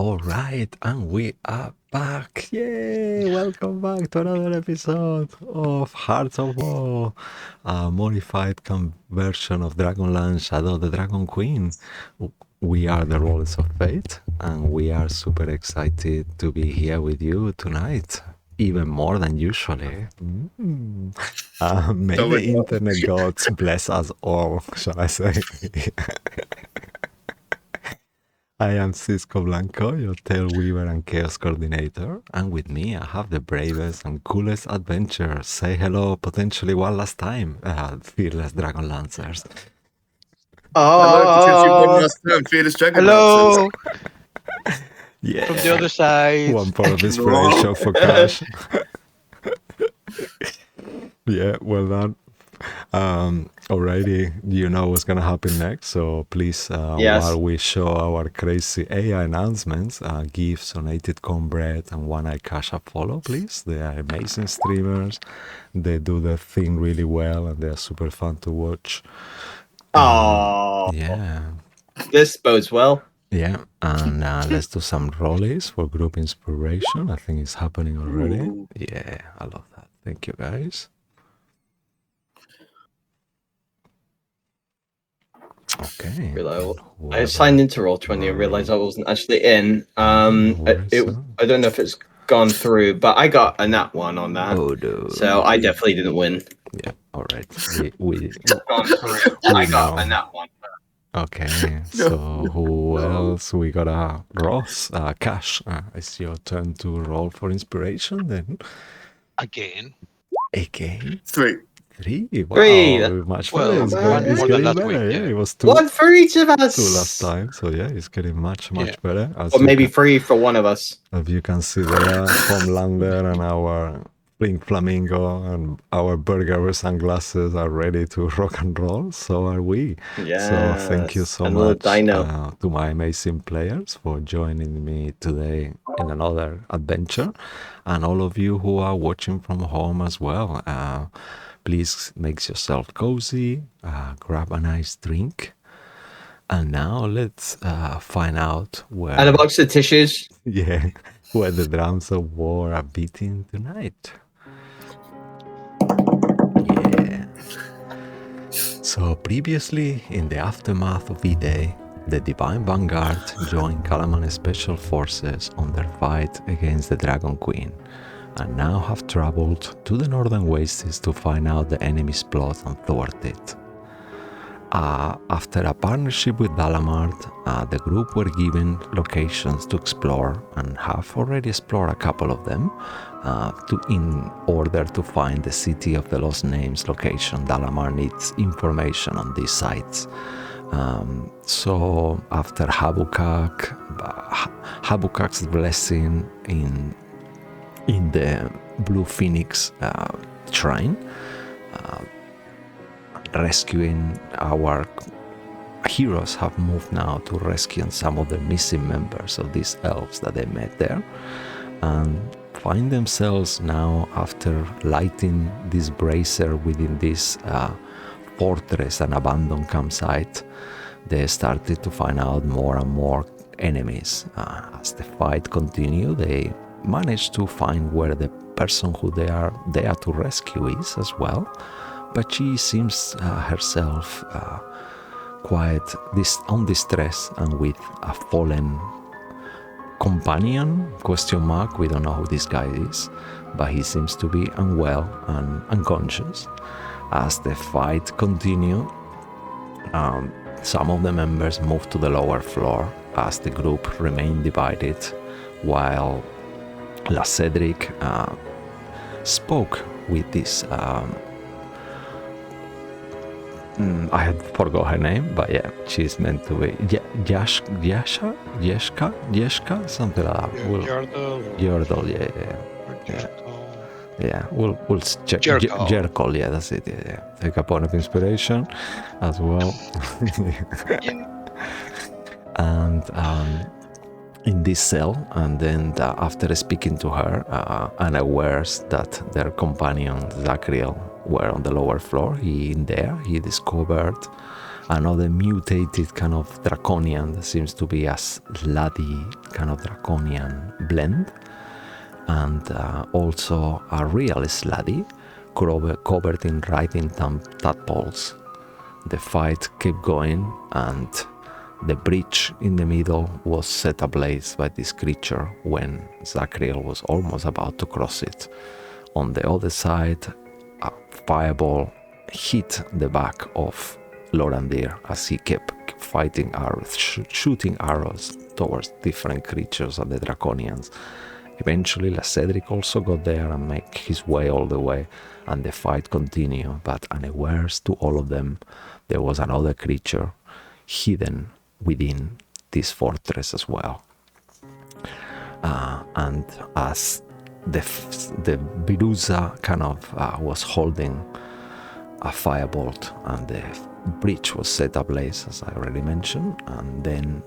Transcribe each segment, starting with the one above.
All right, and we are back. Yay! Welcome back to another episode of Hearts of War, a modified version of Dragonlance Shadow the Dragon Queen. We are the Rollers of Fate, and we are super excited to be here with you tonight. Even more than usually. May the internet gods bless us all, shall I say. I am Cisco Blanco, your Tail Weaver and Chaos Coordinator, and with me I have the bravest and coolest adventurer. Say hello potentially one last time, fearless Dragonlancers. Hello, fearless Dragonlancers. Hello! Yeah. From the other side. One point of inspiration for Cash. Yeah, well done. Alrighty, you know what's gonna happen next, so please, while we show our crazy AI announcements, give Sonated Cornbread and One Eye Cash a follow, please. They are amazing streamers. They do their thing really well, and they're super fun to watch. Yeah. This bodes well. Yeah, and let's do some rollies for group inspiration. I think it's happening already. Ooh. Yeah, I love that. Thank you, guys. Okay. I signed into Roll20 and realized I wasn't actually in. I don't know if it's gone through, but I got a nat 1 on that. Oh, no. So I definitely didn't win. Yeah, all right. We gone through. I got a nat 1. Okay, so who else? We got Ross, Cash. It's your turn to roll for inspiration then. Again? 3. 3? Wow, 3. Much better. It's getting better. Yeah, it was 2. 1 for each of us. 2 last time, so yeah, it's getting much better. Or maybe 3 for one of us. As you can see there, Homelander and our Pink Flamingo and our burger with sunglasses are ready to rock and roll. So are we. Yes. So thank you so much to my amazing players for joining me today in another adventure, and all of you who are watching from home as well. Please make yourself cozy, grab a nice drink, and now let's find out where... And a box of tissues. Yeah, where the drums of war are beating tonight. Yeah. So previously, in the aftermath of V-Day, the Divine Vanguard joined Kalaman Special Forces on their fight against the Dragon Queen, and now have traveled to the Northern Wastes to find out the enemy's plot and thwart it. After a partnership with Dalamart, the group were given locations to explore and have already explored a couple of them in order to find the City of the Lost Names location. Dalamart needs information on these sites. So after Habukak's blessing in the Blue Phoenix shrine, rescuing our heroes have moved now to rescue some of the missing members of these elves that they met there, and find themselves now, after lighting this brazier within this fortress and abandoned campsite, they started to find out more and more enemies. As the fight continued, they managed to find where the person who they are there to rescue is as well, but she seems herself quite on distress and with a fallen companion, ? We don't know who this guy is, but he seems to be unwell and unconscious. As the fight continued, some of the members moved to the lower floor as the group remained divided, while La Cedric spoke with this I had forgot her name, but yeah, she's meant to be Yeshka, something like that. Yordle, yeah. We'll check. Jerkle, yeah, that's it. Yeah. Take a point of inspiration as well. And in this cell, and then after speaking to her, unawares that their companion Zachriel were on the lower floor, he discovered another mutated kind of draconian that seems to be a slutty kind of draconian blend, and also a real slutty covered in writing tadpoles. The fight kept going, and the bridge in the middle was set ablaze by this creature when Zachriel was almost about to cross it. On the other side, a fireball hit the back of Lorandir as he kept fighting arrows, shooting arrows towards different creatures and the Draconians. Eventually, Cedric also got there and made his way all the way, and the fight continued. But unawares to all of them, there was another creature hidden within this fortress as well. And as the Biruza kind of was holding a firebolt, and the bridge was set ablaze, as I already mentioned, and then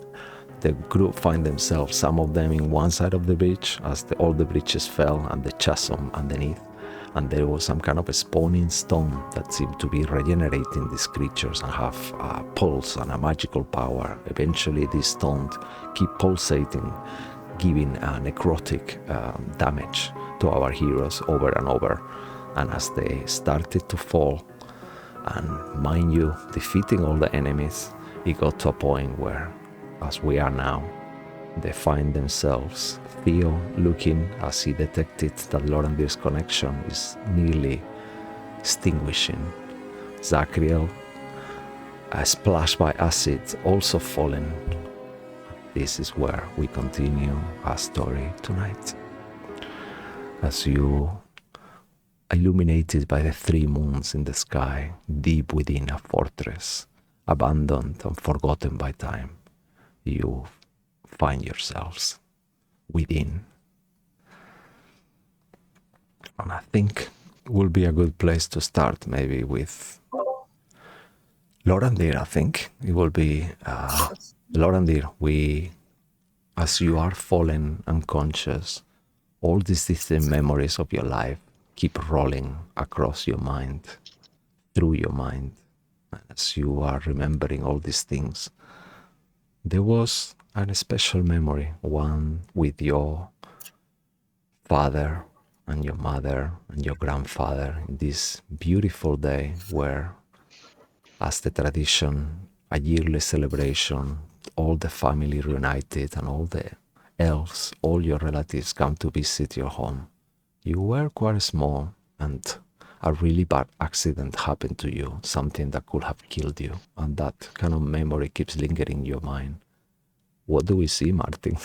the group find themselves, some of them in one side of the bridge as all the bridges fell, and the chasm underneath, and there was some kind of a spawning stone that seemed to be regenerating these creatures and have a pulse and a magical power. Eventually these stones keep pulsating, giving a necrotic damage to our heroes over and over. And as they started to fall, and mind you, defeating all the enemies, it got to a point where, as we are now, they find themselves, Theo looking as he detected that Lorandir's connection is nearly extinguishing. Zachriel, splashed by acid, also fallen. This is where we continue our story tonight. As you, illuminated by the 3 moons in the sky, deep within a fortress, abandoned and forgotten by time, you find yourselves within. And I think it will be a good place to start, maybe with Lorandir. I think it will be Lorandir. As you are fallen unconscious, all these distant memories of your life keep rolling across your mind, through your mind. And as you are remembering all these things, there was a special memory, one with your father and your mother and your grandfather in this beautiful day where, as the tradition, a yearly celebration, all the family reunited and all the elves, all your relatives come to visit your home. You were quite small, and a really bad accident happened to you, something that could have killed you, and that kind of memory keeps lingering in your mind. What do we see, Martin?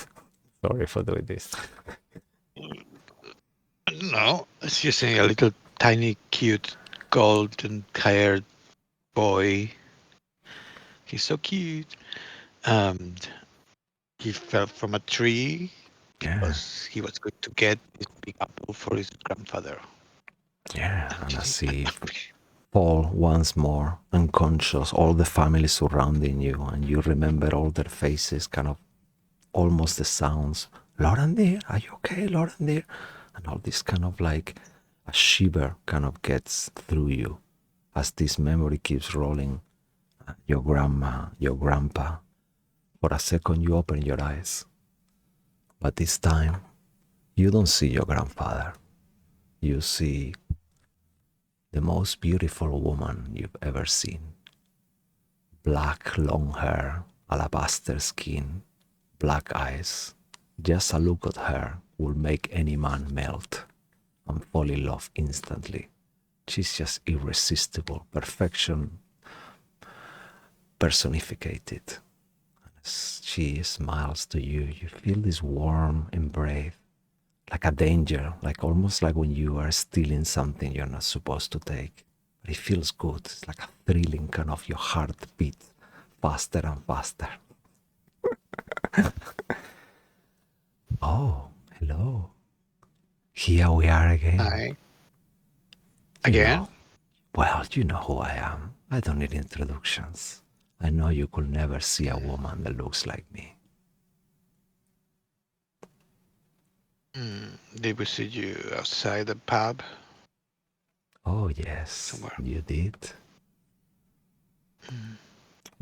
Sorry for doing this. No, it's just a little tiny, cute, golden-haired boy. He's so cute. And he fell from a tree because he was going to get this big apple for his grandfather. Yeah, and as he fall once more unconscious, all the family surrounding you, and you remember all their faces, kind of almost the sounds. Lorandir, are you okay, Lorandir? And all this kind of like a shiver kind of gets through you as this memory keeps rolling. Your grandma, your grandpa. For a second you open your eyes, but this time you don't see your grandfather. You see the most beautiful woman you've ever seen. Black long hair, alabaster skin, black eyes. Just a look at her will make any man melt and fall in love instantly. She's just irresistible, perfection personified. As she smiles to you, you feel this warm embrace, like a danger, like almost like when you are stealing something you're not supposed to take. But it feels good. It's like a thrilling kind of your heart beat faster and faster. Oh, hello. Here we are again. Hi. Again? Well, you know who I am. I don't need introductions. I know you could never see a woman that looks like me. Did we see you outside the pub? Oh, yes, Somewhere. you did.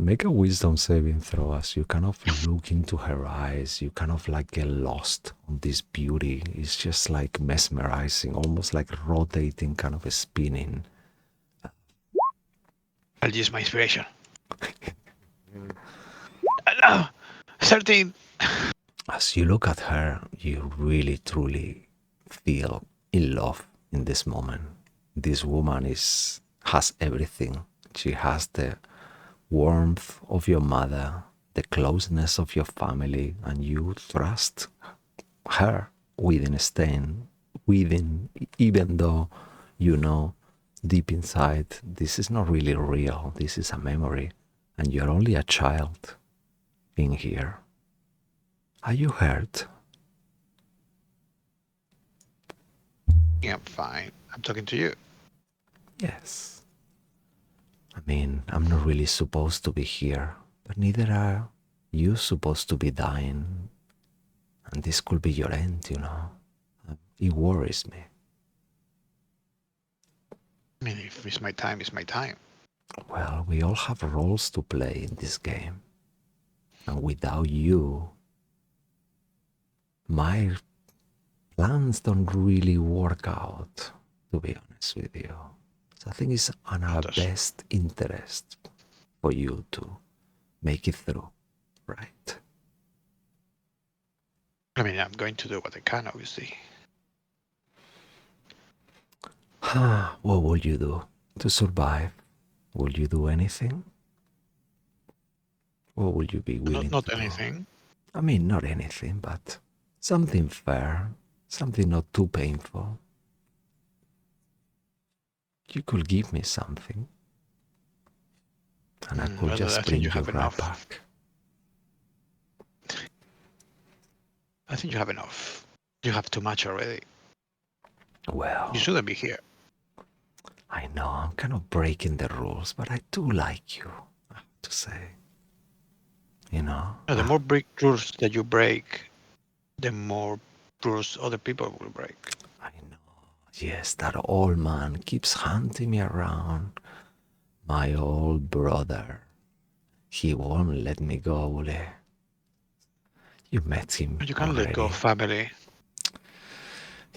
Make a wisdom saving throw as you kind of look into her eyes. You kind of like get lost on this beauty. It's just like mesmerizing, almost like rotating, kind of spinning. I'll use my inspiration. 13. As you look at her, you really truly feel in love in this moment. This woman has everything. She has the warmth of your mother, the closeness of your family, and you trust her even though you know deep inside this is not really real, this is a memory, and you're only a child in here. Are you hurt? Yeah, I'm fine. I'm talking to you. Yes. I mean, I'm not really supposed to be here, but neither are you supposed to be dying. And this could be your end, you know. It worries me. I mean, if it's my time, it's my time. Well, we all have roles to play in this game. And without you, my plans don't really work out, to be honest with you. So I think it's on our best interest for you to make it through, right? I mean, I'm going to do what I can, obviously. What will you do to survive? Will you do anything? What will you be willing Not to anything. do? I mean, not anything, but something fair, something not too painful. You could give me something, and I could just bring you right back. I think you have enough. You have too much already. Well, you shouldn't be here. I know I'm kind of breaking the rules, but I do like you, I have to say. You know? No, the more rules that you break, the more rules other people will break. I know. Yes, that old man keeps hunting me around. My old brother. He won't let me go, Ule. You met him You can't already. let go of family.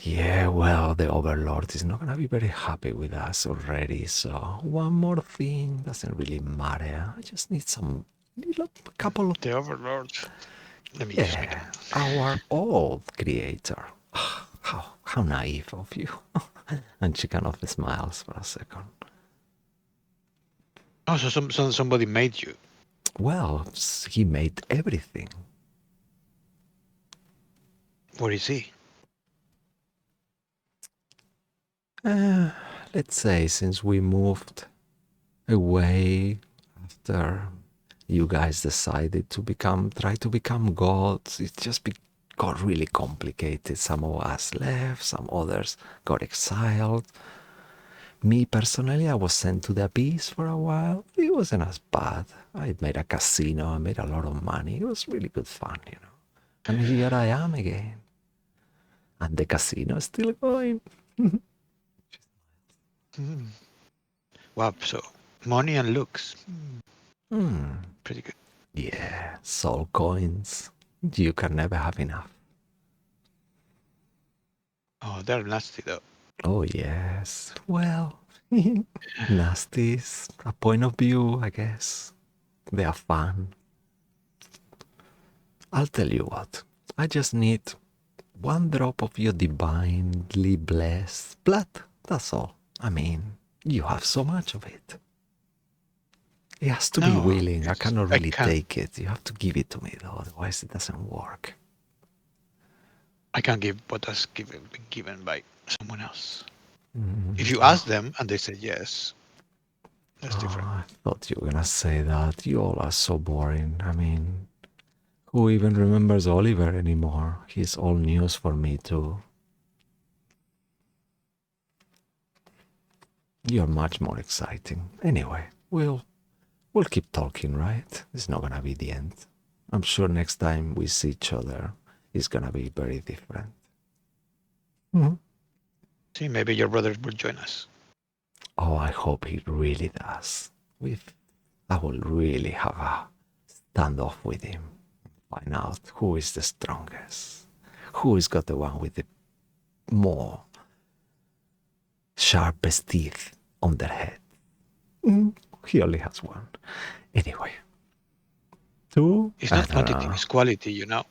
Yeah, well, the Overlord is not going to be very happy with us already, so one more thing doesn't really matter. I just need a couple of... The Overlord. Let me just our old creator. How naive of you. And she kind of smiles for a second. Oh, so somebody made you. Well, he made everything. Where is he? Let's say since we moved away after you guys decided to try to become gods, it just got really complicated. Some of us left, some others got exiled. Me personally, I was sent to the abyss for a while. It wasn't as bad. I made a casino, I made a lot of money. It was really good fun, you know. And here I am again. And the casino is still going. Wow, so money and looks. Pretty good. Yeah, soul coins. You can never have enough. Oh, they're nasty though. Oh, yes. Well, nasty is a point of view, I guess. They are fun. I'll tell you what. I just need one drop of your divinely blessed blood. That's all. I mean, you have so much of it. It has to be willing. I cannot really take it. You have to give it to me, though. Otherwise, it doesn't work. I can't give what has been given by someone else. If you ask them and they say yes, that's different. I thought you were gonna say that. You all are so boring. I mean, who even remembers Oliver anymore? He's all news for me, too. You're much more exciting. Anyway, we'll keep talking, right? It's not gonna be the end. I'm sure next time we see each other, it's gonna be very different. See, maybe your brother will join us. Oh, I hope he really does. I will really have a standoff with him. Find out who is the strongest. Who is got the one with the more sharpest teeth on their head. He only has one. Anyway. Two? It's not quantity, it's quality, you know.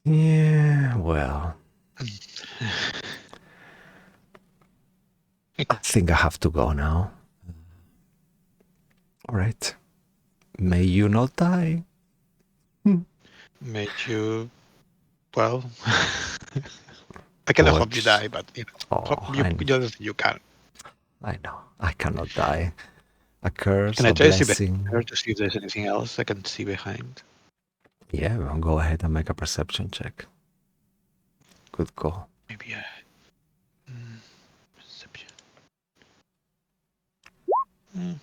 Yeah, well. I think I have to go now. All right. May you not die. May you, well, I cannot hope you die, but you know, you can. I know. I cannot die. A curse, Can I a try to blessing. see if there's anything else I can see behind? Yeah, well, go ahead and make a perception check. Good call. Maybe perception.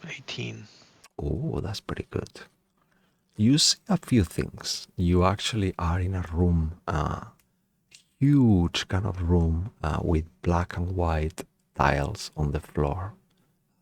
18. Oh, that's pretty good. You see a few things. You actually are in a room, huge kind of room with black and white tiles on the floor.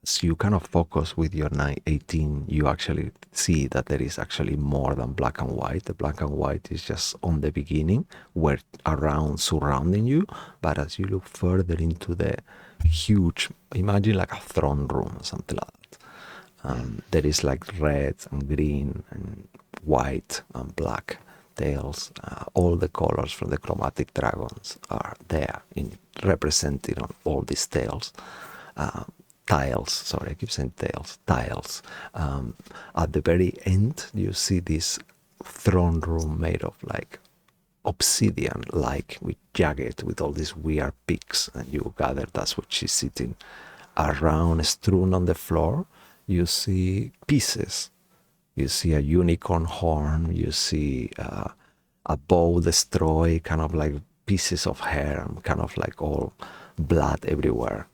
As you kind of focus with your 18, you actually see that there is actually more than black and white. The black and white is just on the beginning, where around surrounding you. But as you look further into the huge, imagine like a throne room or something like that. There is like red and green and white and black tails. All the colors from the chromatic dragons are there, represented on all these tails. Tiles, sorry, I keep saying tails, tiles. At the very end, you see this throne room made of like obsidian, like with jagged, with all these weird peaks, and you gather that's what she's sitting. Around, strewn on the floor, you see pieces. You see a unicorn horn, you see a bow destroyed, kind of like pieces of hair, and kind of like all blood everywhere.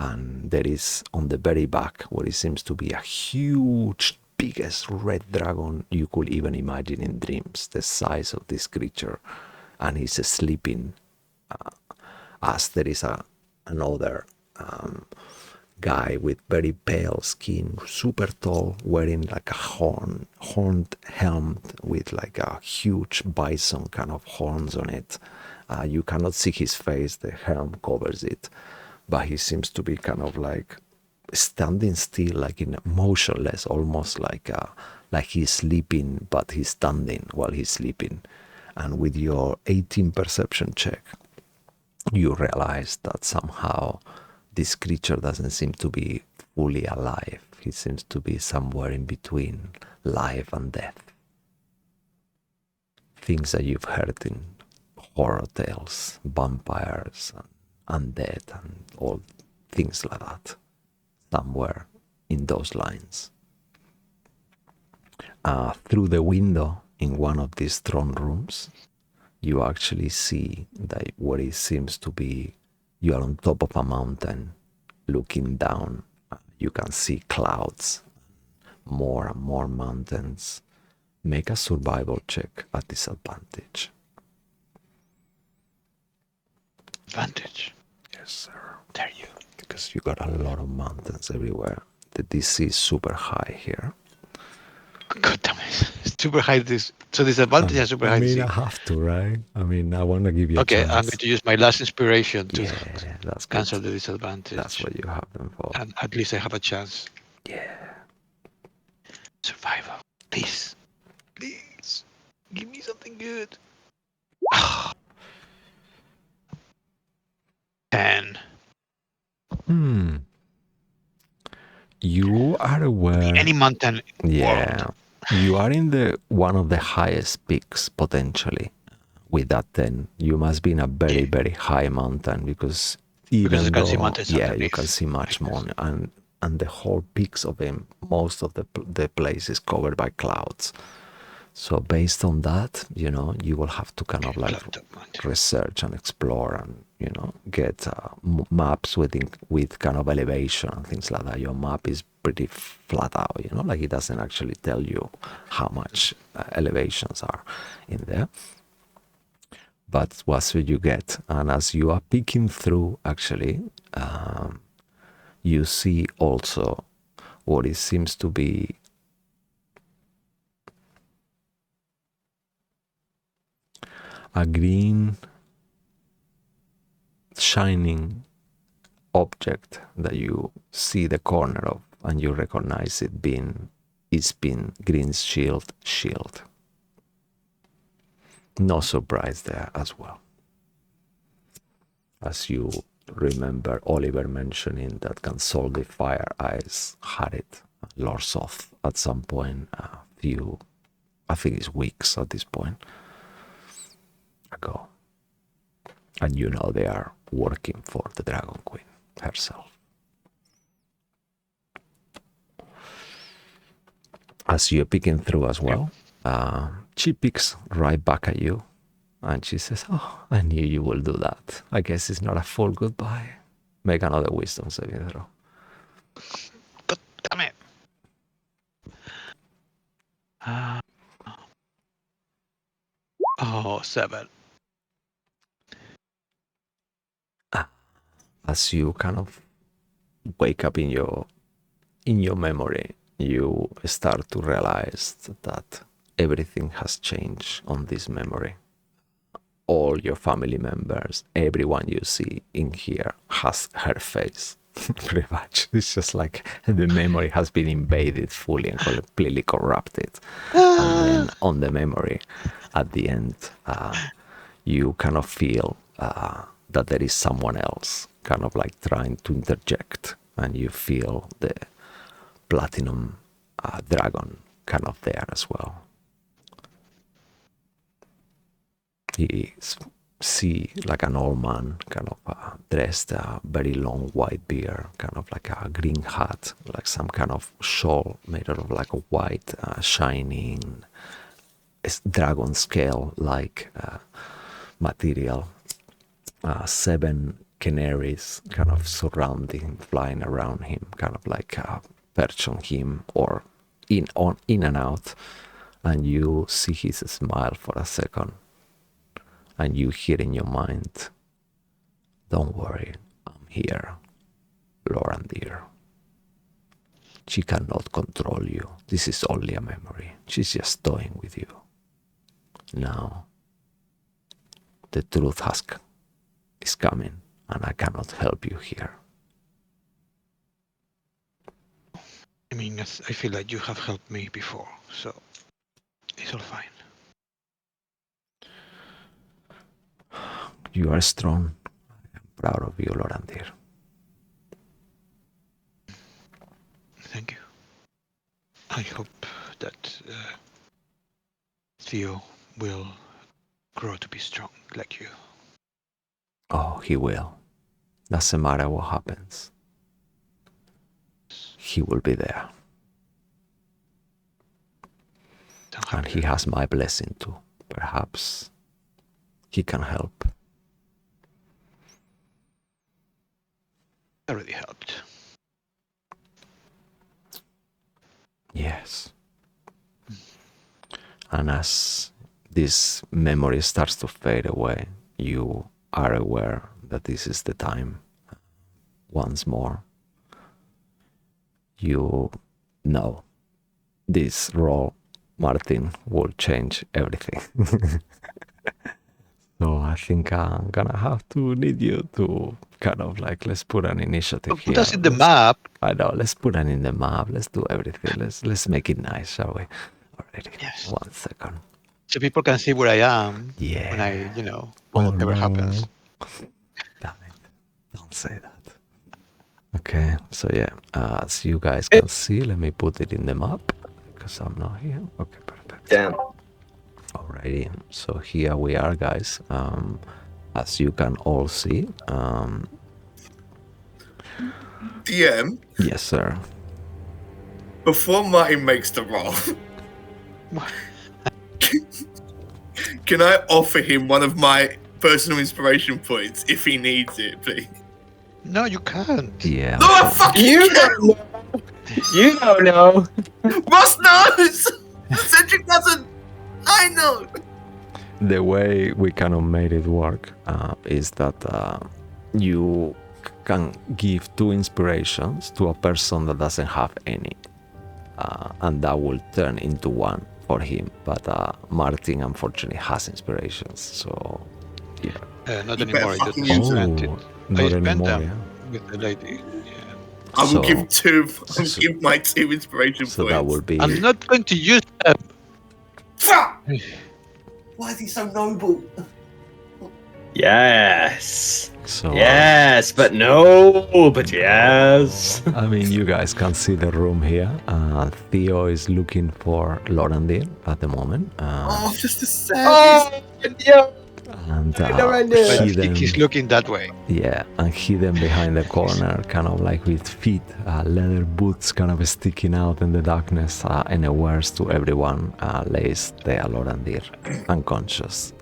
And there is on the very back what it seems to be a huge, biggest red dragon you could even imagine in dreams, the size of this creature. And he's sleeping as there is another guy with very pale skin, super tall, wearing like a horned helmet with like a huge bison kind of horns on it. You cannot see his face, the helm covers it, but he seems to be kind of like standing still, like in motionless, almost like he's sleeping, but he's standing while he's sleeping. And with your 18 perception check, you realize that somehow this creature doesn't seem to be fully alive. He seems to be somewhere in between life and death. Things that you've heard in horror tales, vampires and undead and all things like that. Somewhere in those lines. Through the window in one of these throne rooms, you actually see that what it seems to be, you are on top of a mountain looking down. You can see clouds, more and more mountains. Make a survival check at disadvantage. Advantage? Yes, sir. Dare you? Because you got a lot of mountains everywhere. The DC is super high here. God damn it. It's super high. So disadvantage and super high. I mean, I have to, right? I mean, I want to give you a chance. Okay, I'm going to use my last inspiration to that's cancel the disadvantage. That's what you have them for. And at least I have a chance. Yeah. Survival. Please. Please. Give me something good. 10. You are aware. Any mountain. Yeah. World. You are in the one of the highest peaks potentially. With that 10, you must be in a very, very high mountain because even you though, can see mountains you can see much more, and the whole peaks of them, most of the place is covered by clouds. So based on that, you know, you will have to kind of like research and explore and, you know, get maps with kind of elevation and things like that. Your map is pretty flat out, you know, like it doesn't actually tell you how much elevations are in there. But what should you get? And as you are peeking through, actually, you see also what it seems to be a green shining object that you see the corner of, and you recognize it being Green's shield. No surprise there as well. As you remember Oliver mentioning that can solve the fire eyes had it, Lord Soth, at some point a few, I think it's weeks at this point ago. And you know they are working for the Dragon Queen herself. As you're picking through as well, she picks right back at you and she says, "Oh, I knew you will do that. I guess it's not a full goodbye. Make another wisdom saving throw." God damn it. 7. As you kind of wake up in your memory, you start to realize that everything has changed on this memory. All your family members, everyone you see in here has her face. Pretty much. It's just like the memory has been invaded fully and completely corrupted. And then on the memory, at the end, you kind of feel that there is someone else kind of like trying to interject, and you feel the platinum dragon kind of there as well. He see like an old man kind of dressed a very long white beard, kind of like a green hat, like some kind of shawl made out of like a white shining dragon scale like material. 7 canaries kind of surrounding him, flying around him, kind of like perch on him or in and out, and you see his smile for a second. And you hear in your mind, "Don't worry, I'm here, Lorandir. She cannot control you. This is only a memory. She's just toying with you. Now, the truth is coming, and I cannot help you here." I mean, I feel like you have helped me before, so it's all fine. You are strong. I am proud of you, Lorandir. Thank you. I hope that Theo will grow to be strong like you. Oh, he will. Doesn't matter what happens. He will be there. And he has my blessing too. Perhaps he can help. Already helped. Yes. And as this memory starts to fade away, you are aware that this is the time. Once more, you know this role, Martin, will change everything. So I think I'm gonna have to need you to kind of like, let's put an initiative here. Put us in the map. I know, let's put it in the map. Let's do everything. Let's make it nice, shall we? Already. Yes. 1 second. So people can see where I am. Yeah. When I, whatever happens. Damn it. Don't say that. Okay, so yeah, as you guys can see, let me put it in the map because I'm not here. Okay, perfect. Damn. Alrighty, so here we are, guys. As you can all see. DM? Yes, sir. Before Martin makes the roll, can I offer him one of my personal inspiration points if he needs it, please? No, you can't. Yeah. No, I fucking You can't! don't know. You don't know. Ross knows! Cedric doesn't! I know! The way we kind of made it work is that you can give 2 inspirations to a person that doesn't have any, and that will turn into 1 for him, but Martin unfortunately has inspirations, so yeah. Not You better anymore. I fucking didn't use spend it. Oh, I not spent anymore, them yeah. with the lady. Yeah. I will So- give two. I'll so- give my 2 inspiration So points. that would be I'm not going to use them. Fuck! Why is he so noble? Yes. so. Yes, but no, but yes. I mean, you guys can see the room here. Theo is looking for Lorandir at the moment, Oh, just the saddest. yeah. and Lorandir. hidden. He's looking that way. Yeah, and hidden behind the corner, kind of like with feet, leather boots kind of sticking out in the darkness, unawares to everyone, lays Thea Lorandir, unconscious.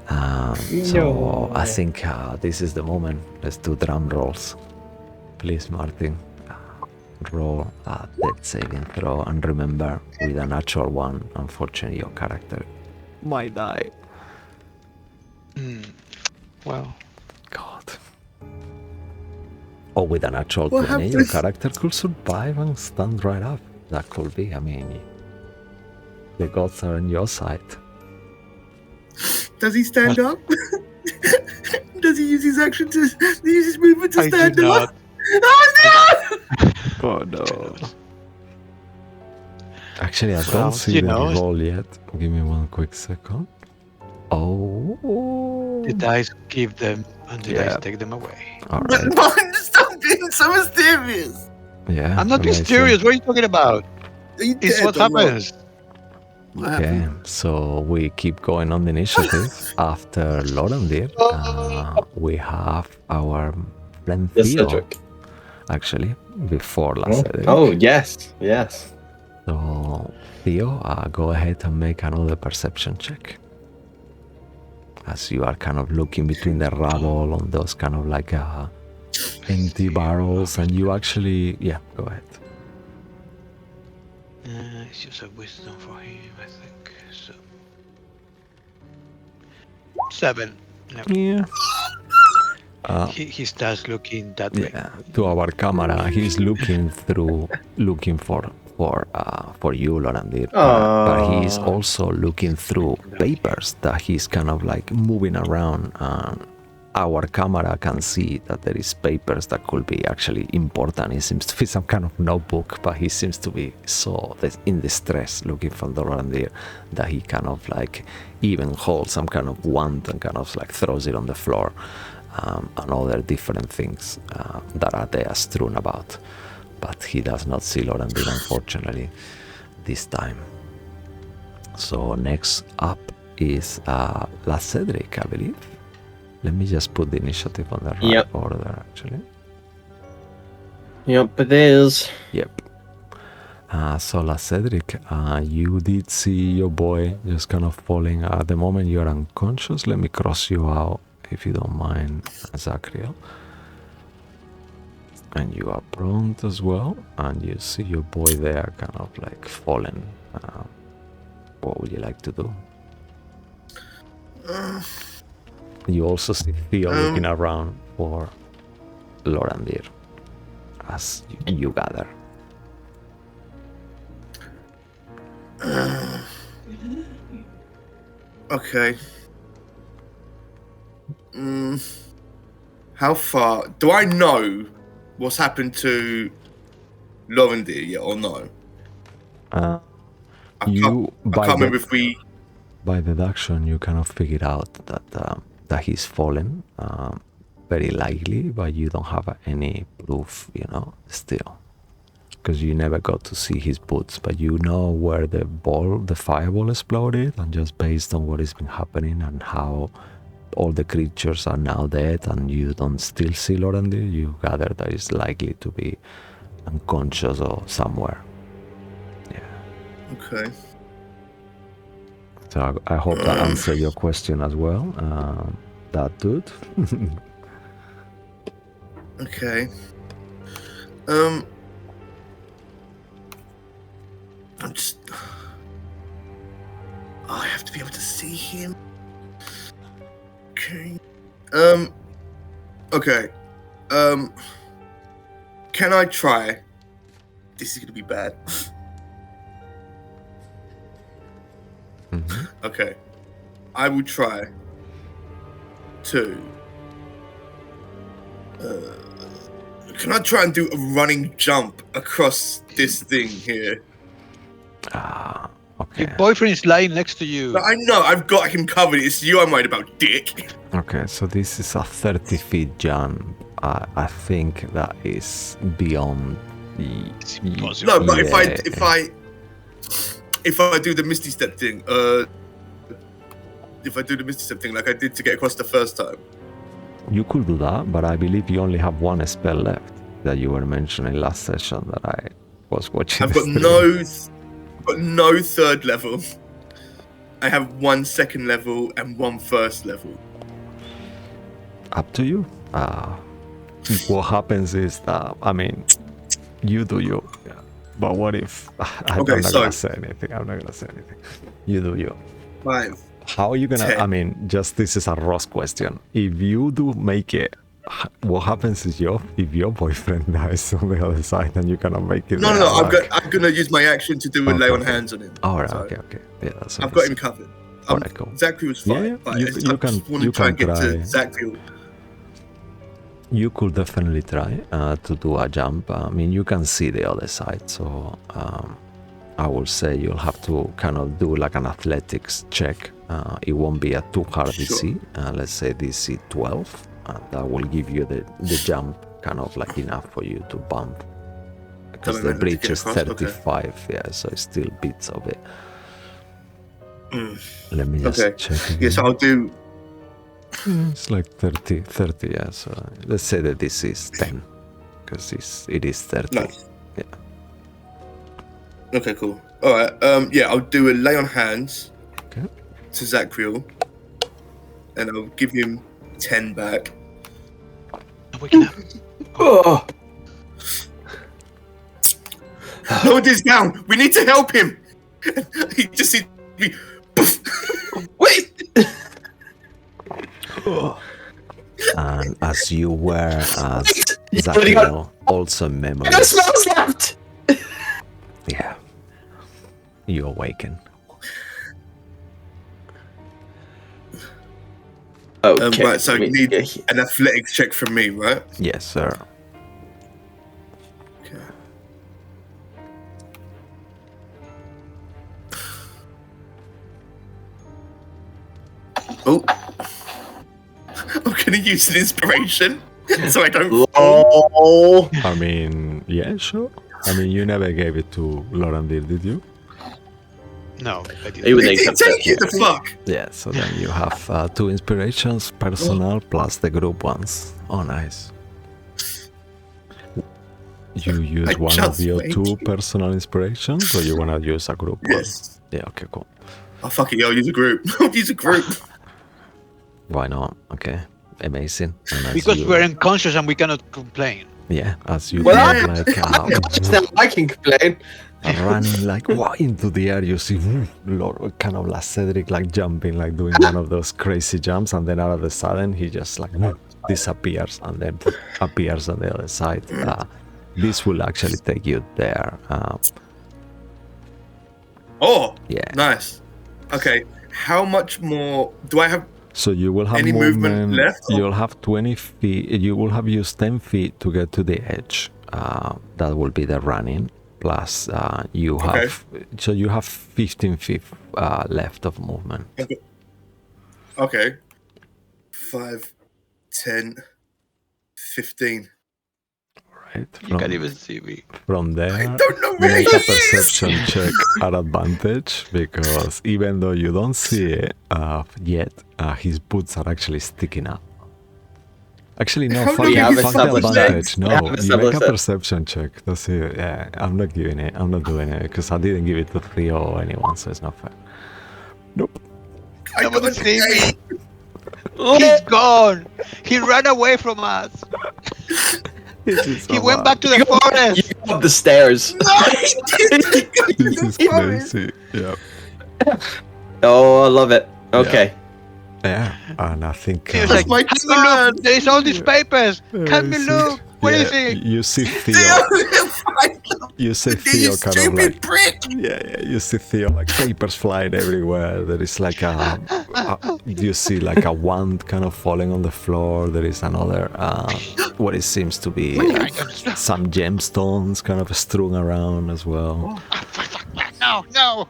So No. I think this is the moment. Let's do drum rolls. Please, Martin. Roll a death saving throw, and remember, with a natural one, unfortunately, your character might die. Well, God. Or with a natural What 20, your happens? character could survive and stand right up. That could be. I mean, the gods are on your side. Does he stand up? Does he use his action to use his movement to I do stand not. up? Oh Oh no. Actually, I Well, don't see you the know. roll yet. Give me one quick second. Oh. The dice give them, and the Yeah. dice take them away. All no! right. But stop being so mysterious. Yeah. I'm not amazing. mysterious. What are you talking about? Are you It's dead what or what? happens. What Okay, happened? so we keep going on the initiative. After Lorandir, we have our friend Yes, Theo, Cedric. actually, before Cedric. Oh, yes, yes. So, Theo, go ahead and make another perception check. As you are kind of looking between the rubble on those kind of like empty barrels, and you actually, yeah, go ahead. It's just a wisdom for him, I think. So 7. No. Yeah. He starts looking that way. Yeah, to our camera, he's looking through, looking for you, Lorandir. But he's also looking through papers that he's kind of like moving around. And our camera can see that there is papers that could be actually important. It seems to be some kind of notebook, but he seems to be so in distress looking for Lorandir that he kind of like even holds some kind of wand and kind of like throws it on the floor. And other different things that are there strewn about. But he does not see Lorandir, unfortunately, this time. So next up is Cedric, I believe. Let me just put the initiative on the right order, actually. Yep, it is. Yep. So Cedric, you did see your boy just kind of falling. At the moment you're unconscious. Let me cross you out, if you don't mind, Zachriel. And you are prone as well, and you see your boy there kind of like fallen. What would you like to do? You also see Theo looking around for Lorandir as you gather. Okay. How far do I know what's happened to Lorandir yet or no? I can't remember if we. By deduction, you kind of figured out that he's fallen, very likely, but you don't have any proof, still. Because you never got to see his boots, but you know where the fireball exploded, and just based on what has been happening and how all the creatures are now dead, and you don't still see Lorandir, you gather that it's likely to be unconscious or somewhere. Yeah. Okay. So I hope that answered your question as well. That dude. Okay. I'm just. I have to be able to see him. Okay. Okay. Can I try? This is gonna be bad. Okay. I will try to... can I try and do a running jump across this thing here? Okay. Your boyfriend is lying next to you. I know, I've got him covered. It's you I'm worried about, dick. Okay, so this is a 30 feet jump. I think that is beyond the... It's impossible. No, but if I do the Misty Step thing, if I do the Misty Step thing like I did to get across the first time. You could do that, but I believe you only have one spell left that you were mentioning last session that I was watching. I've got no third level. I have 1 second level and 1 first level. Up to you. What happens is that, I mean, you do you. Yeah. But what if... I'm not gonna say anything. You do you. 5. How are you gonna... 10. I mean, just this is a Ross question. If you do make it, what happens is if your boyfriend dies on the other side and you cannot make it... No, I'm gonna use my action to do a lay on hands on him. Alright, okay. Yeah, that's I've got him covered. Alright, cool. Zachary was fine. Yeah, but you I can want to try and get to Zachary. You could definitely try to do a jump. I mean, you can see the other side, so I will say you'll have to kind of do like an athletics check. It won't be a too hard DC. Let's say DC 12. That will give you the jump kind of like enough for you to bump. Because the bridge is 35, okay. Yeah, so it's still bits of it. Let me just check. Yes, I'll do... It's like 30, yeah. So let's say that this is 10, because it is 30. Nice. Yeah. Okay, cool. All right. Yeah, I'll do a lay on hands. Okay. To Zachriel, and I'll give him 10 back. Oh. Lower this down. We need to help him. He just needs to be. Wait. And as you were, Zachriel, also memory. I smells left. Yeah. You awaken. Okay. Right, so you need an athletics check from me, right? Yes, sir. Okay. Oh. I'm gonna use an inspiration so I don't fall. I mean, yeah, sure. I mean, you never gave it to Lorandir, did you? No, I didn't. He would Take it, the fuck. Yeah, so then you have 2 inspirations, personal, plus the group ones. Oh, nice. You use one of your 2 personal inspirations, or you want to use a group one? Yes. Yeah, okay, cool. Oh, fuck it, I'll use a group. I'll use a group. Why not? Okay, amazing. Because we're unconscious and we cannot complain. Yeah, as you Well, like I can complain. running like into the air, you see kind of like Cedric like jumping, like doing one of those crazy jumps, and then out of the sudden he just like disappears and then appears on the other side. This will actually take you there. Oh, yeah, nice. Okay, how much more do I have? So you will have any movement left? You'll have 20 feet. You will have used 10 feet to get to the edge. That will be the running. Plus, you have so you have 15 feet left of movement. Okay. 5, 10, 15. Right. You can't even see me. From there, I don't know where make he a is. perception check at advantage, because even though you don't see it yet, his boots are actually sticking up. Actually, no, fuck the advantage. No, you make a perception check. That's it. Yeah, I'm not giving it. I'm not doing it because I didn't give it to Theo or anyone, so it's not fair. Nope. Nobody see me. He's gone. He ran away from us. He went back to the forest. You up the stairs. This is crazy. Yeah. Oh, I love it. Okay. Yeah, and I think He was like, "Can we look? There's all these papers. Can we look? What is it?" You see Theo. you see Theo kind of stupid like, prick! yeah, you see Theo like papers flying everywhere. There is like you see like a wand kind of falling on the floor. There is another, what it seems to be some gemstones kind of strewn around as well. No,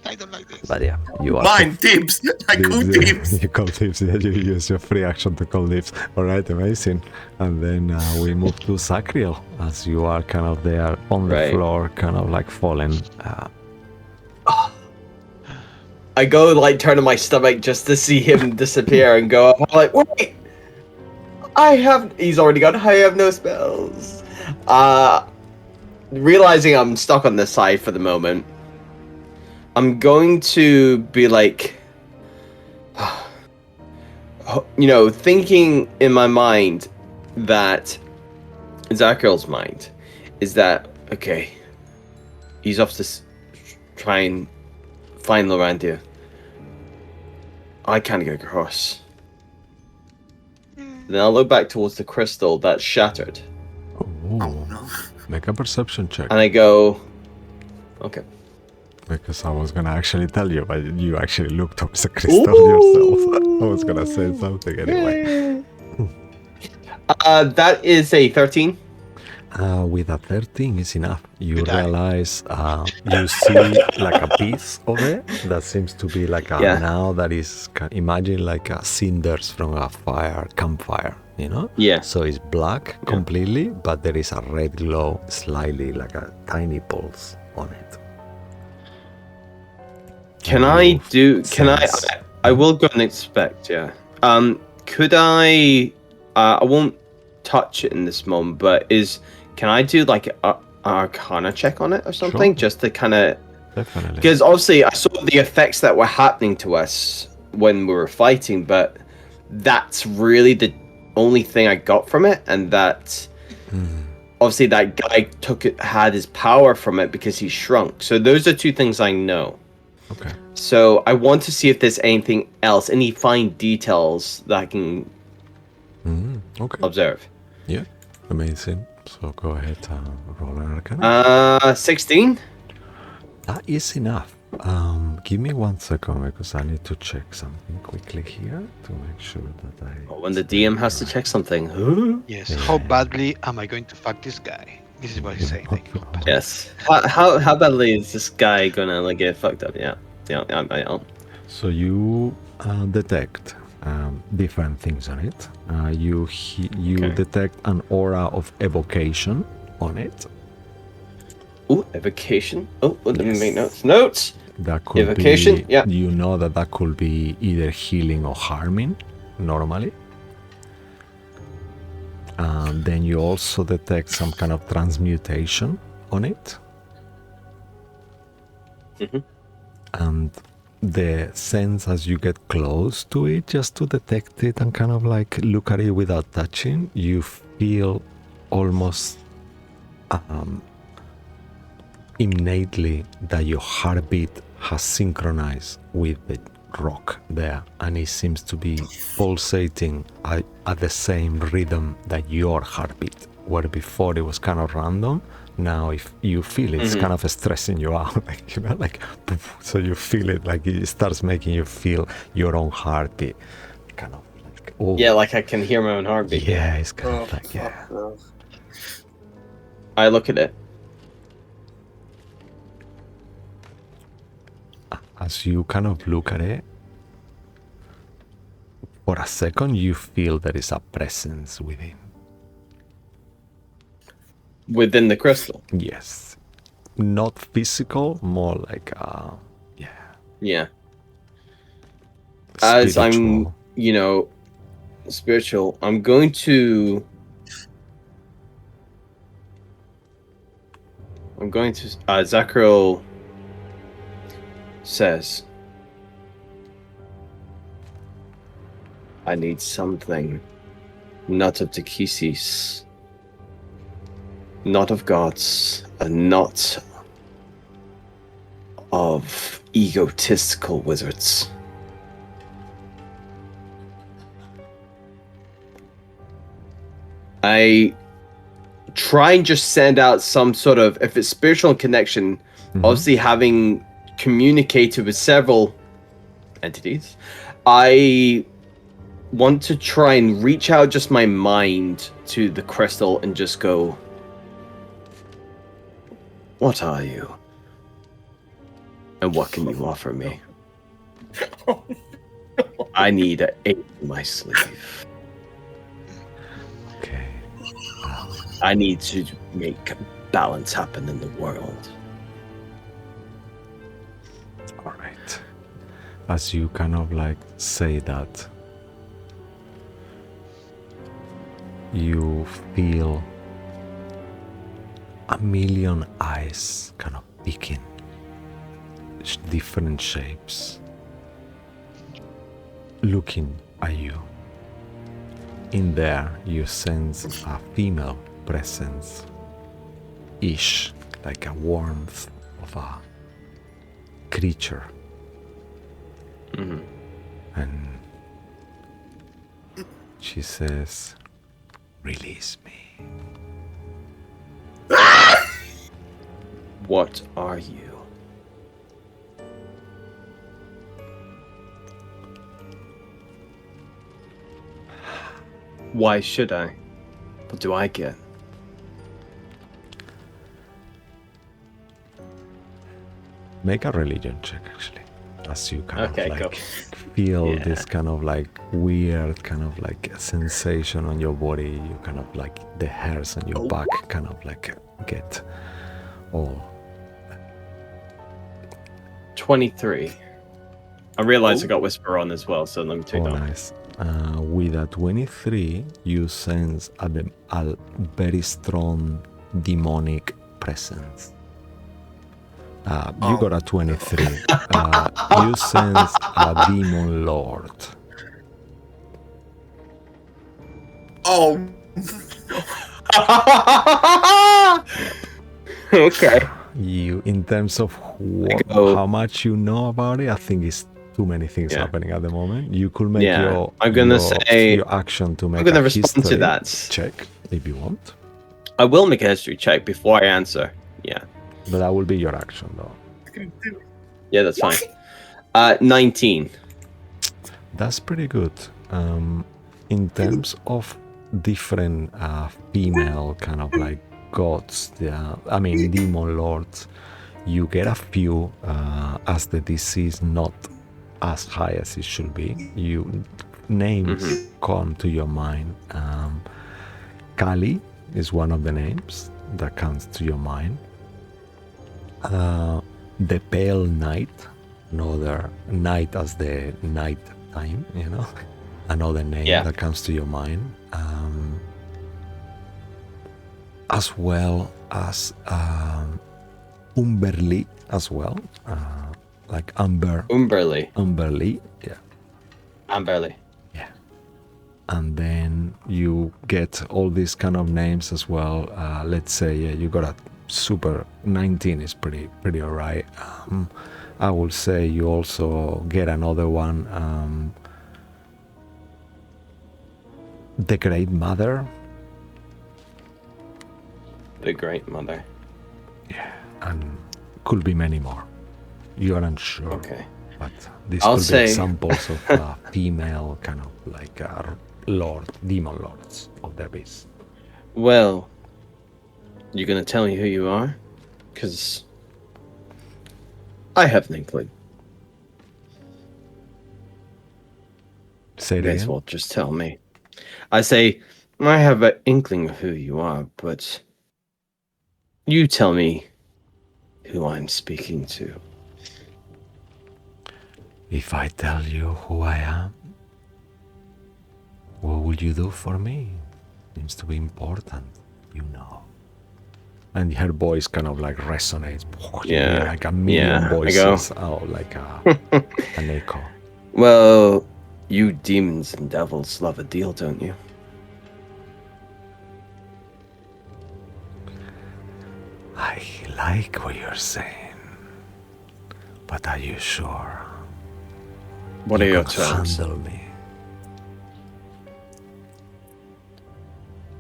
I don't like this. But yeah, you are. Mine, dibs. I call dibs. You call dibs, yeah, you use your free action to call dibs. Alright, amazing. And then we move to Sacriel, as you are kind of there on the floor, kind of like falling. I go like turn on my stomach just to see him disappear and go up. I'm like, wait! He's already gone. I have no spells. Realizing I'm stuck on this side for the moment, I'm going to be like, thinking in my mind that Zacherel's mind is that, okay, he's off to try and find Lorandia. I can't get across. Then I'll look back towards the crystal that's shattered. Oh, no. Make a perception check. And I go, okay. Because I was gonna actually tell you, but you actually looked towards the crystal yourself. I was gonna say something anyway. That is a 13. With a 13 is enough. You realize, you see like a piece of it that seems to be like now that is, imagine like cinders from a campfire, you know? Yeah. So it's black completely, but there is a red glow, slightly like a tiny pulse on it. I will go and inspect, yeah. Could I won't touch it in this moment, but can I do like a Arcana check on it or something? Sure. Just to kind of... Definitely. Because obviously I saw the effects that were happening to us when we were fighting, but that's really the only thing I got from it, and that... Obviously that guy had his power from it because he shrunk. So those are two things I know. Okay. So I want to see if there's anything else, any fine details that I can observe. Yeah, amazing. So go ahead and roll an Arcana. 16? That is enough. Give me 1 second because I need to check something quickly here to make sure that when the DM has to check something. Yes. Yeah. How badly am I going to fuck this guy? This is what he's saying. Like, yes. How badly is this guy gonna like get fucked up? Yeah. So you detect different things on it. You detect an aura of evocation on it. Ooh, evocation. Oh, let me make notes. That could evocation. Be, yeah. You know that could be either healing or harming, normally. And then you also detect some kind of transmutation on it. And the sense as you get close to it, just to detect it and kind of like look at it without touching, you feel almost innately that your heartbeat has synchronized with the rock there, and it seems to be pulsating at the same rhythm that your heartbeat, where before it was kind of random. Now if you feel it's kind of stressing you out, like, like so you feel it, like it starts making you feel your own heartbeat, kind of like, oh yeah, like I can hear my own heartbeat. Yeah, it's kind of like I look at it. As you kind of look at it, for a second you feel there is a presence within. Within the crystal? Yes. Not physical, more like yeah. Spiritual. As I'm, spiritual, I'm going to Zacherel says, I need something not of Takisis, not of gods, and not of egotistical wizards. I try and just send out some sort of, if it's spiritual connection, obviously having communicated with several entities, I want to try and reach out just my mind to the crystal and just go, what are you? And what can you offer me? I need an aid in my sleeve. Okay. I need to make balance happen in the world. All right. As you kind of like say that, you feel a million eyes kind of peeking, different shapes, looking at you. In there, you sense a female presence, ish, like a warmth of a creature. And she says, release me. What are you? Why should I? What do I get? Make a religion check, actually, as you kind Okay, of like go. feel this kind of like weird kind of like sensation on your body. You kind of like the hairs on your back kind of like get all. 23. I realized I got Whisper on as well, so let me take Oh, that. nice. With a 23, you sense a very strong demonic presence. You got a 23. You sense a demon lord. Oh, Okay. You, in terms of how much you know about it, I think it's too many things happening at the moment. You could make your action to make I'm gonna a respond to history that. check if you want. I will make a history check before I answer. Yeah. But that will be your action, though. Yeah, that's fine. 19. That's pretty good. In terms of different female kind of like gods, I mean demon lords, you get a few as the DC is not as high as it should be. Names come to your mind. Kali is one of the names that comes to your mind. The Pale Knight, another night as the night time, you know, another name that comes to your mind. As well as Umberly as well, like Umberly, yeah. Amberly. Yeah. And then you get all these kind of names as well. Let's say you got a super 19 is pretty alright. I will say you also get another one, the Great Mother. The Great Mother. Yeah, and could be many more. You aren't sure. Okay. But these I'll could say... be examples of female kind of like demon lords of the abyss. Well, you gonna tell me who you are? Because I have an inkling. Say it May again. as well just tell me. I say, I have an inkling of who you are, but you tell me who I'm speaking to. If I tell you who I am, what will you do for me? Seems to be important, you know. And her voice kind of like resonates. Yeah. Like a million voices out, like an echo. Well, you demons and devils love a deal, don't you? I like what you're saying, but are you sure? What are your terms? Handle me.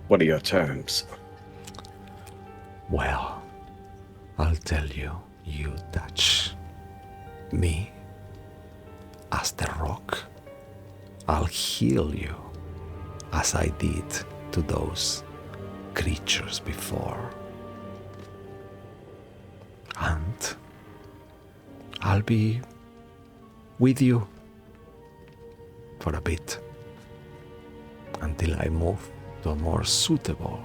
What are your terms? Well, I'll tell you, you touch me as the rock. I'll heal you as I did to those creatures before. And I'll be with you for a bit until I move to a more suitable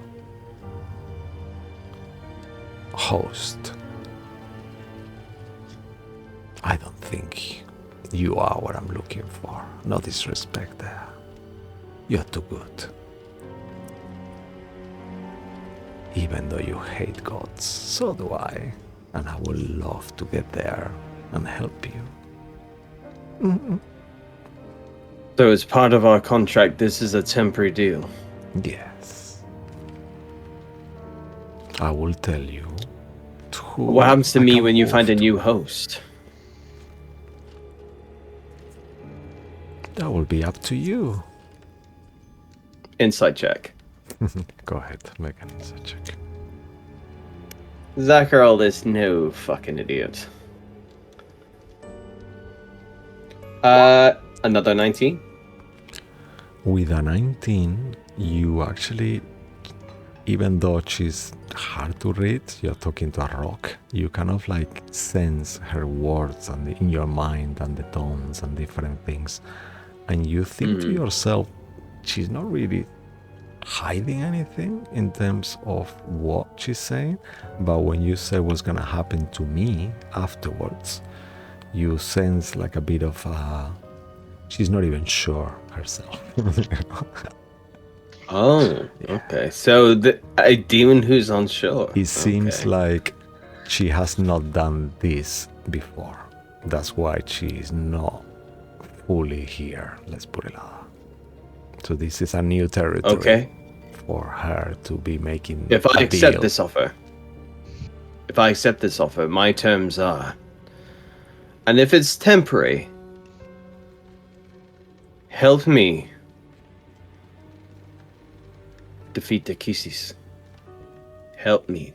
host. I don't think you are what I'm looking for. No disrespect there. You're too good. Even though you hate gods, so do I. And I would love to get there and help you. Mm-mm. So as part of our contract, this is a temporary deal. Yes. I will tell you. What happens to me when you find a new host? That will be up to you. Insight check. Go ahead, make an insight check. Zakarl is no fucking idiot. Another 19. With a 19, you actually, even though she's hard to read, you're talking to a rock, you kind of like sense her words and in your mind and the tones and different things. And you think to yourself, she's not really hiding anything in terms of what she's saying, but when you say what's gonna happen to me afterwards, you sense like a bit of she's not even sure herself. Oh, okay. So a demon who's unsure. It seems like she has not done this before. That's why she is not fully here. Let's put it like that. So this is a new territory for her to be making. If I accept this offer, my terms are, and if it's temporary, help me defeat the Kisis. Help me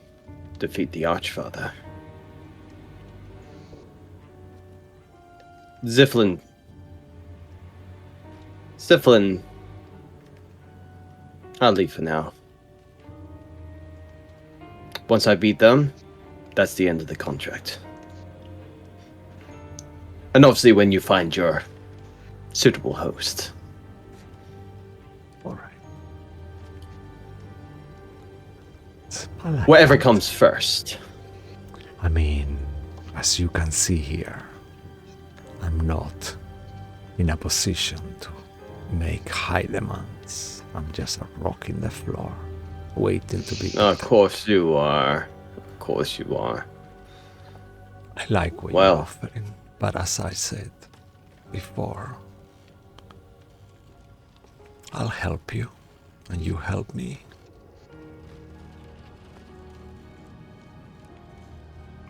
defeat the Archfather. Ziflin, I'll leave for now. Once I beat them, that's the end of the contract. And obviously when you find your suitable host. Alright. Whatever comes first. I mean, as you can see here, I'm not in a position to make high demands. I'm just a rock in the floor, waiting to be. Of course you are. Of course you are. I like what you're offering, but as I said before, I'll help you, and you help me.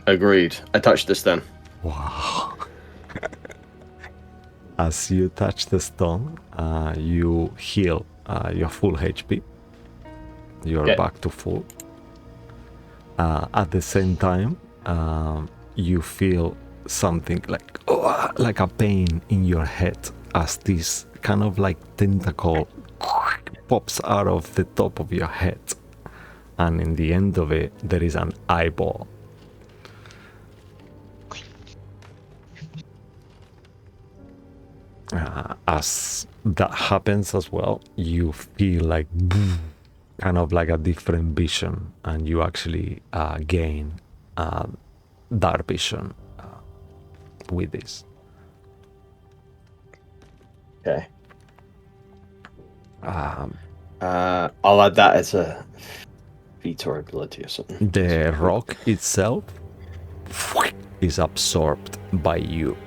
Agreed. I touched this then. Wow. As you touch the stone, you heal your full HP. You're back to full. At the same time, you feel something like a pain in your head as this kind of like tentacle pops out of the top of your head. And in the end of it, there is an eyeball. As that happens as well, you feel like kind of like a different vision, and you actually gain dark vision with this. Okay. I'll add that as a feat or ability or something. The rock itself is absorbed by you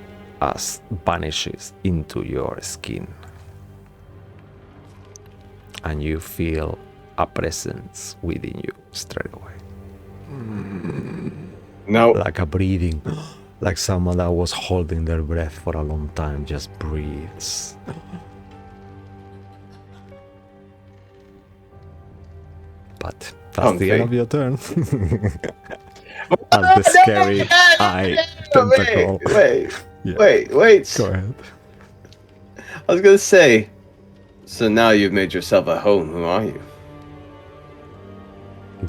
as vanishes into your skin, and you feel a presence within you straight away. No, like a breathing, like someone that was holding their breath for a long time just breathes. But That's the end of your turn. As the scary eye tentacle. Wait. Go ahead. I was gonna say. So now you've made yourself a home. Who are you?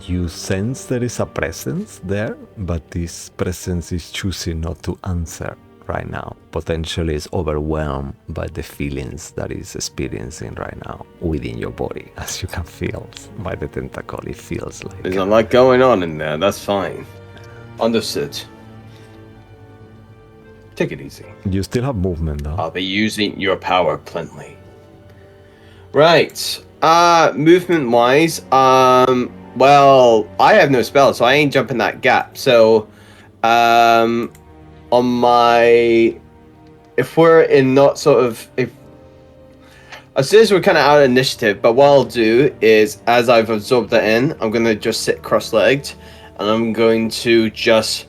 You sense there is a presence there, but this presence is choosing not to answer right now. Potentially is overwhelmed by the feelings that is experiencing right now within your body, as you can feel by the tentacle. It feels like there's a lot going on in there. That's fine. Understood. Take it easy. You still have movement though. I'll be using your power plenty. Right. Movement wise, well, I have no spell, so I ain't jumping that gap. So, on my, if we're in not sort of, if as soon as we're kind of out of initiative, but what I'll do is, as I've absorbed that in, I'm gonna just sit cross-legged, and I'm going to just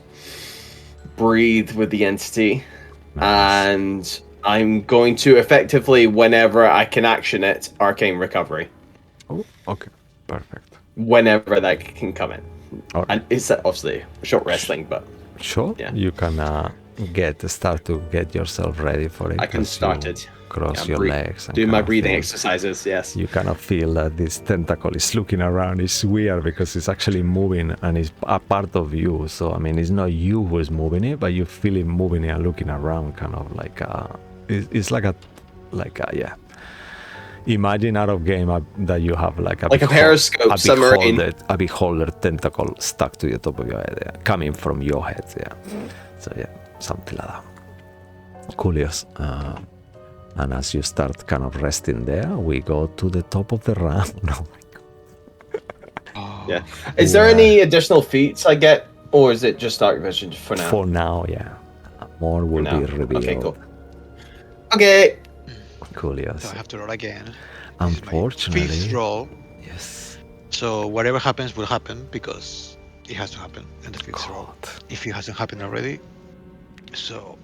breathe with the entity, and I'm going to effectively, whenever I can action it, arcane recovery. Oh, okay, perfect. Whenever that can come in. Right. And it's obviously short wrestling, but sure, yeah. You can start to get yourself ready for it. I can start it. Cross your legs. And do my breathing exercises, yes. You kind of feel that this tentacle is looking around. It's weird because it's actually moving and it's a part of you. So, I mean, it's not you who is moving it, but you feel it moving and looking around, kind of like it's like a yeah. Imagine out of game that you have like a periscope submarine. A beholder tentacle stuck to the top of your head, coming from your head, yeah. So yeah, something like that. Curious. And as you start kind of resting there, we go to the top of the round. Oh my god. Yeah. Is there any additional feats I get, or is it just Dark Vision for now? For now, yeah. More will be revealed. Okay, cool. Okay. Curious. So I have to roll again. Unfortunately. Fifth roll. Yes. So whatever happens will happen because it has to happen in the fifth roll. If it hasn't happened already. So.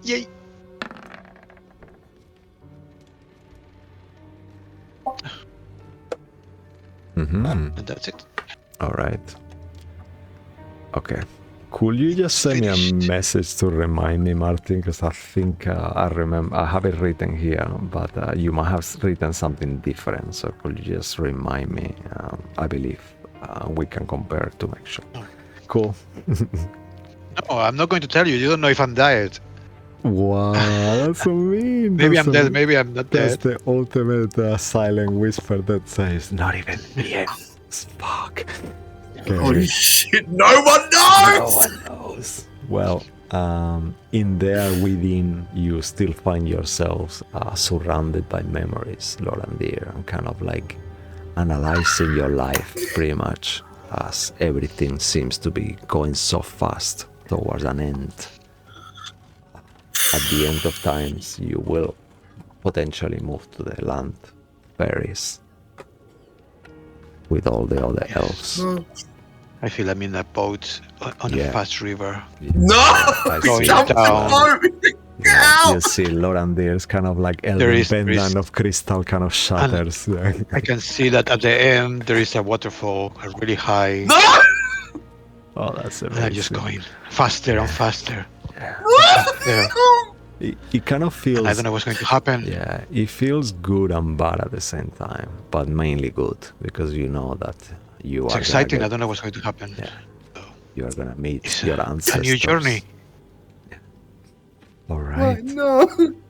Yay! And that's it. All right. Okay. Could you just send me a message to remind me, Martin? Because I think I remember I have it written here, but you might have written something different. So could you just remind me? I believe we can compare to make sure. Oh. Cool. No, I'm not going to tell you. You don't know if I'm dead. Wow, that's so mean. Maybe I'm dead. Maybe I'm not dead. That's the ultimate silent whisper that says, "Not even me." Fuck. Okay. Holy shit! No one knows. No one knows. Well, in there within, you still find yourselves surrounded by memories, Lorandir, and kind of like analyzing your life, pretty much, as everything seems to be going so fast towards an end. At the end of times, you will potentially move to the land fairies with all the other elves. I feel I'm in a boat on a fast river. No! Going down. Yeah, you see Lorandir's kind of like elven pendant of crystal kind of shatters. I can see that at the end there is a waterfall, a really high. No! Oh, that's amazing. And I'm just going faster and faster. Yeah. It kind of feels... And I don't know what's going to happen. Yeah, it feels good and bad at the same time, but mainly good because you know that you it's are... It's exciting. I don't know what's going to happen. Yeah. So you are going to meet your ancestors. A new journey. Yeah. All right. No.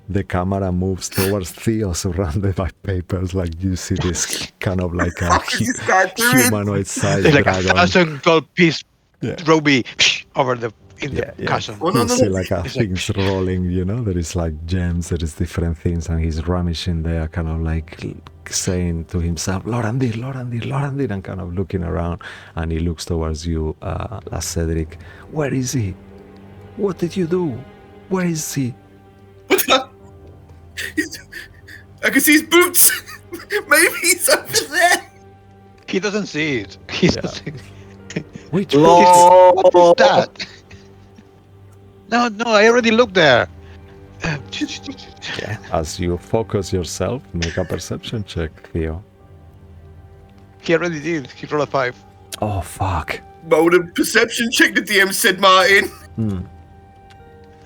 The camera moves towards Theo, surrounded by papers. Like you see this kind of like a humanoid-sized like dragon. 1,000 gold piece ruby over the castle. You see like things rolling, you know, there is like gems, there is different things, and he's rummaging there, kind of like saying to himself, Lorandir, Lorandir, Lorandir, and kind of looking around, and he looks towards you, Cedric. Where is he? What did you do? Where is he? I can see his boots. Maybe he's over there. He doesn't see it. He doesn't. Which what is that? No, I already looked there. As you focus yourself, make a perception check, Theo. He already did. He rolled a 5. Oh, fuck. Well, the perception check the DM said, Martin.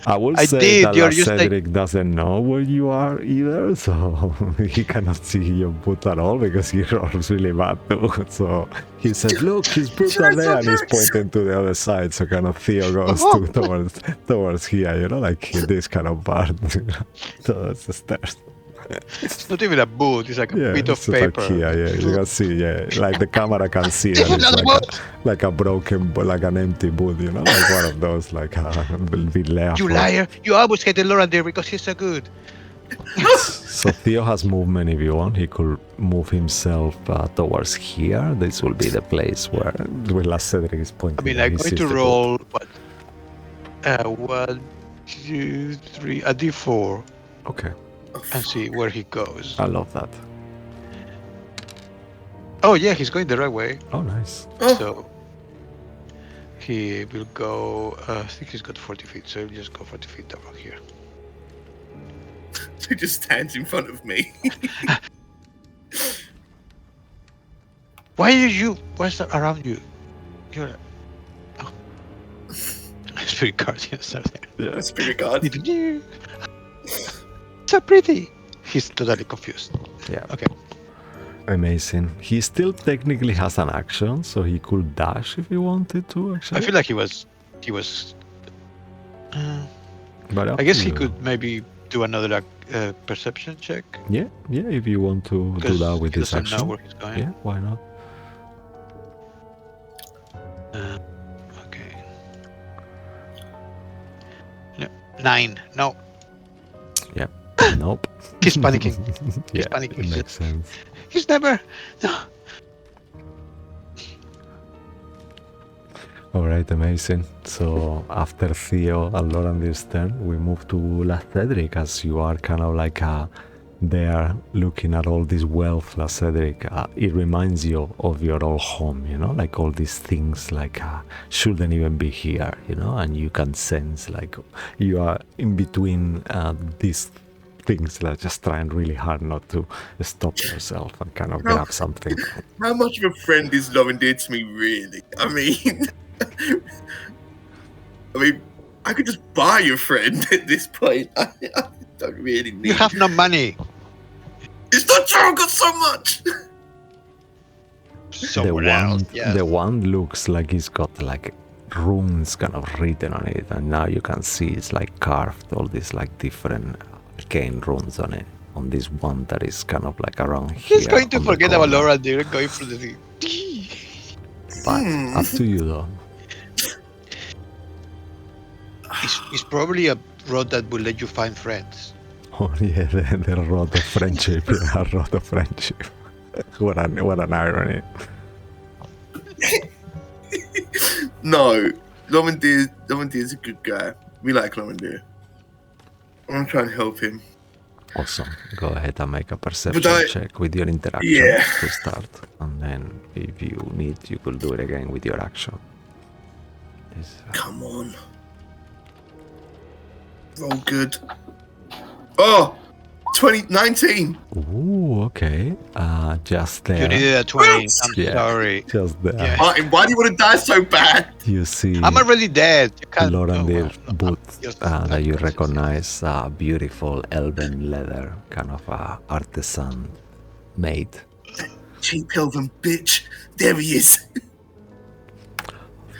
I will I say did, that you're La just Cedric doesn't know where you are either, so he cannot see your boot at all because he rolls really bad too. So he said, look, his boots are there, and he's pointing to the other side, so kind of Theo goes towards here, you know, like this kind of part, towards the stairs. It's not even a boot, it's like a bit of it's just paper. like here, you can see, like the camera can see that it's like a broken, like an empty boot, you know, like one of those, like will be left. You liar! You always hated Lorander because he's so good. So Theo has movement if you want. He could move himself towards here. This will be the place where La Cedric is pointing. I mean, I'm going to roll, what? 1, 2, 3, a d4. Okay. And see where he goes. I love that. Oh yeah, he's going the right way. Oh, nice. So he will go. I think he's got 40 feet, so he'll just go 40 feet around here. He just stands in front of me. What's around you? You're. Oh. Spirit guardians are there. Yeah, spirit guard. So pretty. He's totally confused. Yeah. Okay. Amazing. He still technically has an action, so he could dash if he wanted to. Actually, I feel like he was. But I guess he could maybe do another perception check. Yeah. If you want to do that with this action. Know where he's going. Yeah. Why not? Okay. No, 9. No. Yeah. Nope. He's panicking. He's Yeah, panicking. it makes sense. He's never. No. All right, amazing. So after Theo and Lorandir's turn, we move to La Cedric, as you are kind of like there looking at all this wealth, La Cedric. It reminds you of your old home, you know, like all these things like shouldn't even be here, you know, and you can sense like you are in between these things that just trying really hard not to stop yourself and kind of grab something. How much of a friend is Lorandir to me, really? I mean, I could just buy your friend at this point. I don't really need. You have no money. It's not true. I've got so much. Somewhere else. Yes. The one looks like he's got like runes kind of written on it, and now you can see it's like carved all these like different arcane runes on it. On this one that is kind of like around here. He's going to forget about Lorandir and going for the thing. But up to you though. It's probably a road that will let you find friends. Oh yeah, the road of friendship. Yeah, road of friendship. What an irony. No, Lorandir is a good guy. We like Lorandir. I'm gonna try and help him. Awesome. Go ahead and make a perception check with your interaction to start. And then if you need, you could do it again with your action. Come on. Roll good. Oh! 19! Ooh, okay. Just there. You needed a 20. I'm sorry. Just there. Yeah. Martin, why do you want to die so bad? You see I'm already dead. You can't. Lorandir boot just that you recognize beautiful elven leather, kind of artisan made. Cheap elven bitch. There he is.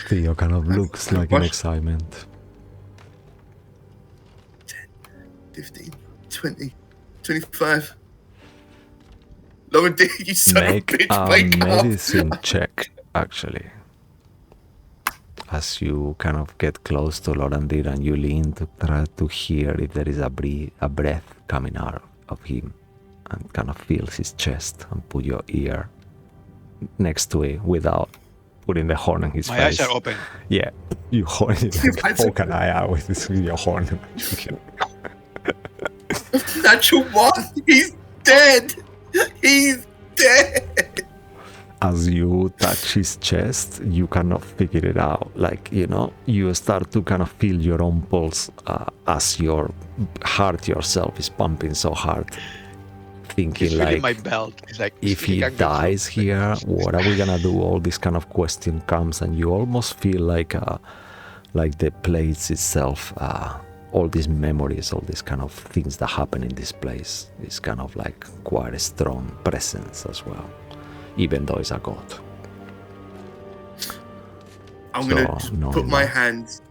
Theo kind of looks like in excitement. 10, 15, 20, 25. Lorandir, you son of a bitch, wake up. Medicine check, actually. As you kind of get close to Lorandir and you lean to try to hear if there is a breath coming out of him, and kind of feels his chest, and put your ear next to it without putting the horn in his face. My eyes are open. Yeah, you horn it like poke an eye out with your horn. Natural one. He's dead. He's dead. As you touch his chest, you kind of figure it out. Like, you know, you start to kind of feel your own pulse as your heart yourself is pumping so hard. thinking He's feeling like, my belt. He's like, if he dies here, what are we gonna do? All this kind of question comes, and you almost feel like the place itself, all these memories, all these kind of things that happen in this place is kind of like quite a strong presence as well, even though it's a god. I'm gonna put my hands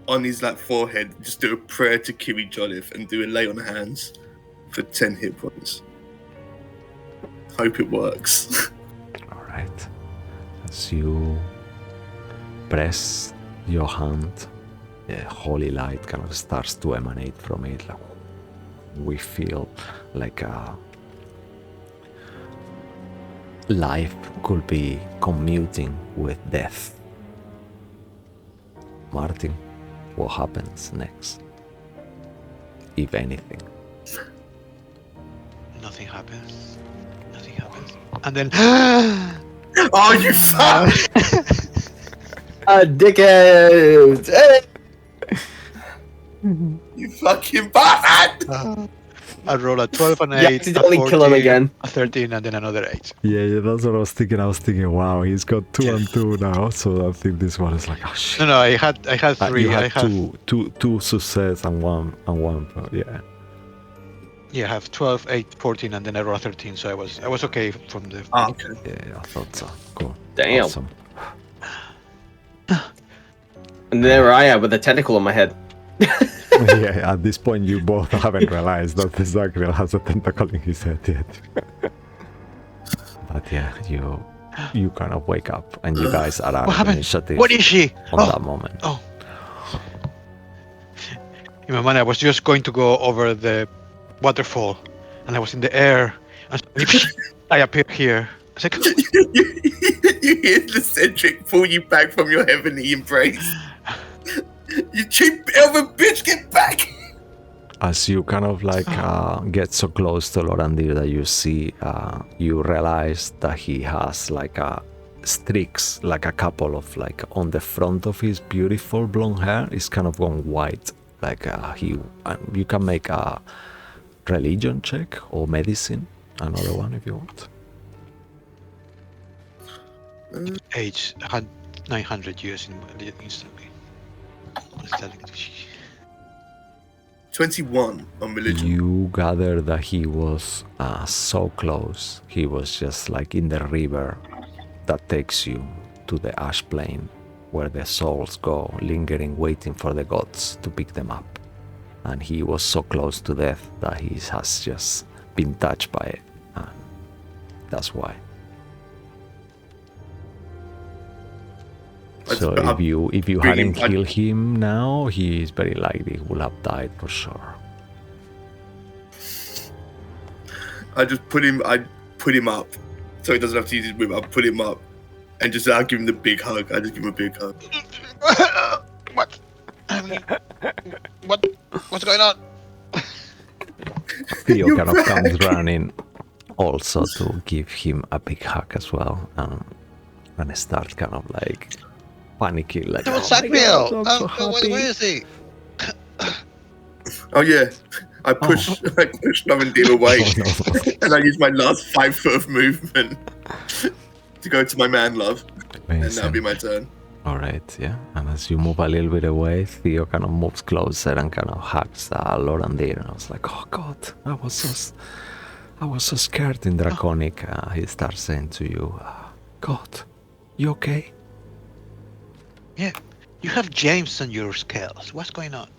on his like forehead, just do a prayer to Kiri Jolliffe and do a lay on hands for 10 hit points. Hope it works. All right. As you press your hand, the holy light kind of starts to emanate from it. Like, we feel like life could be commuting with death. Martin, what happens next? If anything. Nothing happens. Nothing happens. And then... Oh, you fuck! Dickhead! Hey! You fucking bastard! I roll a 12 and 8, Yeah, a accidentally 14, kill him again. a 13, and then another 8. Yeah, that's what I was thinking. I was thinking, wow, he's got 2 and 2 now. So I think this one is like, oh shit. No, I had 3. You had I have two success and one. Yeah. Yeah, I have 12, 8, 14, and then I roll a 13. So I was okay from the. Oh, okay. Yeah, I thought so. Cool. Damn. Awesome. And there I am with a tentacle on my head. Yeah, at this point you both haven't realized that the Zagreal has a tentacle in his head yet. But yeah, you kind of wake up and you guys are out of initiative. What is she? On that moment. Oh. In my mind, I was just going to go over the waterfall, and I was in the air, and I appear here. I was like, You hear the Cedric pull you back from your heavenly embrace. You cheap elven bitch, get back! As you kind of like get so close to Lorandir that you see, you realize that he has like streaks, like a couple of like on the front of his beautiful blonde hair is kind of gone white. Like you can make a religion check or medicine, another one if you want. age had 900 years instantly. 21 on religion. You gather that he was so close. He was just like in the river that takes you to the ash plain where the souls go, lingering, waiting for the gods to pick them up. And he was so close to death that he has just been touched by it. And that's why. So if you hadn't killed him now, he is very likely would have died for sure. I put him up, so he doesn't have to use his whip. I put him up, and I'll give him the big hug. I just give him a big hug. What's going on? Theo kind of comes running also to give him a big hug as well, and starts kind of like panicking, like, What's where is he? Oh yeah, I push Lavendil away, and I use my last 5 foot of movement to go to my man love, and that'll be my turn. All right, yeah. And as you move a little bit away, Theo kind of moves closer and kind of hugs Lorandir. And I was like, oh God, I was so scared in Draconic. He starts saying to you, God, you okay? Yeah, you have James on your scales. What's going on?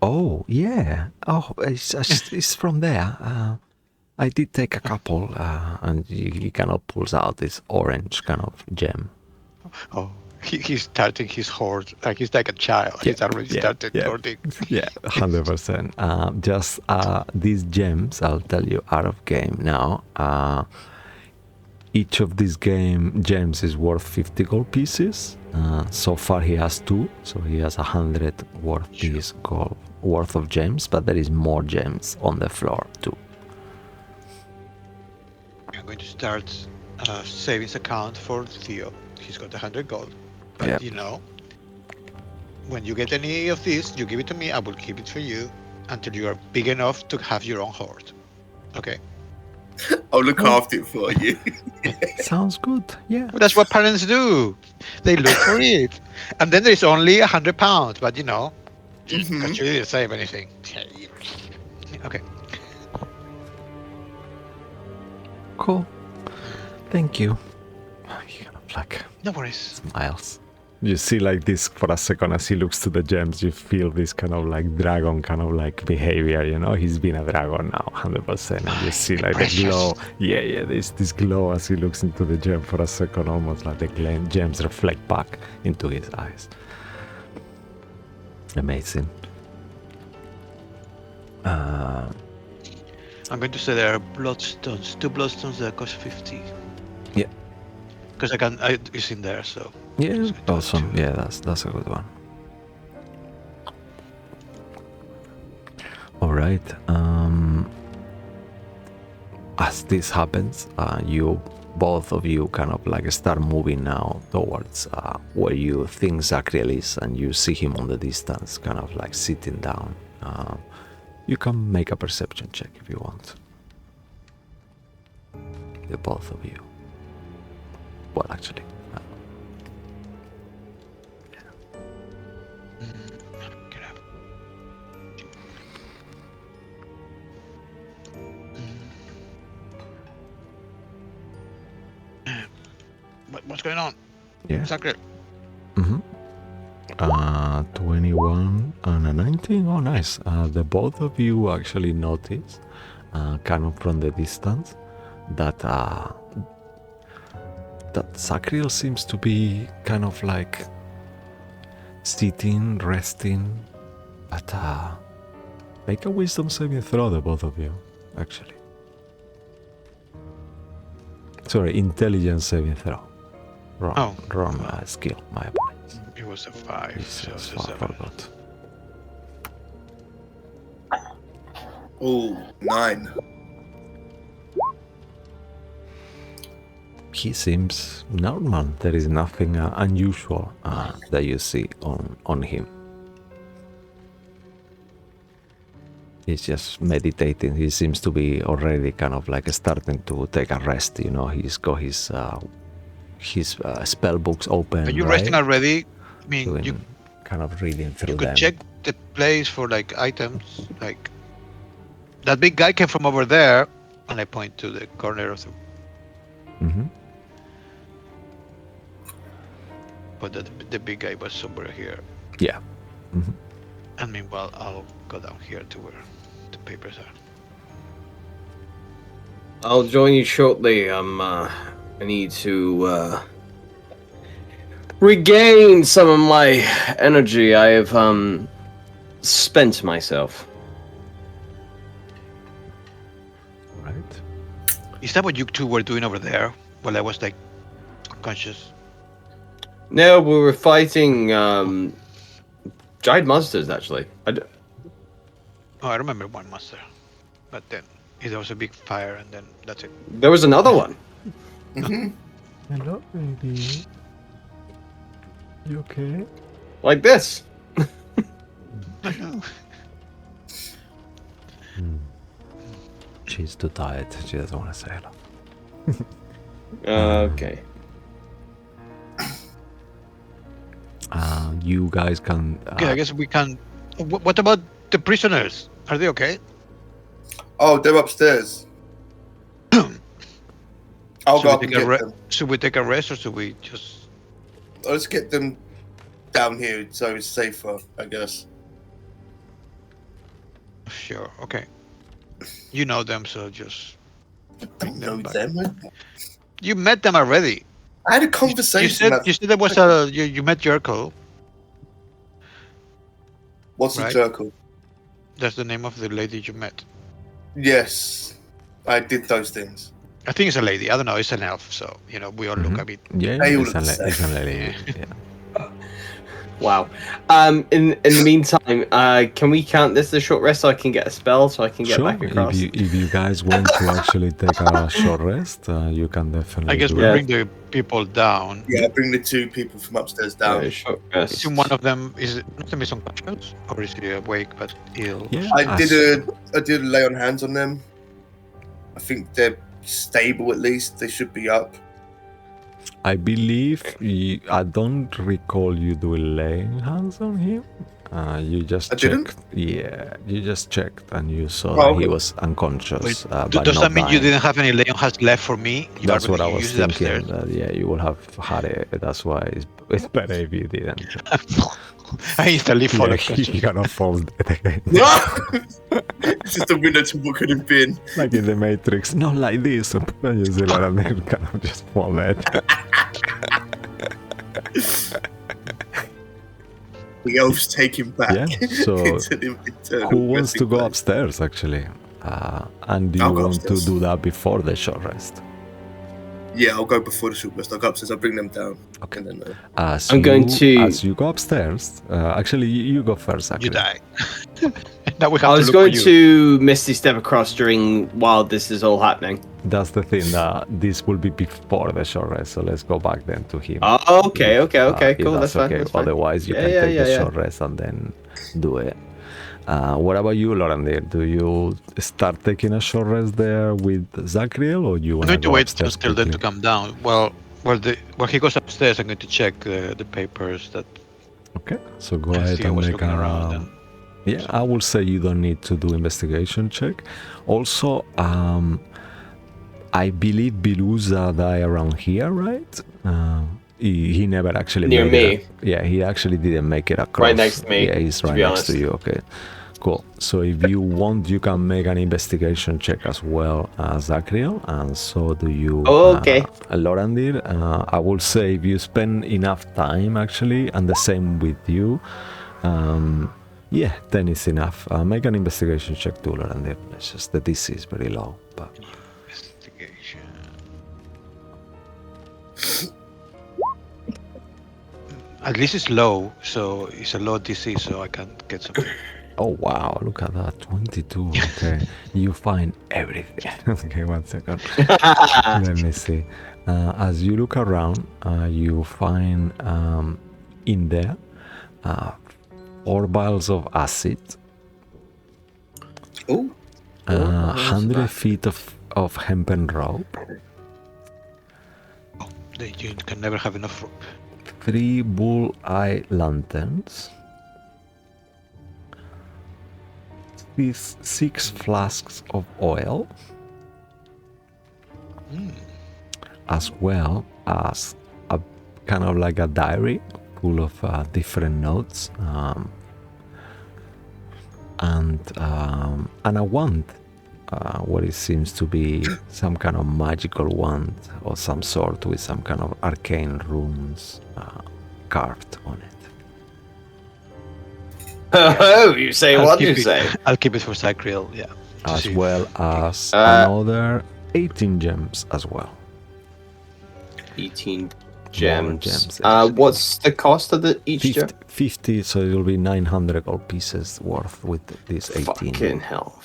Oh, yeah. Oh, it's from there. I did take a couple, and he kind of pulls out this orange kind of gem. Oh, he's starting his hoard like he's like a child. He's already started hoarding. Yeah, 100%. Just these gems, I'll tell you out of game now. Each of these gems is worth 50 gold pieces. So far he has 2, so he has 100 gold worth of gems, but there is more gems on the floor too. I'm going to start a savings account for Theo. He's got 100 gold. But you know, when you get any of this, you give it to me, I will keep it for you. until you are big enough to have your own horde. Okay. I'll look after it for you. Sounds good. Yeah. Well, that's what parents do. They look for it. And then there's only 100 pounds, but because you didn't save anything. Okay. Cool. Thank you. He kind of like No worries. smiles. You see like this for a second as he looks to the gems, you feel this kind of like dragon kind of like behavior, he's been a dragon now 100%, and you see like the glow. Yeah, this glow as he looks into the gem for a second, almost like the gems reflect back into his eyes. Amazing. I'm going to say there are bloodstones, 2 bloodstones that cost 50. Yeah. Because it's in there, so. Yeah, awesome. Yeah, that's a good one. All right. As this happens, both of you kind of like start moving now towards where you think Zachriel is, and you see him on the distance, kind of like sitting down. You can make a perception check if you want. The both of you. Well, actually. What's going on? Yeah. Exactly. 21 and a 19. Oh, nice. The both of you actually notice, kind of from the distance, that Zachriel seems to be kind of like sitting, resting, but make a wisdom saving throw, the both of you, actually. Sorry, intelligence saving throw. Wrong skill, my apologies. It was a 5. Jesus, So it's a 7. forgot. Oh, 9. He seems normal. There is nothing unusual that you see on him. He's just meditating. He seems to be already kind of like starting to take a rest. He's got his spell books open. Are you right? resting already? I mean, Doing, you kind of reading through could them. check the place for like items. Like that big guy came from over there, and I point to the corner of the. Mm-hmm. But the big guy was somewhere here. Yeah. Mm-hmm. And meanwhile, I'll go down here to where the papers are. I'll join you shortly. I need to regain some of my energy. I have spent myself. Right. Is that what you two were doing over there while I was like unconscious? No, we were fighting giant monsters, actually. Oh, I remember one monster, but then there was a big fire, and then that's it. There was another one. Hello, baby. You okay? Like this. I know. She's too tired. She doesn't want to say hello. Okay. You guys can. Okay, I guess we can. What about the prisoners? Are they okay? Oh, they're upstairs. I'll go up and get them. Should we take a rest, or should we just? Let's get them down here so it's safer, I guess. Sure. Okay. You know them, so just. I don't know back. them. You met them already. I had a conversation. You said there was a. You met Jerko. What's right? a Jerko? That's the name of the lady you met. Yes, I did those things. I think it's a lady. I don't know. It's an elf, so we all look a bit. Yeah, They all it's look the a same. lady. Yeah. Wow. In the meantime, can we count this as a short rest so I can get a spell so I can get Sure, back across? if you guys want to actually take a short rest, you can definitely I guess do we it. bring the people down. Yeah, bring the 2 people from upstairs down. Short rest. Isn't one of them is unconscious or is he awake but ill? Yeah, I did a lay on hands on them. I think they're stable at least. They should be up. I believe I don't recall you doing laying hands on him. You just I checked. didn't? Yeah, you just checked and you saw Oh, that he okay. was unconscious. Wait, but does not that mean you dying. didn't have any Leon has left for me? That's what I was used it thinking. upstairs? Yeah, you will have had it. That's why it's better if you didn't. I instantly fall Yeah, unconscious. you're gonna fall dead again. No! It's just a window to what could have been. Like in the Matrix, not like this. And you see like and then kind of just fall dead. The elves take him back. Yeah, so into the eternal Who wants to resting go place. upstairs actually? And do you I'll go want upstairs. to do that before the short rest? Yeah, I'll go before the short rest. I'll go upstairs. I'll bring them down. Okay. And then, As I'm going to- As you go upstairs, actually, you go first. You Actually. die. Now we have I to was look going for you. to Misty step across during while this is all happening. That's the thing. This will be before the short rest, so let's go back then to him. Oh, okay, If, if cool. That's fine. okay. That's fine. Otherwise, you Yeah, can yeah, take yeah, the yeah. short rest and then do it. What about you, Lorandir? Do you start taking a short rest there with Zachriel, or you I'm want going to go wait upstairs until them to quickly? come down. Well, when he goes upstairs, I'm going to check the papers that Okay, so go I ahead see I and was make looking around. And Yeah, I will say you don't need to do investigation check. Also, I believe Biluza died around here, right? He never actually Near made me. it. Yeah, he actually didn't make it across. Right next to me, Yeah, he's to right be next to honest. you. Okay, cool. So if you want, you can make an investigation check as well as Zachriel, and so do you. Oh, okay. Lorandir. I will say if you spend enough time actually, and the same with you. Yeah, then it's enough. Make an investigation check too, Lorandir. It's just the DC is very low, but investigation. At least it's low, so it's a low DC, so I can get something. oh wow, look at that, 22. Okay, you find everything. Okay, 1 second. Let me see. As you look around, you find in there 4 vials of acid, oh, 100 feet of hempen rope, Oh, you can never have enough rope. 3 bull eye lanterns, 6 flasks of oil, as well as a kind of like a diary full of different notes, and a wand, what it seems to be some kind of magical wand or some sort with some kind of arcane runes carved on it. Oh, you say I'll what keep you it- say? I'll keep it for Cycril, yeah. to As see. well as Uh, another 18 gems as well. 18 More gems. gems, What's the cost of each gem? 50, so it will be 900 gold pieces worth with this 18. Fucking hell.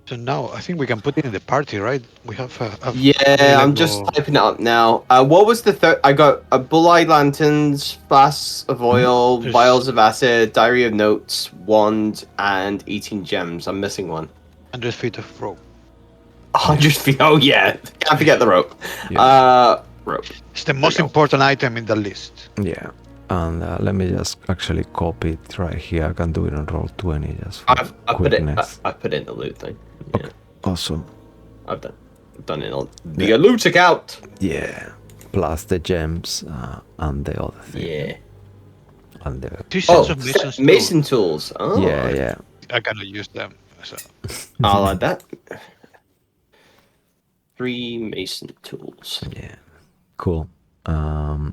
So now I think we can put it in the party, right? We have a Yeah, I'm just available- typing it up now. What was the third? I got a bull-eye lanterns, flasks of oil, There's- vials of acid, diary of notes, wand, and 18 gems. I'm missing one. 100 feet of rope. 100 feet. Oh yeah, can't forget the rope. Yeah. Rope. It's the most go. important item in the list. Yeah, and let me just actually copy it right here. I can do it on roll 20 just for I put it. quickness. I put it in the loot thing. Okay, awesome. I've done it on the loot account. Yeah, plus the gems and the other thing. Yeah. And the 2 Oh, sets of mason's mason tools. Oh. yeah. I cannot use them. So I'll add that. 3 mason tools. Yeah, cool. Yeah.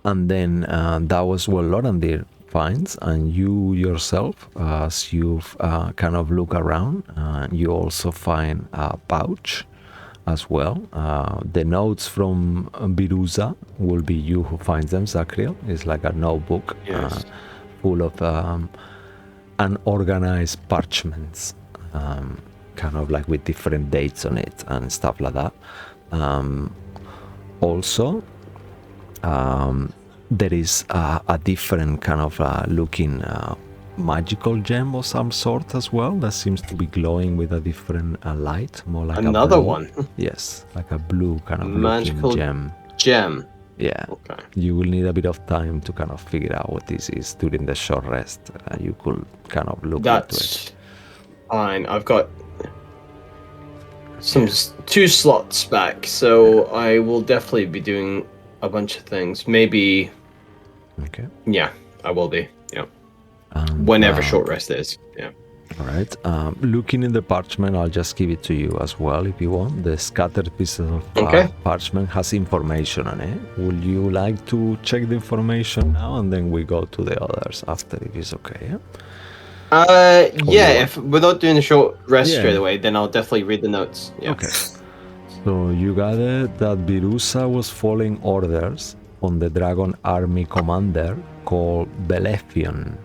And then that was what Lorandir finds, and you yourself, as you've kind of look around, you also find a pouch as well. The notes from Biruza will be you who finds them, Zacriel. It's like a notebook full of unorganized parchments, kind of like with different dates on it and stuff like that. Also, there is a different kind of looking magical gem of some sort as well that seems to be glowing with a different light, more like another a blue. one. Yes, like a blue kind of Magical looking gem. Yeah. Okay. You will need a bit of time to kind of figure out what this is during the short rest. You could kind of look into it. That's fine. I've got some 2 slots back, so I will definitely be doing a bunch of things. Maybe. Okay. Yeah, I will be. Yeah. Whenever short rest is. Yeah. All right. Looking in the parchment, I'll just give it to you as well if you want. The scattered pieces of parchment has information on it. Would you like to check the information now, and then we go to the others after, if it's okay? Yeah. If we're not doing a short rest straight away, then I'll definitely read the notes. Yeah. Okay. So you gathered that Birusa was following orders on the dragon army commander called Belephion.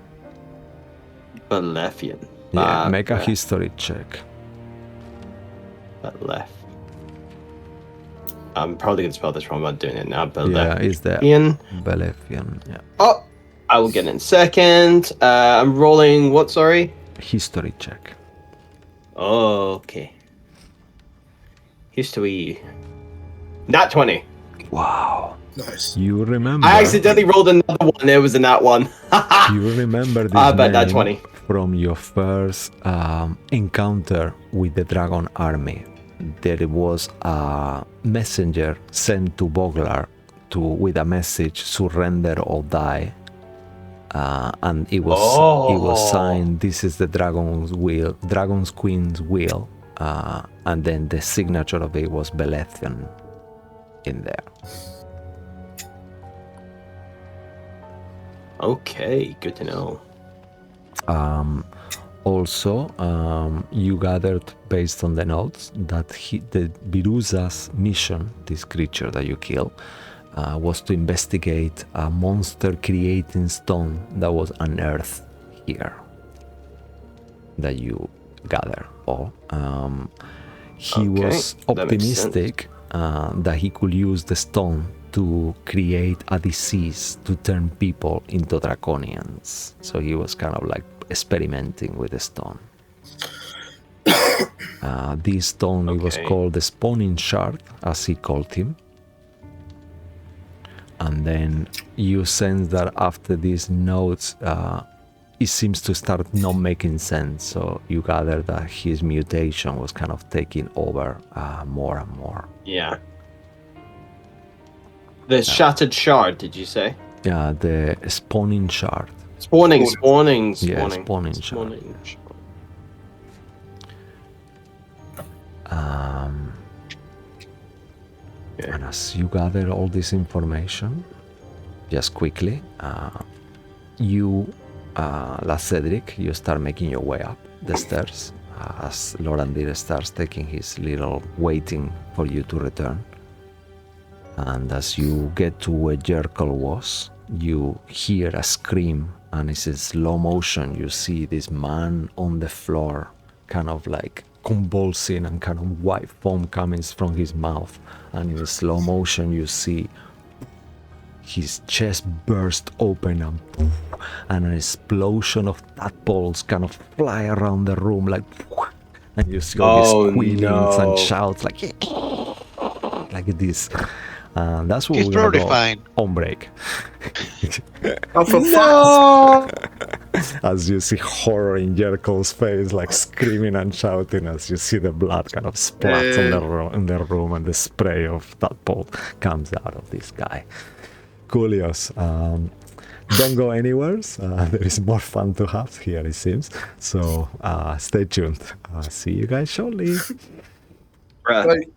Belephion. Yeah, make a history check. Belef. I'm probably going to spell this wrong, I'm not doing it now. Yeah, is there? Belephion, yeah. Oh, I will get in second. I'm rolling what, sorry? History check. Oh, okay. History. Nat 20. Wow. Nice. You remember? I accidentally rolled another one. It was a nat 1. You remember this I bet that name 20. from your first encounter with the dragon army. There was a messenger sent to Boglar with a message: surrender or die. And it was signed, "This is the dragon's will, dragon's queen's will," and then the signature of it was Belethian in there. Okay, good to know. Also, you gathered based on the notes that the Biruza's mission, this creature that you killed, was to investigate a monster creating stone that was unearthed here that you gather all. He was optimistic that he could use the stone to create a disease to turn people into draconians. So he was kind of like experimenting with the stone. This stone, it was called the spawning shard, as he called him. And then you sense that after these notes, it seems to start not making sense. So you gather that his mutation was kind of taking over more and more. Yeah. The shattered shard, did you say? Yeah, the spawning shard. Spawning. Yeah, spawning shard. And as you gather all this information, just quickly, you, last Cedric, you start making your way up the stairs as Lorandir starts taking his little waiting for you to return. And as you get to where Jerkel was, you hear a scream, and it's in slow motion. You see this man on the floor, kind of like convulsing, and kind of white foam coming from his mouth. And in slow motion, you see his chest burst open, and an explosion of tadpoles kind of fly around the room, like, and you see all these squealings and shouts, like this. That's what we're gonna go on break. Oh, for fuck! As you see horror in Jerkel's face, like screaming and shouting, as you see the blood kind of splats in the room, and the spray of tadpole comes out of this guy. Coolios, don't go anywhere. There is more fun to have here, it seems. So stay tuned. See you guys shortly. Bye.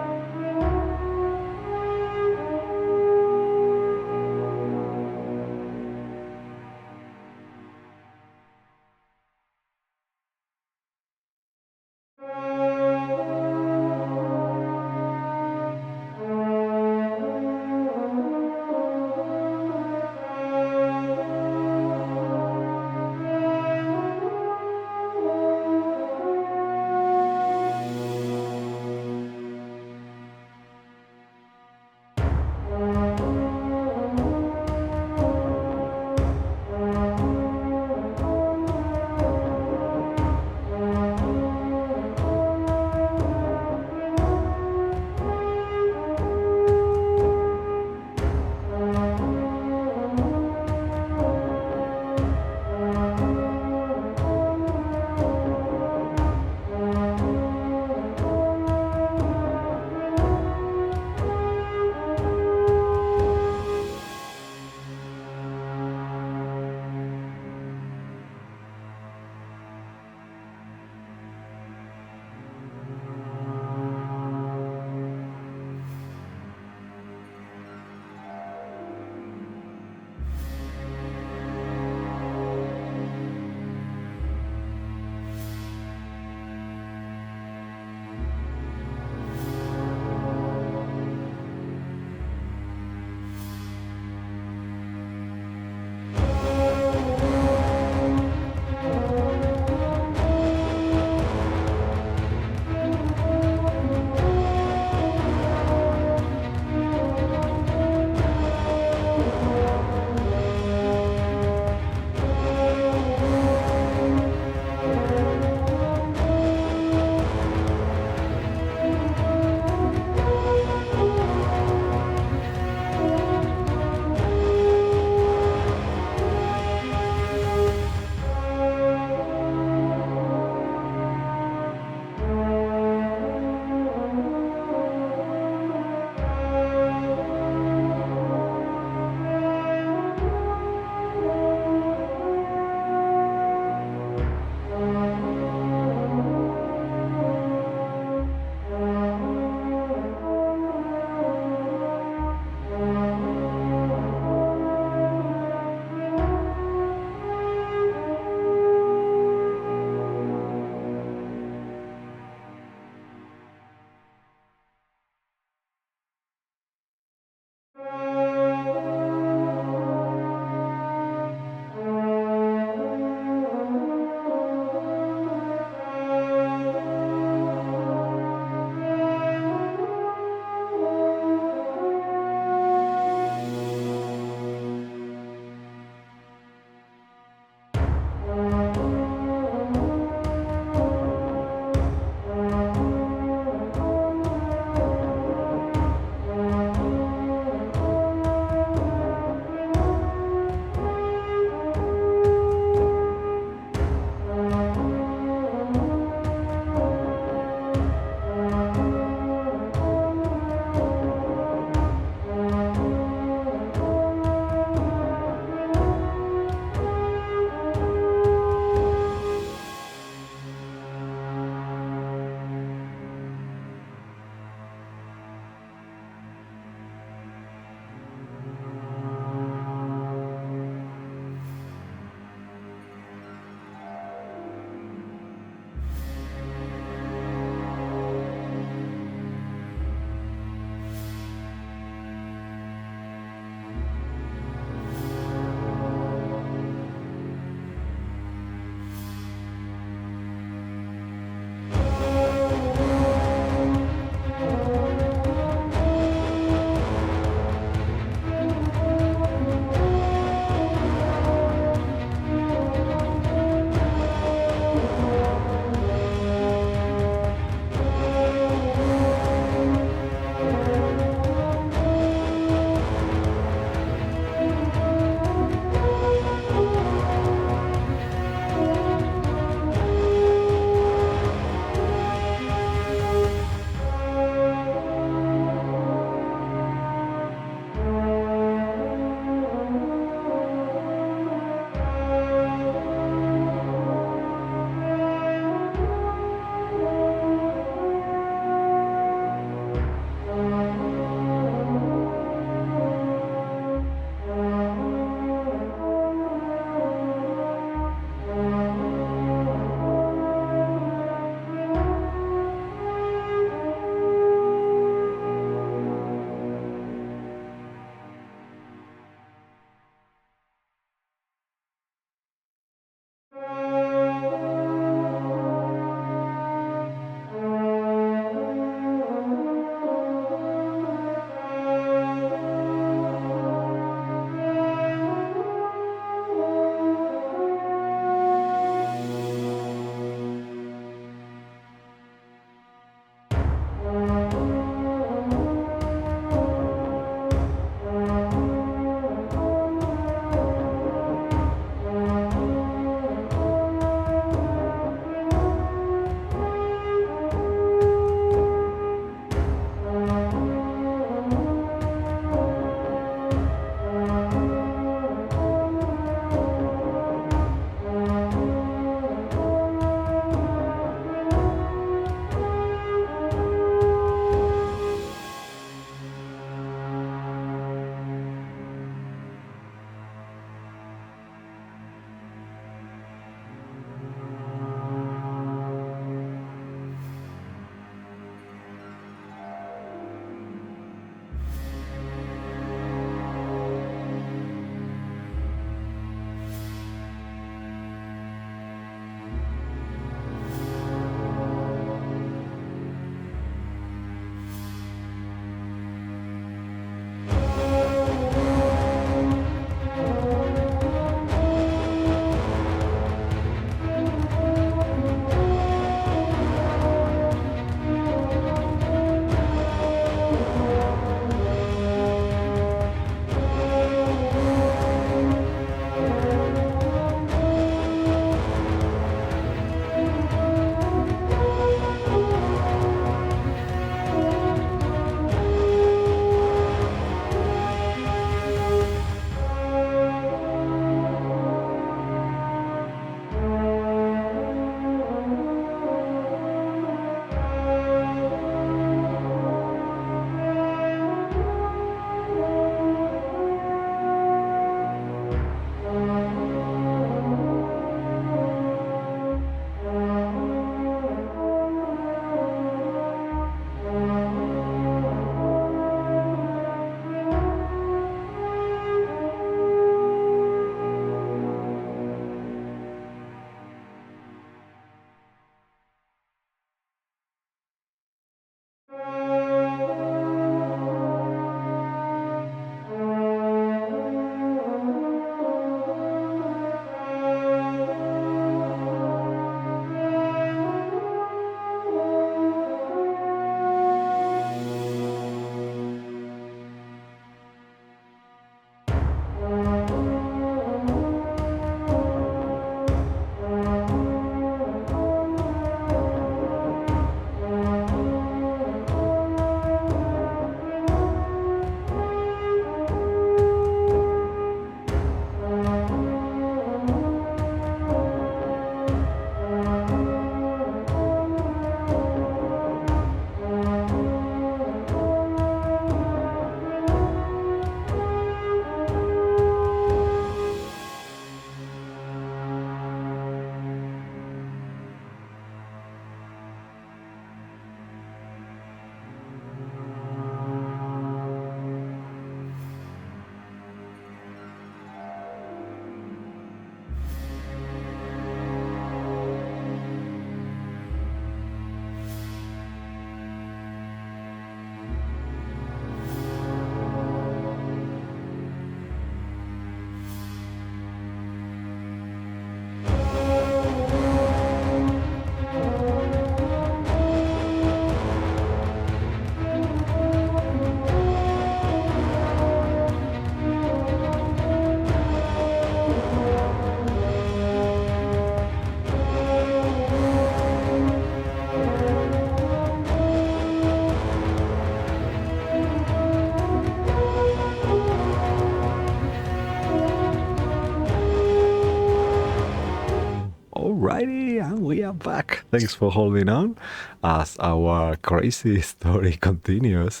we are back. Thanks for holding on as our crazy story continues.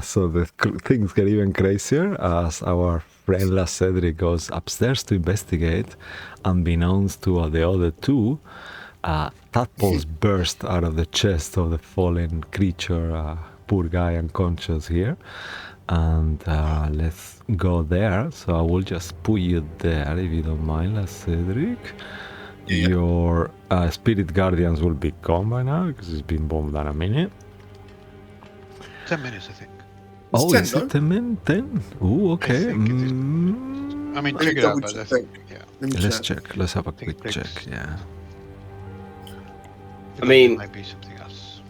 So the things get even crazier as our friend La Cedric goes upstairs to investigate. Unbeknownst to the other two, tadpoles burst out of the chest of the fallen creature. Poor guy unconscious here. And let's go there. So I will just put you there if you don't mind, La Cedric. Yeah. Your spirit guardians will be gone by now because it's been bombed down a minute. 10 minutes, I think. Oh, 10, is no? it 10 minutes? 10? Ooh, okay. think it is. I mean, check it out, but I think, yeah. Let's check. Let's have a quick takes- check. Yeah. I mean- it might be something else.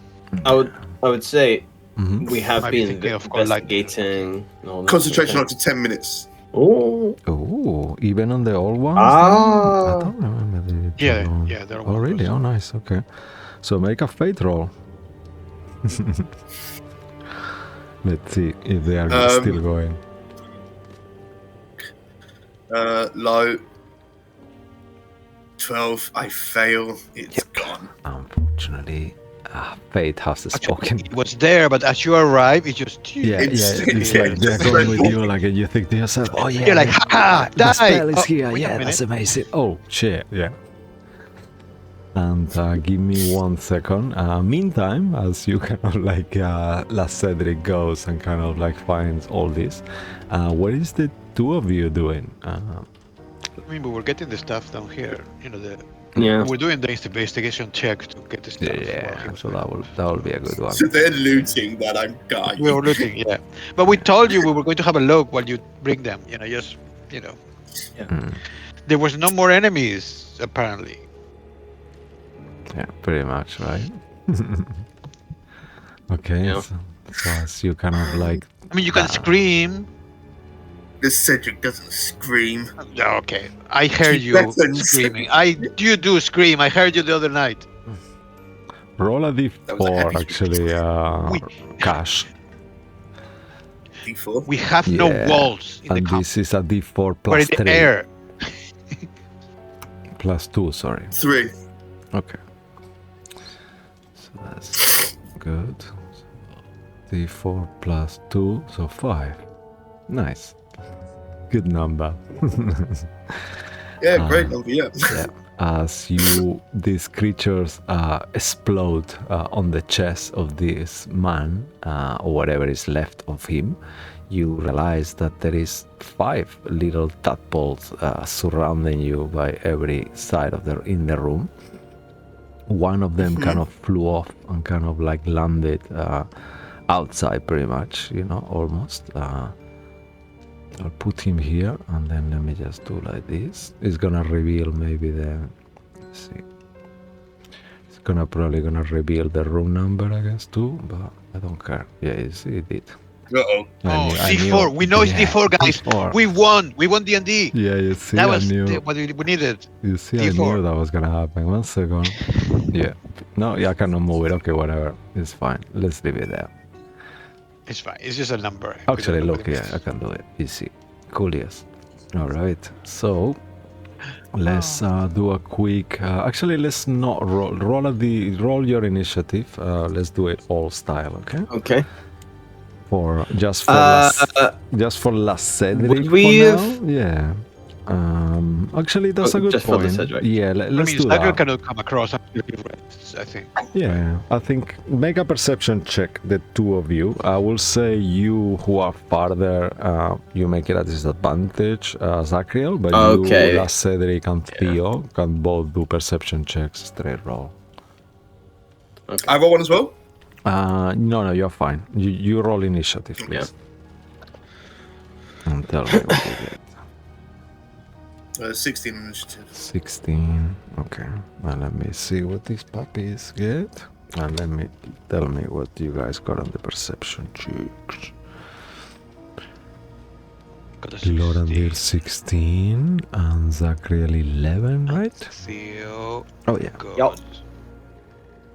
I would say Mhm. we have Might be been thinking of Cold Light. investigating. Concentration up to 10 minutes. Oh, Oh, even on the old ones? Ah. I don't remember they did too long. Yeah, they're Oh, really? Oh, nice. Okay. So make a fate roll. Let's see if they are still going. Low. 12. I fail. It's gone. Unfortunately, fate has spoken. It was there, but as you arrive, it just... Yeah, It's- it's like they're going with you, like, and you think to yourself, oh yeah, You're like, ha, the die! spell is Oh, here, wait a yeah, minute. that's amazing. Oh, shit, yeah. And give me 1 second. Meantime, as you kind of like, La Cedric goes and kind of like finds all this, what is the two of you doing? I mean, we were getting the stuff down here. You know, yeah. we're doing the investigation check to get the stuff. while he Yeah, was so doing that will be a good one. So they're looting that I'm dying. We were looting, yeah. But we told you we were going to have a look while you bring them. You know, just, you know. Mm. There was no more enemies, apparently. Yeah, pretty much, right? Okay, Yeah. so as you kind of like, I mean, you can scream. This Cedric doesn't scream. Yeah, okay. I heard you Weapons. screaming. You do scream. I heard you the other night. roll a That was a d4 heavy actually, Cash. D4. We have no Yeah, walls in the And camp. this is a d4 We're plus in the 3. air. Plus 2, sorry. 3. Okay. So that's good. D4 plus 2, so 5. Nice. Good number. Yeah, great number, yeah. Yeah. As these creatures explode on the chest of this man, or whatever is left of him, you realize that there is 5 little tadpoles surrounding you by every side of in the room. One of them kind of flew off and kind of like landed outside, pretty much, almost. I'll put him here, and then let me just do like this. It's gonna reveal maybe let's see. It's probably gonna reveal the room number, I guess, too, but I don't care. Yeah, you see, it did. Uh-oh. I knew- I D4. knew- We know it's yeah, D4, guys. D4. We won. We won D&D. Yeah, you see, That I was knew. what we needed. You see, I D4. knew that was gonna happen. 1 second. Yeah. No, yeah, I cannot move it. Okay, whatever. It's fine. Let's leave it there. It's fine. It's just a number. Actually, We don't know look, what it yeah, I means. can do it. Easy. Cool, yes. All right. So, let's do a quick... actually, let's not roll. Roll your initiative. Let's do it all style, okay? Okay. Just for La Cedric would for we now? have- Yeah. Actually, that's a good just for the point. Cedric. Yeah, I let's mean, do Stagger that. cannot come across until he rests, I think. Yeah, I think make a perception check, the two of you. I will say you who are farther, you make it at disadvantage, Zachriel, but Okay. you, La Cedric and Theo, can both do perception checks, straight roll. I roll one as well? No, you're fine. You roll initiative, please. And tell me what you get. 16 initiative. 16. Okay. Now let me see what these puppies get. And tell me what you guys got on the perception checks. Got a Lorandir 16. 16 and Zachriel 11, right? Theo Oh yeah. got... Yup.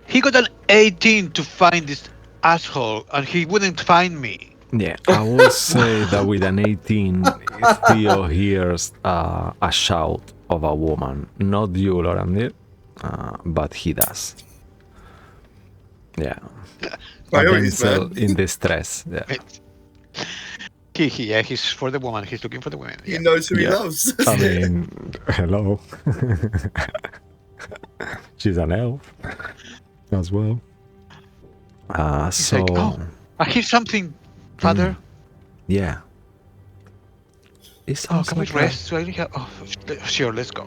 He got an 18 to find this asshole, and he wouldn't find me. Yeah, I will say that with an 18, Theo hears a shout of a woman. Not you, Lorandir. but he does. Yeah. Priorities, Damsel man. in distress. Yeah. He's for the woman. He's looking for the woman. He Yeah. knows who he Yeah. loves. I mean, hello. She's an elf as well. He's So like, oh, I hear something, father. yeah. It Oh, sounds can we like rest? So I only have... Oh, sure, let's go.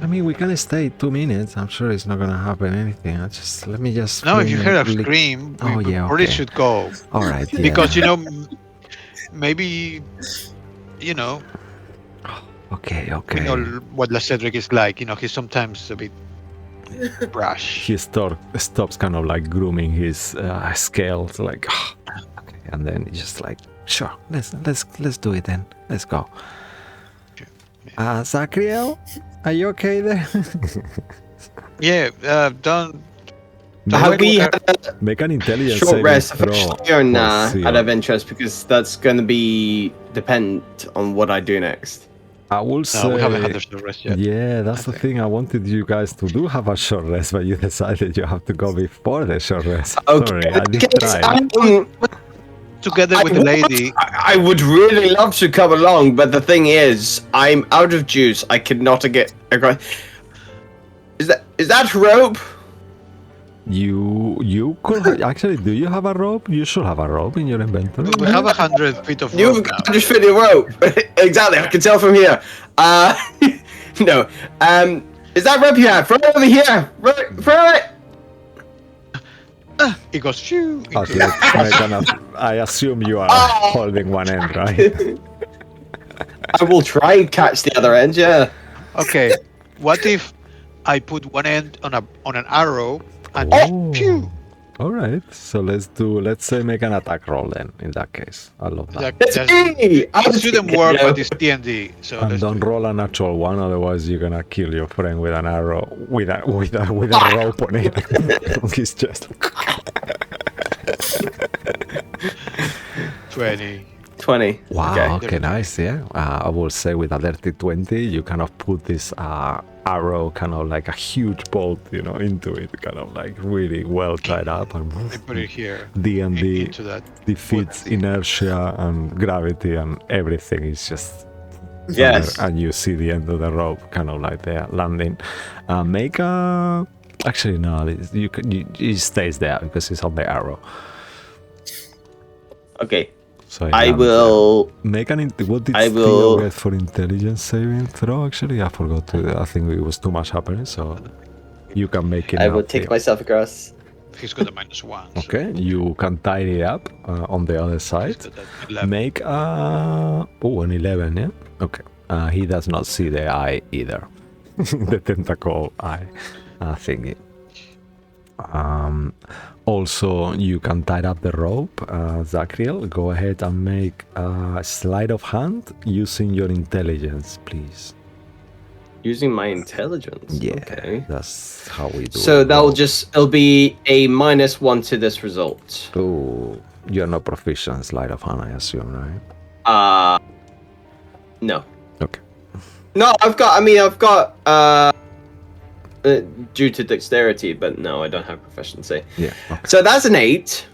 I mean, we can stay 2 minutes. I'm sure it's not gonna happen anything. Let me just. No, if you fling hear a lick- scream, Oh, we yeah, probably okay. should go. All right. Yeah. Because, maybe, Okay. we know what La Cedric is like. He's sometimes a bit brash. He stops kind of like grooming his scales, like, okay, and then he's just like, sure, let's do it then. Let's go. Zachriel, are you okay there? Yeah, don't... Have we had Make an a intelligence short saving rest throw. officially or nah, for out of Sion. interest, because that's going to be dependent on what I do next. I will say, No, we haven't had the short rest yet. yeah, that's the thing. I wanted you guys to have a short rest, but you decided you have to go before the short rest. Okay, Sorry, I did okay, try. Together with the lady. I would really love to come along, but the thing is, I'm out of juice. I could not get across. Is that rope? You could actually. Do you have a rope? You should have a rope in your inventory. We have 100 feet of You've rope got now. just fitting rope. Exactly, I can tell from here. No. Is that rope you have? Throw it over here. Throw it. It goes shoo. Okay, I assume you are holding one end, right? I will try and catch the other end. Yeah. Okay, what if I put one end on an arrow and Oh. pew? All right, so let's say make an attack roll then. In that case, I love that. It's me. It shouldn't work, but it's D&D. So And let's don't do it. roll a natural one, otherwise you're gonna kill your friend with an arrow with a rope on it. He's just 20. 20. wow. Okay. Okay, nice. Yeah, I will say with a dirty 20, you kind of put this arrow, kind of like a huge bolt, into it, kind of like really well tied up, and I put it here. D&D Into that. defeats inertia and gravity and everything is just Yes. and you see the end of the rope kind of like there landing. Make a actually no, it stays there because it's on the arrow, Okay. so it I lands will. there. Make an what did I Theo will- get for intelligence saving throw? Actually, I forgot to. I think it was too much happening, so you can make it I now, will take Theo. myself across. He's got a -1. So Okay, you can tie it up on the other side. he's got that 11. Make an 11, yeah? Okay. He does not see the eye either. The tentacle eye thingy. Also, you can tie up the rope. Zachriel, go ahead and make a sleight of hand using your intelligence, please. Using my intelligence. Yeah, Okay. that's how we do So it. it'll be a -1 to this result. Oh, you're not proficient in sleight of hand, I assume, right? No. Okay. No, I've got due to dexterity, but no, I don't have proficiency. Yeah. Okay. So that's an 8.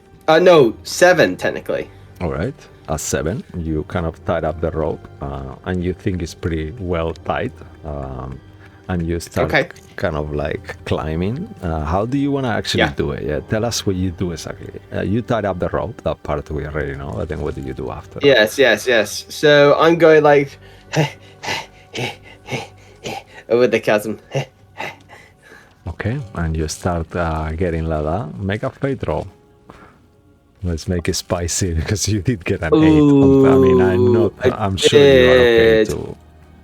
No, 7 technically. All right. A 7. You kind of tied up the rope, and you think it's pretty well tied. And you start Okay. kind of like climbing. How do you want to actually Yeah. do it? Yeah, tell us what you do exactly. You tied up the rope. That part we already know. I think what do you do after? Yes. So I'm going like over the chasm. Okay. And you start getting like that. Make a fate roll. Let's make it spicy because you did get an 8. I mean, I'm sure you are okay did. too.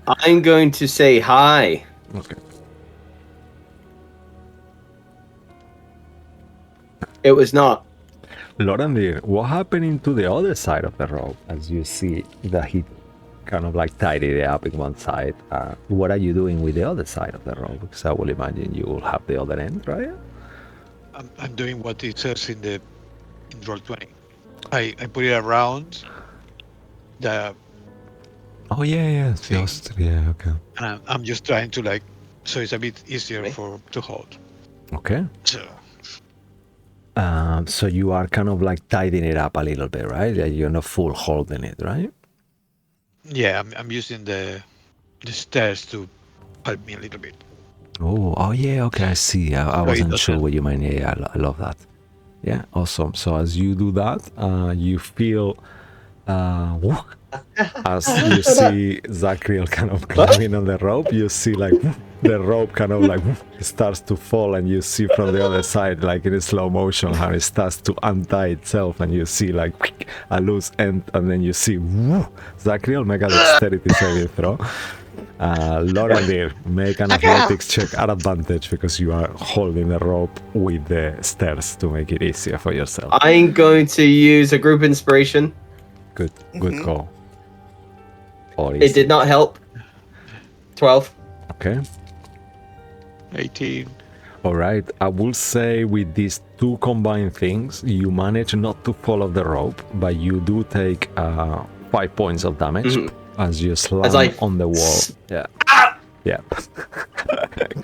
I'm going to say hi. Okay. It was not. Lorandir, what happened to the other side of the rope as you see that he kind of like tied it up in one side? What are you doing with the other side of the rope? Because I will imagine you will have the other end, right? I'm doing what it says in roll 20. I put it around the Oh yeah, thing, yeah, okay. and I'm just trying to like so it's a bit easier to hold. Okay. So So you are kind of like tidying it up a little bit, right? You're not full holding it, right? yeah, I'm using the stairs to help me a little bit. Oh yeah, okay, I see. I So it wasn't sure doesn't- what you meant. Yeah, I love that. Yeah, awesome. So as you do that, you feel as you see Zachriel kind of climbing on the rope, you see like the rope kind of like starts to fall, and you see from the other side, like in slow motion, how it starts to untie itself, and you see like a loose end, and then you see Zachriel make a dexterity saving throw. Lorandir, make an athletics check at advantage because you are holding the rope with the stairs to make it easier for yourself. I'm going to use a group inspiration. Good call. Or It did not help. 12. Okay. 18. All right. I will say with these two combined things, you manage not to fall off the rope, but you do take 5 points of damage as you slam on the wall. Yeah. Yeah.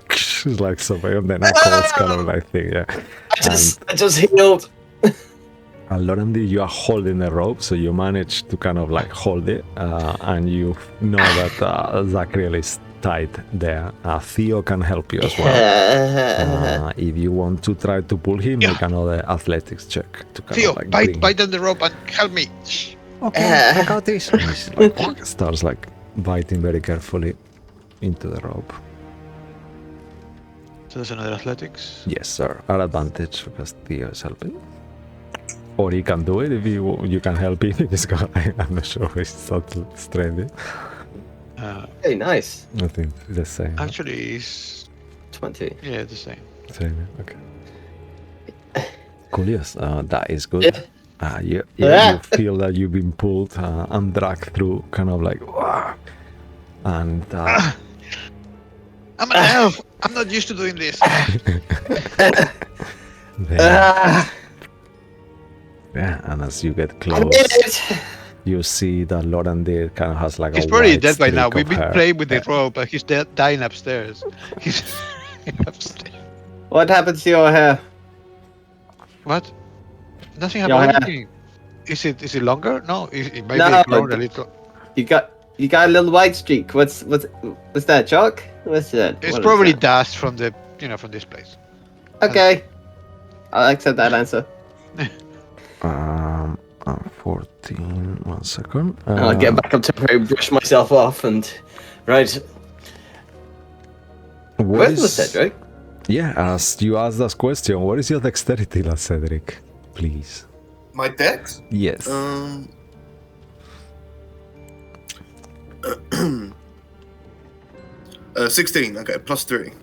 It's like somebody on the knuckles kind of like thing. Yeah. I just healed. And Lorandir, you are holding the rope, so you manage to kind of like hold it, and you know that Zachriel is tight there. Theo can help you as well. If you want to try to pull him, make another athletics check to kind Theo, of like bite on the rope and help me. Okay, I got this. And he like, starts like biting very carefully into the rope. So there's another athletics. Yes, sir. At advantage because Theo is helping. Or he can do it if you can help him. He's got, I'm not sure if he's so stranded. Hey, nice. I think it's the same. Actually, it's 20. yeah, the same. Same, okay. Cool, yes. That is good. You feel that you've been pulled and dragged through, kind of like, and I'm an elf. I'm not used to doing this. Yeah, and as you get close, you see that Lorandir kind of has like He's a probably white dead by now. streak We've of been hair. playing with the rope, but he's dead, dying upstairs. He's upstairs. What happened to your hair? What? Nothing Your happened. hair. Is it longer? No, it might No, be grown a little. You got a little white streak. What's that, chalk? What's that? It's What is probably that? dust from the from this place. Okay. I'll accept that answer. 14, 1 second. I'll get back up to where I brush myself off and right. Where's the Cedric? Yeah, as you asked that question, what is your dexterity, La Cedric? Please. My dex? Yes. 16. Okay, +3.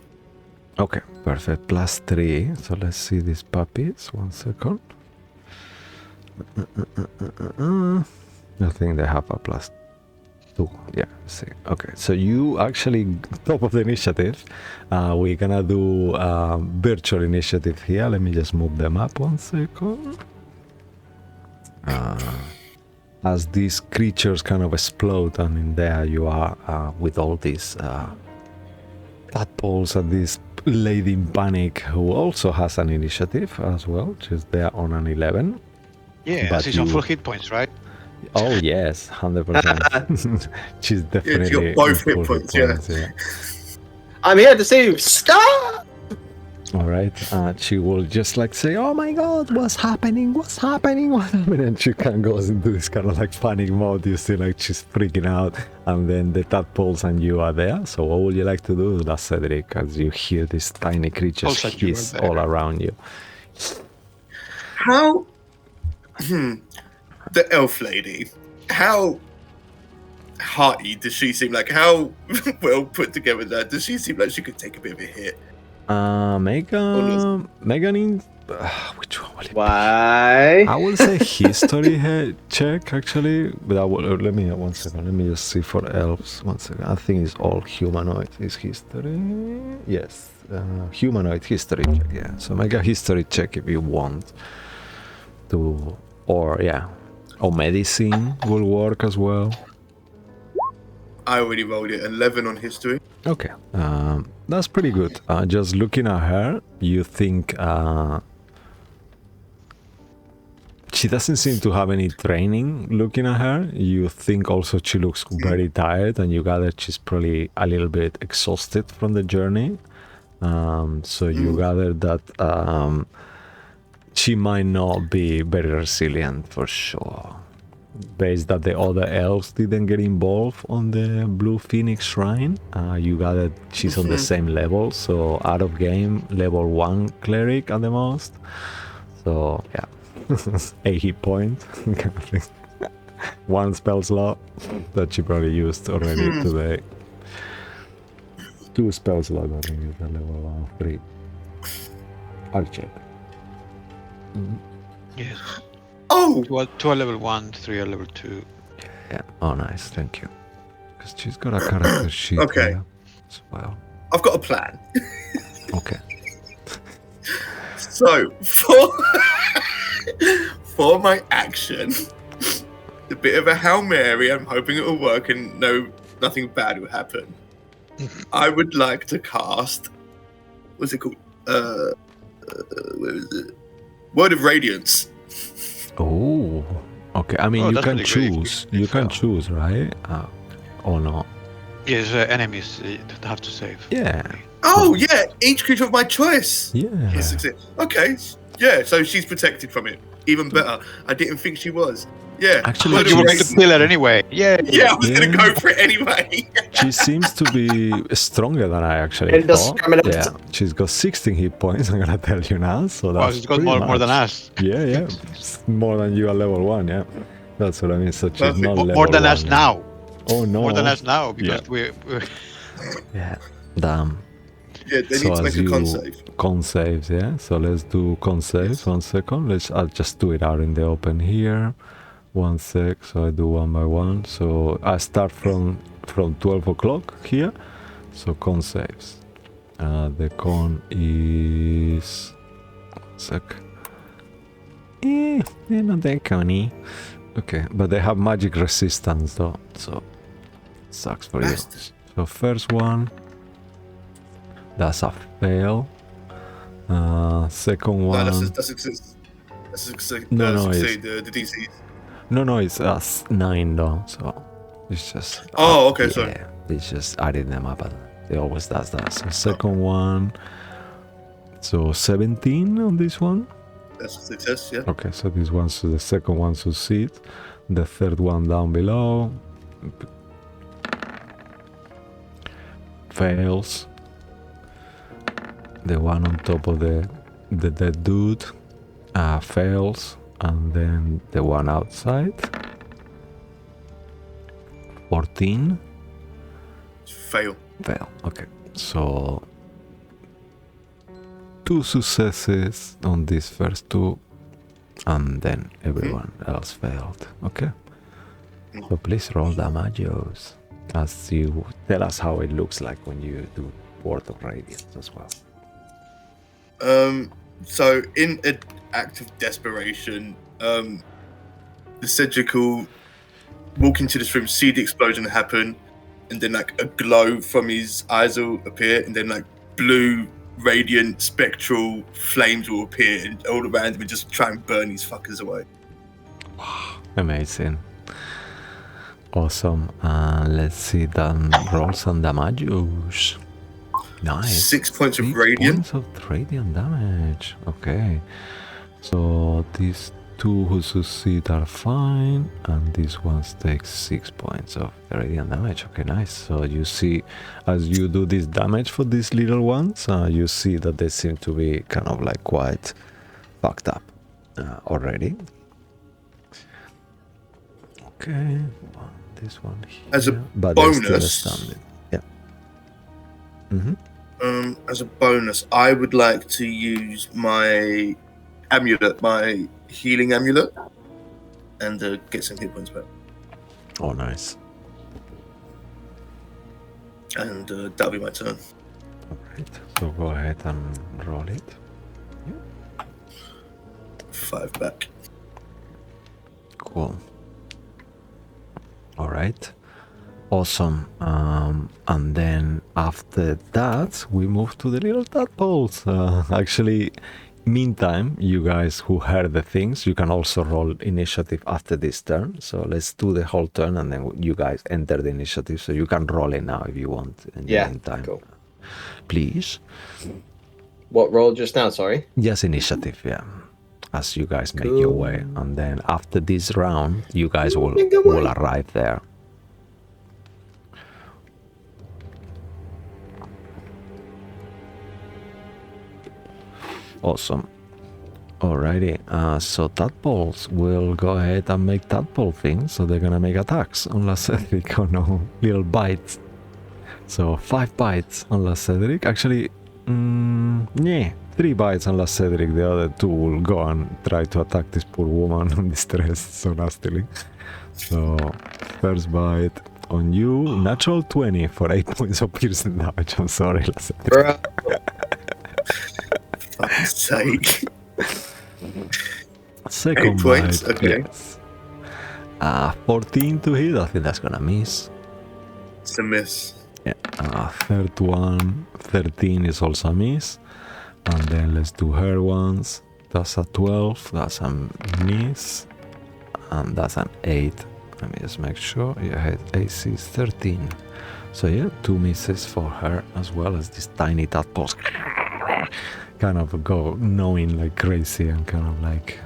Okay, perfect. +3. So let's see these puppies. 1 second. I think they have a +2. Yeah, see. Okay, so you actually top of the initiative. We're gonna do virtual initiative here. Let me just move them up 1 second. As these creatures kind of explode, and in there you are with all these tadpoles and this lady in panic who also has an initiative as well. She's there on an 11. Yeah, But she's on you- full hit points, right? Oh yes, 100%. She's definitely both in hit full points, yeah. I'm here to see you. Stop! All right, she will just like say, "Oh my God, what's happening? What's happening? What's happening?" And she kind of goes into this kind of like panic mode. You see, like she's freaking out, and then the tadpoles and you are there. So, what would you like to do, La Cedric, as you hear these tiny creatures Also, you were hiss there. all around you? How? The elf lady. How hearty does she seem? Like how well put together that? Does she seem like she could take a bit of a hit? Make an which one will it be? Why? I will say history check actually, but I will, let me 1 second. Let me just see for elves. 1 second. I think it's all humanoid. Is history? Yes, humanoid history check. Yeah. So make a history check if you want to, or medicine will work as well. I already rolled it. 11 on history. Okay, that's pretty good. Just looking at her, you think she doesn't seem to have any training. Looking at her, you think also she looks very tired, and you gather she's probably a little bit exhausted from the journey. So you gather that she might not be very resilient for sure. Based that the other elves didn't get involved on the Blue Phoenix Shrine, you gather she's on the same level, so out of game, level 1 cleric at the most. So yeah, 8 hit points. One spell slot that she probably used already today. 2 spell slots, I think, is a level 3. I'll check. Yes. Oh! 2 are level 1, 3 are level 2. Yeah. Oh, nice. Thank you. Because she's got a character sheet Okay. here as well. I've got a plan. Okay. So, for my action, a bit of a Hail Mary, I'm hoping it will work and nothing bad will happen. I would like to cast, what's it called? Where is it? Word of Radiance. Oh. Okay. I mean, Oh, you that's can really great if choose. you You can fail. choose, right? Or not? Yes, enemies have to save. Yeah. Oh, yeah, each creature of my choice. Yeah. Yes, okay, yeah, so she's protected from it. Even better. I didn't think she was. Yeah. Actually, Word of You were going Radiance. to kill her anyway. Yeah. Yeah, I was going Yeah. to go for it anyway. She seems to be stronger than I actually Indiscriminate. thought. Yeah, she's got 16 hit points, I'm gonna tell you now. So Well, that's she's got pretty more than much. us. Yeah, it's more than you at level 1, yeah. That's what I mean. So she's Perfect. not level More than 1 us now. Oh no. More than us now, because Yeah. we're Yeah, damn. Yeah, they So need to as make a con you- save. Con saves, yeah. So let's do con saves. 1 second. I'll just do it out in the open here. 1 sec. So I do one by one. So I start from 12 o'clock here. So con saves. The con is sec. Not that conny. Okay, but they have magic resistance though, so sucks for you. Bastards. So first one, that's a fail. Second No, one, that's a success. That's a success. No, no, succeed, the DC. no, it's 9 though, so it's just. Oh, okay, sorry. Yeah, it's just adding them up, and it always does that. So second one, so 17 on this one. That's a success, yeah. Okay, so this one, so the second one succeeds. The third one down below fails. The one on top of the dead dude fails, and then the one outside 14 Fail. fail. Okay, so 2 successes on these first 2, and then everyone else failed. Okay, so please roll damages as you tell us how it looks like when you do Word of Radiance as well. So in an act of desperation, the Cedric will walk into this room, see the explosion happen, and then like a glow from his eyes will appear, and then like blue, radiant, spectral flames will appear and all around him and just try and burn these fuckers away. Amazing. Awesome. Let's see then roll some damages. Nice. 6 points of 6 radiant. points of radiant damage. Okay. So these 2 who succeed are fine, and these ones take 6 points of radiant damage. Okay, nice. So you see, as you do this damage for these little ones, you see that they seem to be kind of like quite fucked up already. Okay, this one here. As a but they're still bonus- standing. Yeah. Mm-hmm. As a bonus, I would like to use my amulet, my healing amulet, and get some hit points back. Oh, nice. And that'll be my turn. Alright, so go ahead and roll it. 5 back. Cool. Alright. Awesome. And then after that, we move to the little tadpoles. Actually, meantime, you guys who heard the things, you can also roll initiative after this turn. So let's do the whole turn, and then you guys enter the initiative. So you can roll it now if you want. In the meantime, cool. Please. What roll just now? Sorry. Just initiative, yeah. As you guys make your way, and then after this round, you guys will arrive there. Awesome. Alrighty, so tadpoles will go ahead and make tadpole things, so they're gonna make attacks on Cedric. Oh no, little bites. So 5 bites on Cedric. Actually, 3 bites on Cedric. The other 2 will go and try to attack this poor woman in distress so nastily. So first bite on you, natural 20 for 8 points of piercing damage. I'm sorry, Cedric. Fuck's sake. Second 8 points, bite, okay. yes. 14 to hit. I think that's gonna miss. It's a miss. Yeah. Third one, 13 is also a miss. And then let's do her ones. That's a 12. That's a miss. And that's an 8. Let me just make sure. Yeah, AC is 13. So yeah, 2 misses for her, as well as these tiny tadpoles kind of go gnawing like crazy and kind of like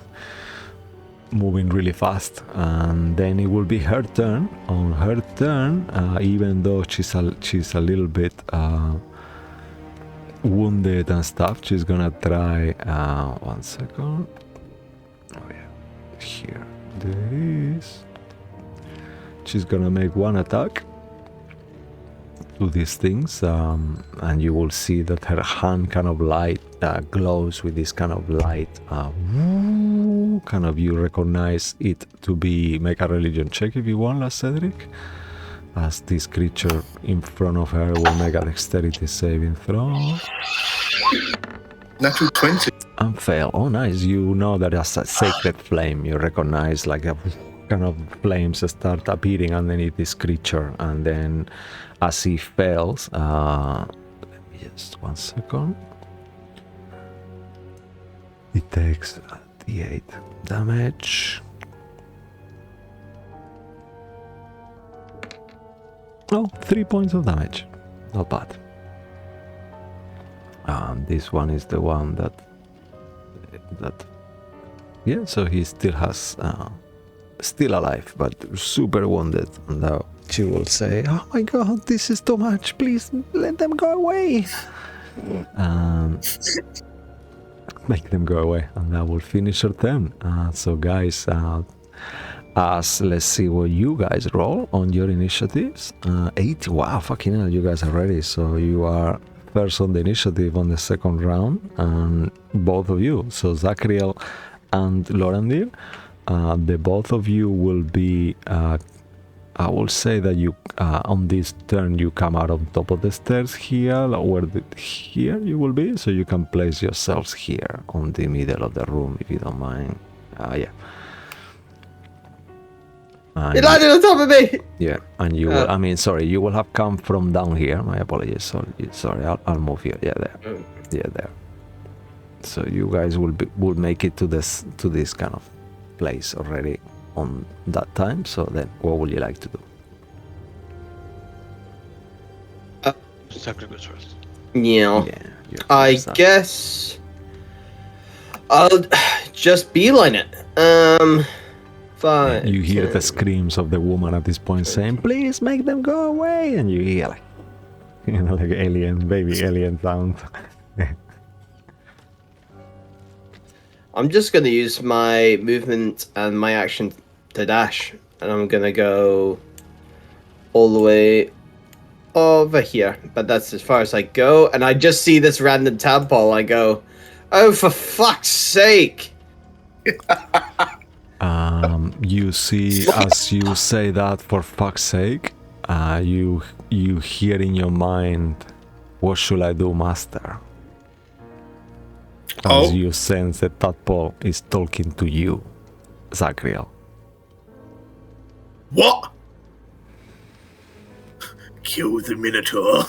moving really fast. And then it will be her turn. On her turn, even though she's a little bit wounded and stuff, she's gonna try 1 second. Oh yeah, here there is. She's gonna make 1 attack to these things, and you will see that her hand kind of light glows with this kind of light. Kind of, you recognize it to be. Make a religion check if you want, Cedric, as this creature in front of her will make a dexterity saving throw. Natural 20. And fail. Oh nice. You know that as a sacred flame, you recognize like a kind of flames start appearing underneath this creature, and then as he fails, let me just 1 second. He takes D8 damage. Oh, 3 points of damage. Not bad. This one is the one that yeah, so he still has still alive, but super wounded. Now she will say, "Oh my god, this is too much. Please let them go away." Make them go away, and that will finish her turn. So guys, let's see what you guys roll on your initiatives. 80. Wow, fucking hell, you guys are ready. So you are first on the initiative on the second round, and both of you, so Zachariel and Lorendir, the both of you will be, I will say that you, on this turn, you come out on top of the stairs here, here you will be, so you can place yourselves here on the middle of the room, if you don't mind. Yeah. He landed on top of me! Yeah, and you will, I mean, sorry, you will have come from down here. My apologies. Sorry, I'll move you. Yeah, there. Yeah, there. So you guys will make it to this kind of place already on that time. So then, what would you like to do? Zachary goes first. Yeah. I first, guess I'll just beeline it. You hear the screams of the woman at this point saying, "Please make them go away!" And you hear like, like baby alien sound. I'm just gonna use my movement and my action to dash, and I'm gonna go all the way over here. But that's as far as I go, and I just see this random tadpole. I go, "Oh, for fuck's sake!" You see, as you say that, for fuck's sake, you hear in your mind, "What should I do, master?" As you sense that tadpole is talking to you, Zachariel. What? Kill the Minotaur.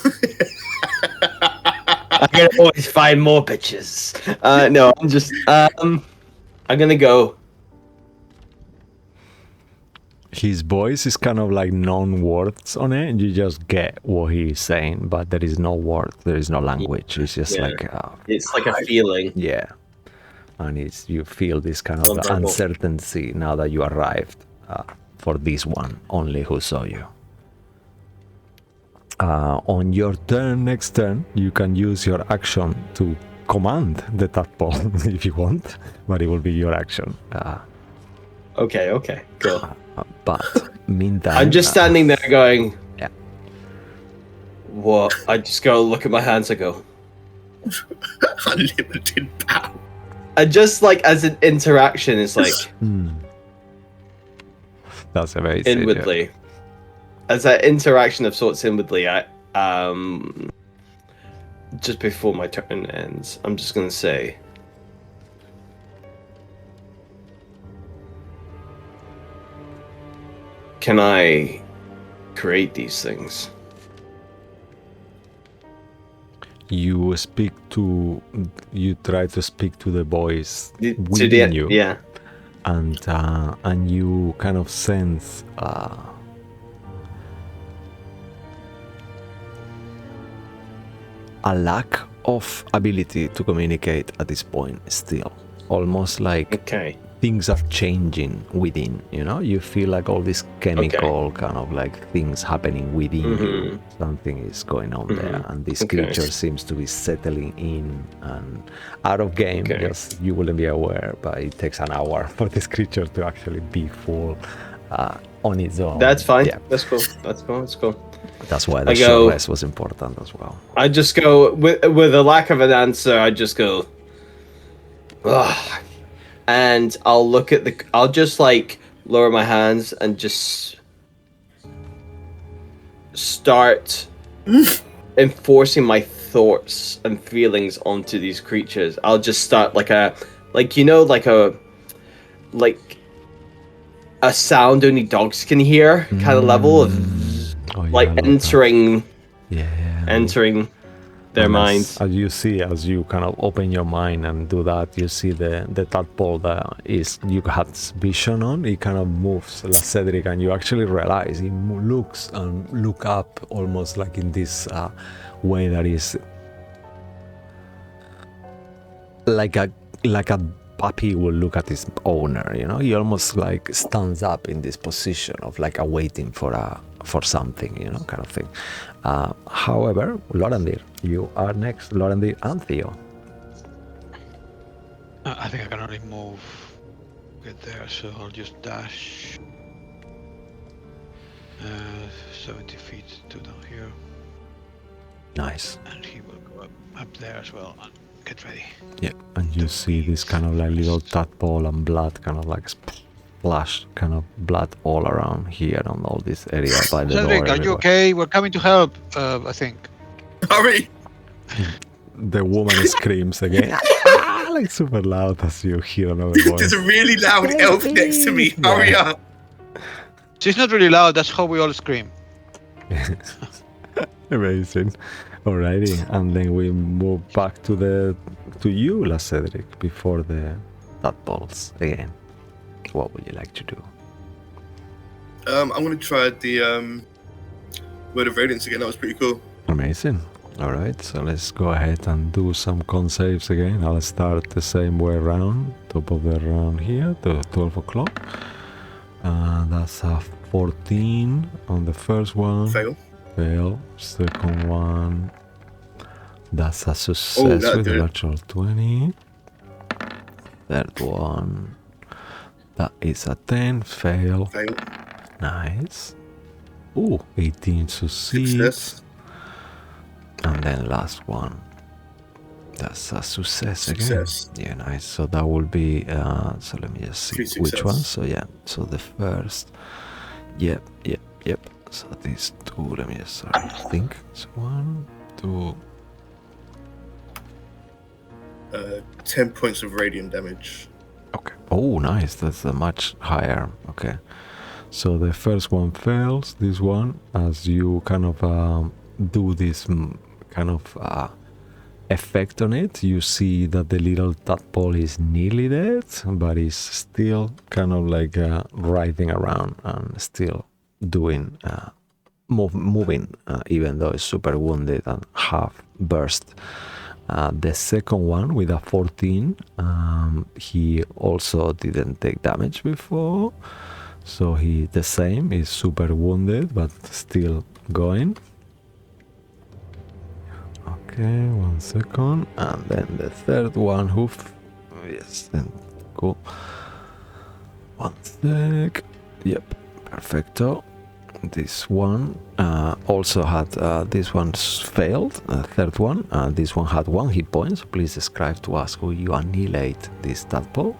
I can always find more bitches. No, I'm just I'm gonna go. His voice is kind of like non-words on it, and you just get what he's saying, but there is no word, there is no language. It's just like it's like a feeling. yeah, and it's you feel this kind of Non-verbal. uncertainty now that you arrived for this one only who saw you. On your turn, next turn, you can use your action to command the tadpole if you want, but it will be your action. Okay, cool. But meantime, I'm just standing there going, yeah. What? I just go look at my hands. I go, Unlimited power. and just like as an interaction, it's like That's amazing. inwardly. As that interaction of sorts inwardly, I just before my turn ends, I'm just gonna say, can I create these things? You try to speak to the voice within you, yeah. and you kind of sense a lack of ability to communicate at this point still, almost like Okay. things are changing within, you feel like all this chemical kind of like things happening within you. Something is going on there, and this creature seems to be settling in and out of game. Just you wouldn't be aware, but it takes an hour for this creature to actually be full on its own. That's fine. Yeah, That's cool. That's cool. that's why the short rest was important as well. I just go with a lack of an answer. I just go, ugh. And I'll look at I'll just like lower my hands and just start enforcing my thoughts and feelings onto these creatures. I'll just start like a sound only dogs can hear kind of level of entering their minds. As you kind of open your mind and do that, you see the tadpole that you have vision on. It kind of moves, like Cedric, and you actually realize he looks and look up almost like in this way that is like a puppy will look at his owner. He almost like stands up in this position of like awaiting for something, kind of thing. However, Lorandir, you are next. Lorandir and Theo. I think I can only move get there, so I'll just dash 70 feet to down here. Nice. And he will go up there as well and get ready. Yeah, and you see this kind of like little tadpole and blood kind of like splash kind of blood all around here on all this area by the Cedric, door. are you okay? We're coming to help, I think. Hurry! The woman screams again, like super loud as you hear another voice. There's a really loud elf next to me. Hurry up! She's not really loud, that's how we all scream. Amazing. Alrighty, and then we move back to you, La Cedric, before the tadpoles again. What would you like to do? I'm gonna try the Word of Radiance again. That was pretty cool. Amazing. Alright, so let's go ahead and do some con saves again. I'll start the same way around, top of the round here, to 12 o'clock. That's a 14 on the first one. Fail. Second one, that's a success with a natural 20. Third one, that is a 10. Fail. Nice. 18 succeeds. Success. And then last one, that's a success again. Yeah, nice. So that will be so let me just see which one. So yeah, so the first, yep. So these two, let me just think. So 1, 2. 10 points of radiant damage. Okay. Oh, nice. That's a much higher. Okay. So the first one fails, this one, as you kind of do this kind of effect on it. You see that the little tadpole is nearly dead, but is still kind of like writhing around and still doing moving, even though it's super wounded and half burst. The second one with a 14, he also didn't take damage before, so he the same, is super wounded but still going. Okay, 1 second, and then the third one, yes, then cool. 1 sec. Yep, perfecto. This one also had, this one's failed, third one. This one had 1 hit point, so please describe to us how you annihilate this tadpole.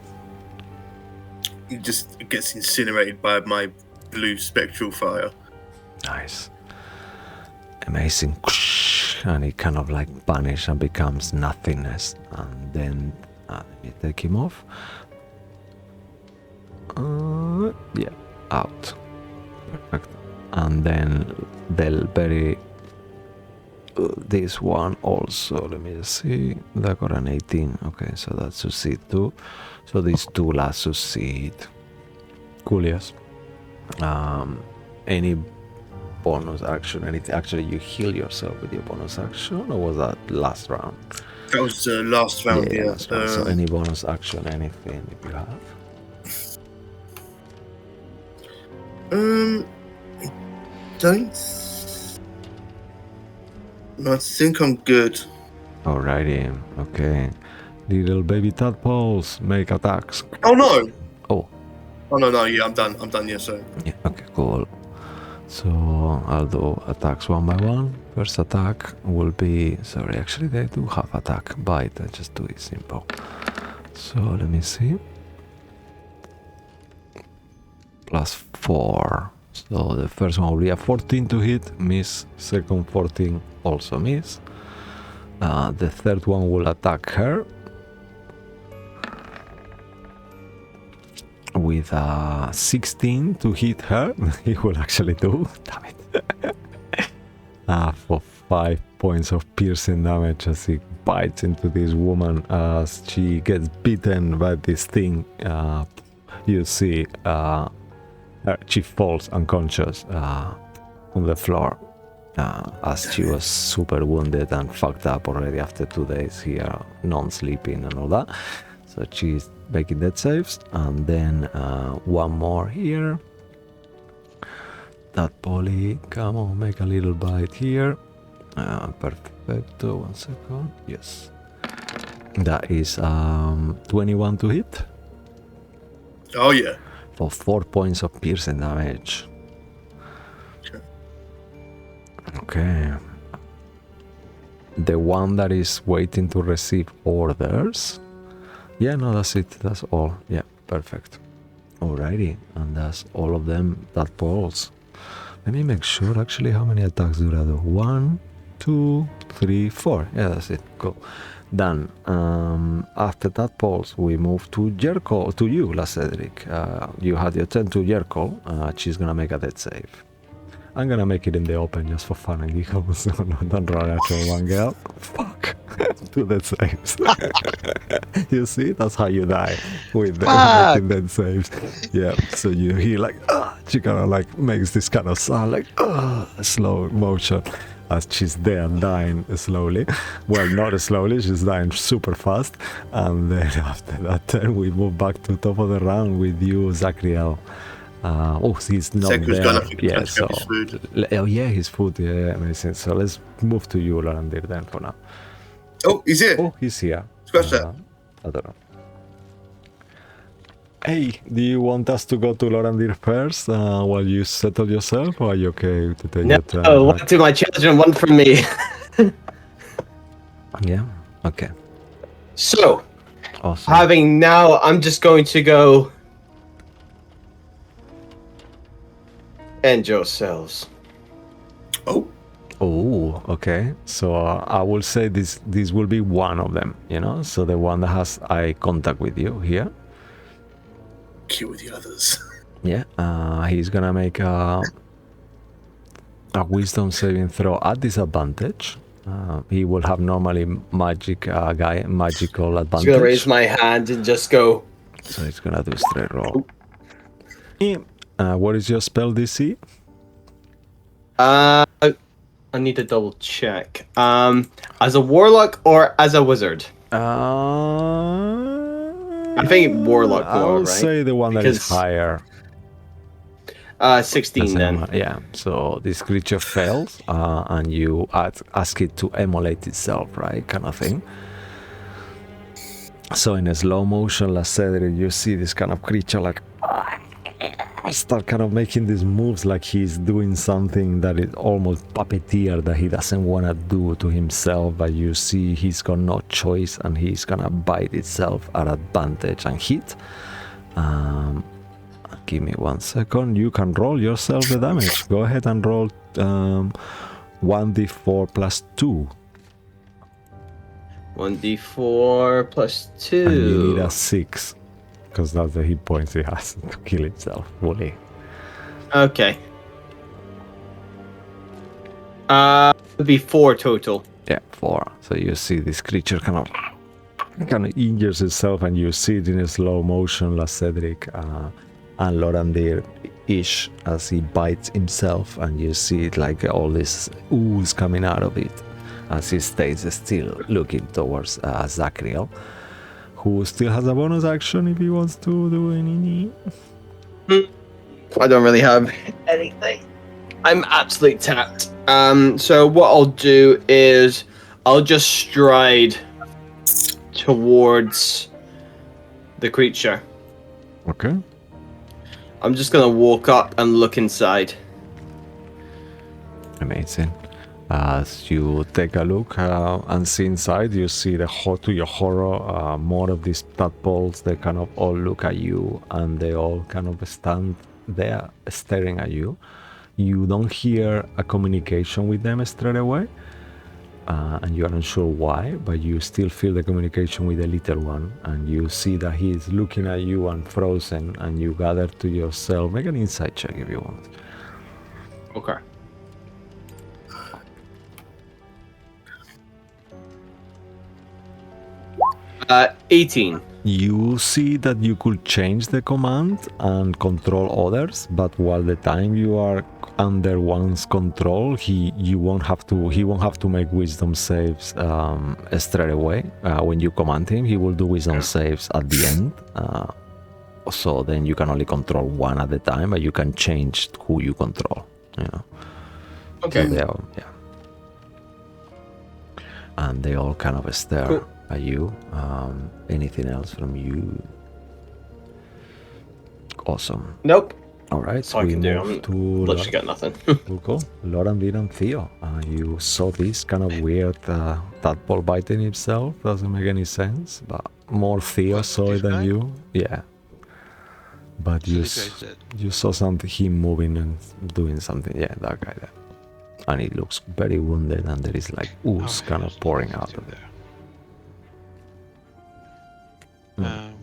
It just gets incinerated by my blue spectral fire. Nice. Amazing. And it kind of like vanishes and becomes nothingness. And then let me take him off. Yeah, out. Perfect. And then they'll bury this one also. Let me see. They got an 18. Okay, so that succeed too. So these two last succeed. Cool, yes. Any bonus action? Anything? Actually, you heal yourself with your bonus action, or was that last round? That was the last round, yeah. Last round. So any bonus action, anything if you have? I think I'm good. Alrighty, okay. Little baby tadpoles, make attacks. Oh no! Oh no, yeah, I'm done, yeah, sorry. Yeah, okay, cool. So I'll do attacks one by one. First attack will be, sorry, actually they do have attack, bite, I just do it simple. So let me see. +4. So the first one will be a 14 to hit, miss. Second 14 also miss. The third one will attack her with a 16 to hit her. He will actually do, damn it. For 5 points of piercing damage as he bites into this woman as she gets bitten by this thing. You see she falls unconscious on the floor as she was super wounded and fucked up already after 2 days here, non-sleeping and all that. So she's making death saves, and then one more here. That Polly, come on, make a little bite here. Perfecto, 1 second. Yes. That is 21 to hit. Oh yeah. For 4 points of piercing damage. Okay. The one that is waiting to receive orders. Yeah, no, that's it. That's all. Yeah, perfect. Alrighty, and that's all of them. That balls. Let me make sure actually how many attacks do I do. 1, 2, 3, 4. Yeah, that's it. Cool. Done. After that pulse, we move to Jerkol, to you, La Cedric. You had your turn to Jerkol. She's gonna make a death save. I'm gonna make it in the open just for fun and giggles. So no, don't run after one girl. Fuck. 2 death saves. You see, that's how you die with making death saves. Yeah. So you hear like, she kind of like makes this kind of sound like slow motion. As she's there dying slowly. Well, not slowly, she's dying super fast. And then after that turn, we move back to top of the round with you, Zachriel. He's not Zachriel's there. Yeah, so, his food. Oh yeah, his food, yeah, amazing. So let's move to you, Lorandir, then for now. Oh, he's here. Oh, he's here. Scratch that. I don't know. Hey, do you want us to go to Lorandir first while you settle yourself, or are you okay to take your turn? No, one to my children, one from me. Yeah, okay. So, Awesome. having now, I'm just going to go end yourselves. Oh, okay. So I will say this will be one of them, you know? So the one that has eye contact with you here. Kill the others. Yeah, he's gonna make a wisdom saving throw at disadvantage. He will have normally magical I'm advantage. just gonna raise my hand and just go. So it's gonna do a straight roll. What is your spell DC? I need to double check. As a warlock or as a wizard? I think warlock I more, will right? say the one that is Because- higher. 16 then. Yeah, so this creature fails, and you ask it to emulate itself, right? Kind of thing. So in a slow motion, let's say that you see this kind of creature like start kind of making these moves like he's doing something that is almost puppeteer that he doesn't want to do to himself, but you see he's got no choice and he's gonna bite itself at advantage and hit. Give me 1 second. You can roll yourself the damage. Go ahead and roll 1d4 plus 2. 1d4 plus 2. And you need a 6. Because that's the hit points he has to kill itself fully. Okay. It'd be 4 total. Yeah, 4. So you see this creature kind of injures itself, and you see it in a slow motion, La Cedric and Lorandir-ish, as he bites himself, and you see it like all this ooze coming out of it as he stays still looking towards Zachriel, who still has a bonus action if he wants to do any. I don't really have anything. I'm absolutely tapped. So what I'll do is I'll just stride towards the creature. Okay. I'm just gonna walk up and look inside. Amazing. As you take a look and see inside, you see to your horror, more of these tadpoles. They kind of all look at you, and they all kind of stand there staring at you. You don't hear a communication with them straight away, and you aren't sure why, but you still feel the communication with the little one, and you see that he's looking at you and frozen, and you gather to yourself. Make an insight check if you want. Okay. Uh, 18. You see that you could change the command and control others, but while the time you are under one's control, he won't have to make wisdom saves straight away. When you command him, he will do wisdom saves at the end. So then you can only control one at a time, but you can change who you control. You know. Okay. So and they all kind of stare. Cool. Are you? Anything else from you? Awesome. Nope. All right, That's all I can do. I'm to literally got nothing. cool. Lorandir and Theo. You saw this kind of weird tadpole biting himself. Doesn't make any sense, but more Theo What, saw this it than guy? you. Yeah. But So you this guy's dead. you saw something, him moving and doing something. Yeah, that guy there. And he looks very wounded, and there is like ooze Oh, kind yes, of pouring nothing out of it. there. Mm.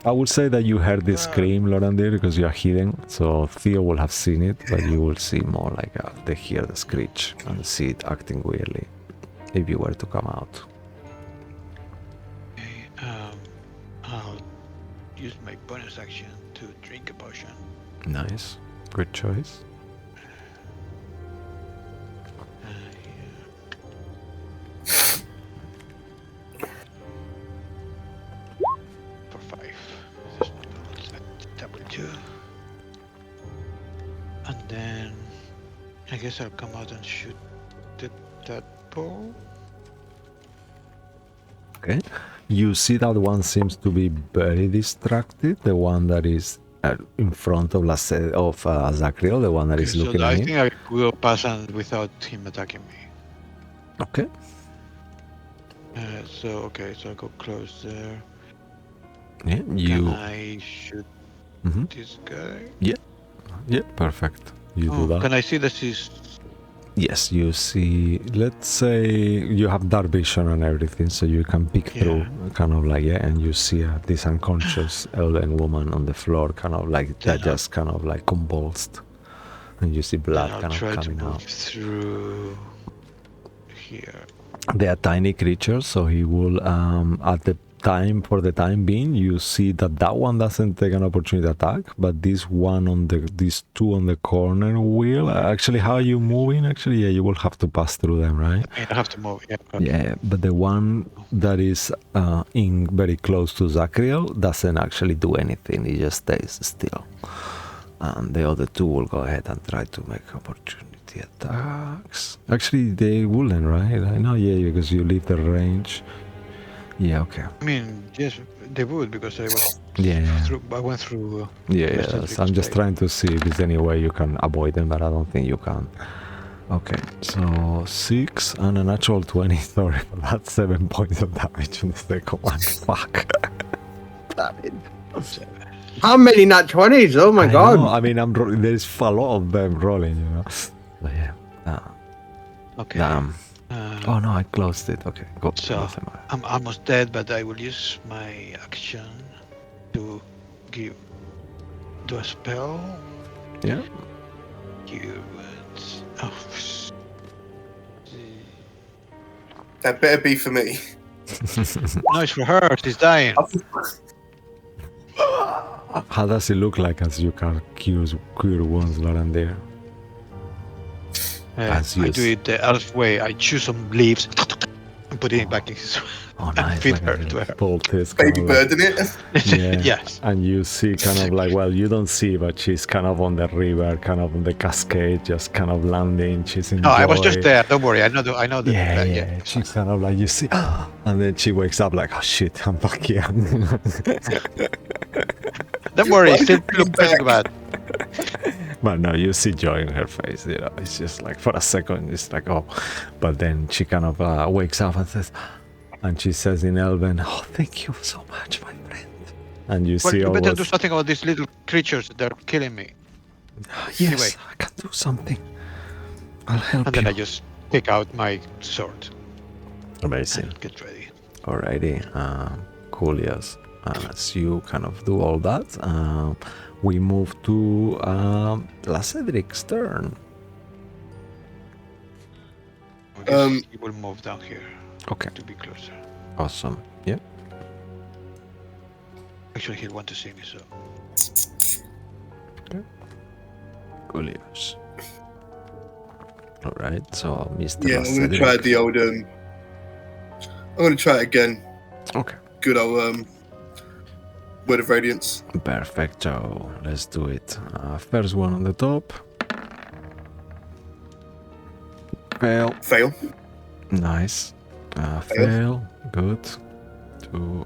I would say that you heard this scream, Lorandir, because you are hidden, so Theo will have seen it, but you will see more like they hear the screech and see it acting weirdly if you were to come out. Okay, I'll use my bonus action to drink a potion. Nice. Good choice. For 5. There's no bonus at double 2. And then I guess I'll come out and shoot that ball. Okay. You see that one seems to be very distracted, the one that is in front of Zachriel, the one that is So looking I at him. think I will pass on without him attacking me. Okay. So I'll go close there. Yeah, you. Can I shoot Mhm. this guy? Yeah, perfect. You do that. Can I see that he's Yes, you see, let's say you have dark vision and everything, so you can peek through, kind of like, and you see this unconscious elven woman on the floor, kind of like, that just kind of like convulsed. And you see blood kind of coming out. Through here. They are tiny creatures, so he will, at the time, for the time being, you see that one doesn't take an opportunity attack, but this one on these two on the corner will. Actually, how are you moving? Actually, yeah, you will have to pass through them, right? I have to move, yeah. Yeah, but the one that is in very close to Zachriel doesn't actually do anything, he just stays still. And the other two will go ahead and try to make opportunity attacks. Actually, they wouldn't, right? I know, yeah, because you leave the range. Yeah, okay. I mean, yes, they would, because I was I went through. Yes, I'm just trying to see if there's any way you can avoid them, but I don't think you can. Okay, so 6 and a natural 20. Sorry for that. 7 points of damage on the second one. Fuck. Damn it. How many nat 20s? Oh my god. I mean, there's a lot of them rolling, you know. But yeah. Okay. Damn. Oh no, I closed it. Okay, go. So I'm almost dead, but I will use my action to do a spell. Yeah. That better be for me. No, it's for her. She's dying. How does it look like as you can cure wounds, Lorandir? I do it the elf way. I choose some leaves and put it back in his. Oh, nice. Feed like her to her. Poultice, Baby bird in it. Yeah. Yes. And you see kind of like, well, you don't see, but she's kind of on the river, kind of on the cascade, just kind of landing. She's in. No, I was just there. Don't worry. I know the. Yeah. She's kind of like, you see, and then she wakes up like, oh shit, I'm back here. Don't worry. Still look pretty bad. But no, you see joy in her face, you know. It's just like, for a second, it's like, oh. But then she kind of wakes up and says, and she says in Elven, oh, thank you so much, my friend. And you see you better almost... do something about these little creatures. They're killing me. Yes, anyway. I can do something. I'll help and you. then I just pick out my sword. Amazing. And get ready. Alrighty, cool, yes. As you kind of do all that, we move to Cedric's turn. He will move down here. Okay. To be closer. Awesome. Yep. Actually, he'll want to see me, so. Okay. Cool, yes. Alright, so Mr. Yeah, I'm gonna try the old. I'm gonna try it again. Okay. Good old Word of Radiance. Perfecto. Let's do it. First one on the top. Fail. Fail. Nice. Fail. Good. 2,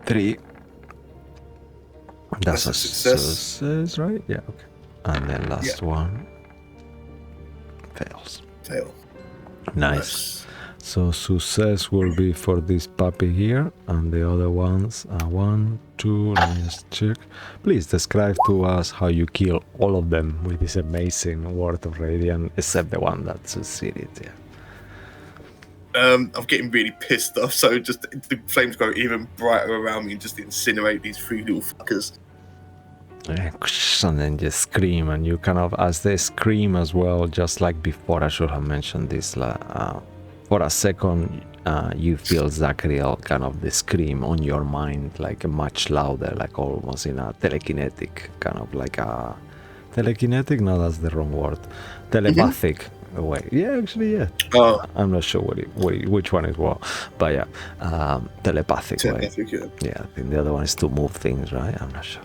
3. That's a success, right? Yeah, okay. And then last one. Fails. Fail. Nice. So success will be for this puppy here, and the other ones are 1, 2. Let me just check. Please describe to us how you kill all of them with this amazing Word of Radiance, except the one that succeeded. Yeah. I'm getting really pissed off, so just the flames grow even brighter around me and just incinerate these 3 little fuckers. And then just scream, and you kind of, as they scream as well, just like before, I should have mentioned this. For a second, you feel Zachriel kind of the scream on your mind, like much louder, like almost in a telekinetic, kind of like a telekinetic. No, that's the wrong word. Telepathic way. Yeah, actually, yeah. Oh, I'm not sure which one is what, but yeah, telepathic way. Yeah, I think the other one is to move things, right? I'm not sure.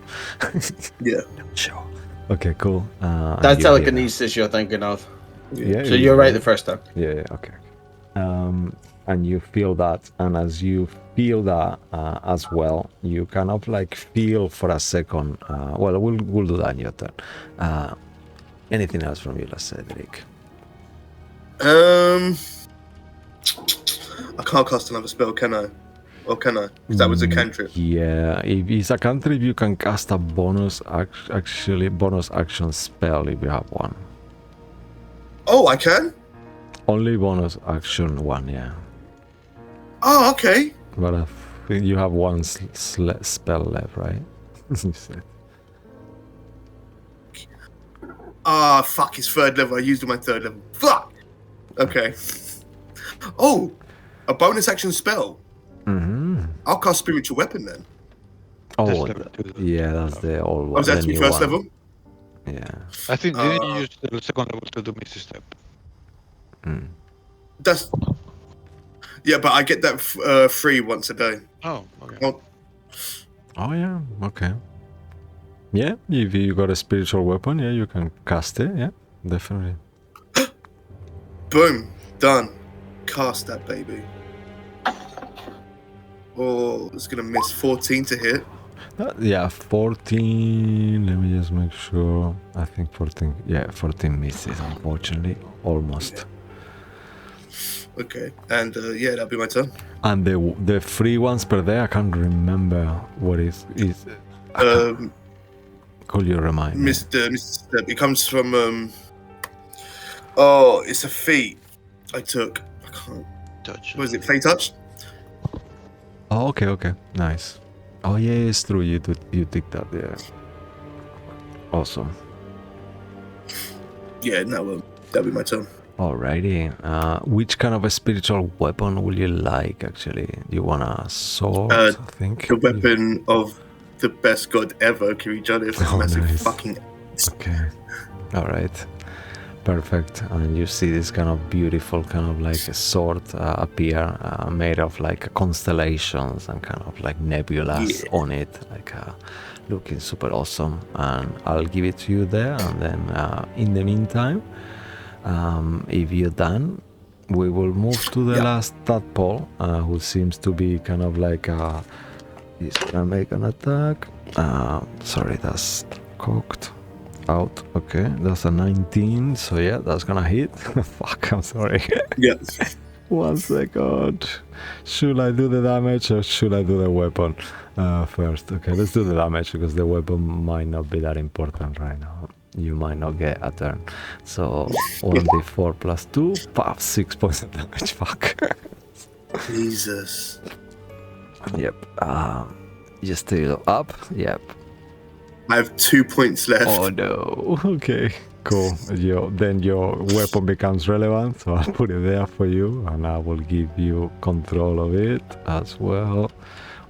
Yeah. Not sure. Okay, cool. That's telekinesis you're thinking of. Yeah. So you're right the first time. Yeah. Okay. And you feel that, and as you feel that as well, you kind of like feel for a second. Well, we'll do that in your turn. Anything else from you, Cedric? I can't cast another spell, can I? Or can I? Because that was a cantrip. Yeah, if it's a cantrip, you can cast a bonus action spell if you have one. Oh, I can? Only bonus action one, yeah. Oh, okay. But I think you have one spell left, right? You said. Ah, fuck, it's 3rd level. I used it on my 3rd level. Fuck! Okay. Oh, a bonus action spell. I'll cast Spiritual Weapon then. Oh, That's level 2. yeah, that's the old one. Oh, is that to the be new 1st one. level? Yeah. I think didn't you use the 2nd level to do Misty Step? That's... Yeah, but I get that free once a day. Oh, okay. Oh, Oh, yeah, okay. Yeah, if you got a spiritual weapon, yeah, you can cast it, yeah, definitely. boom. Done. Cast that baby. Oh, it's going to miss 14 to hit. Yeah, 14. Let me just make sure. I think 14. Yeah, 14 misses, unfortunately. Almost. Okay. And yeah, that'll be my turn. And the free ones per day, I can't remember what is. Could you remind me? Mr. Step. It comes from. Oh, it's a feat I took. I can't. Touch. What is it? Fey Touch? Oh, okay. Nice. Oh, yeah, it's true. You did that, yeah. Awesome. Yeah, no, that'll be my turn. Alrighty. Which kind of a spiritual weapon will you like, actually? Do you want a sword, I think? The weapon of the best god ever, Kirijanif. Oh, Massive nice. fucking... Okay. Alright. Perfect. And you see this kind of beautiful kind of like a sword appear made of like constellations and kind of like nebulas on it, like looking super awesome. And I'll give it to you there, and then in the meantime, if you're done, we will move to the last tadpole, who seems to be kind of like he's gonna make an attack. Sorry, that's cocked out. Okay, that's a 19, so yeah, that's gonna hit. Fuck, I'm sorry. Yeah. 1 second. Should I do the damage or should I do the weapon first? Okay, let's do the damage, because the weapon might not be that important right now. You might not get a turn. So 1d4 plus 2, 6 points of damage. Fuck. Jesus. Yep. You still up? Yep. I have 2 points left. Oh no. Okay. Cool. Then your weapon becomes relevant, so I'll put it there for you, and I will give you control of it as well.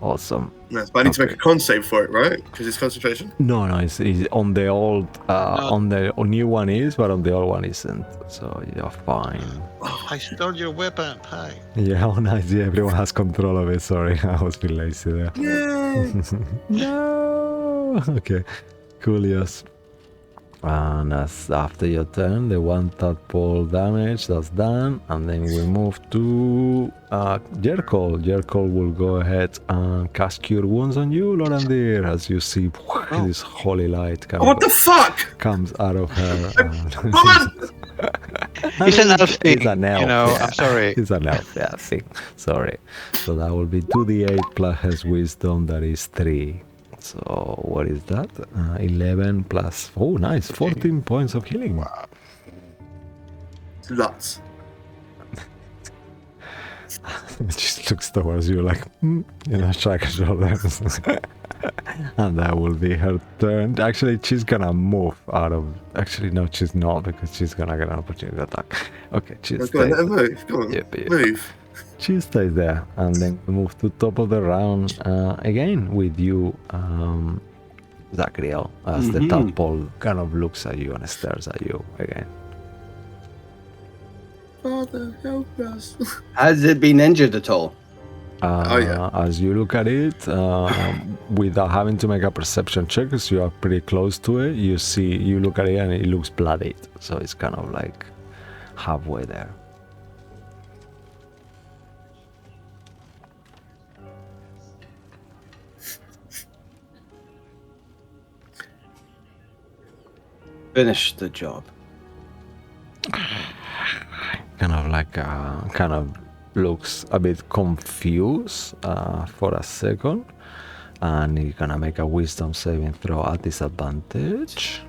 Awesome. Nice, but I need to make a con save for it, right? Because it's concentration. No, it's on the old, on the new one is, but on the old one isn't. So you're fine. I stole your weapon. Hi. Yeah, oh nice. Yeah, everyone has control of it. Sorry, I was being lazy there. Yeah. No. Okay. Cool. Yes. And as after your turn, the 1 tadpole damage, that's done. And then we move to Jerkol. Jerkol will go ahead and cast Cure Wounds on you, Lorandir, as you see this holy light What the fuck? comes out of her. Woman! It's an elf thing. It's an elf. You know, I'm sorry. It's an elf, yeah, thing. Sorry. So that will be 2d8 plus his wisdom, that is 3. So what is that? 11 plus... Oh, nice. 14 points of healing. Wow. Lots. Just looks towards you like, shrug her shoulders. And that will be her turn. Actually, she's gonna move out of... Actually, no, she's not, because she's gonna get an opportunity to attack. Okay, she stays. Go on, let her move. Go on, Yep. move. She stays there, and then we move to top of the round again with you, Zachriel, as the tadpole kind of looks at you and stares at you again. Father, help us. Has it been injured at all? As you look at it, without having to make a perception check, because you are pretty close to it, you look at it and it looks bloodied, so it's kind of like halfway there. Finish the job. Kind of looks a bit confused for a second, and you're gonna make a wisdom saving throw at disadvantage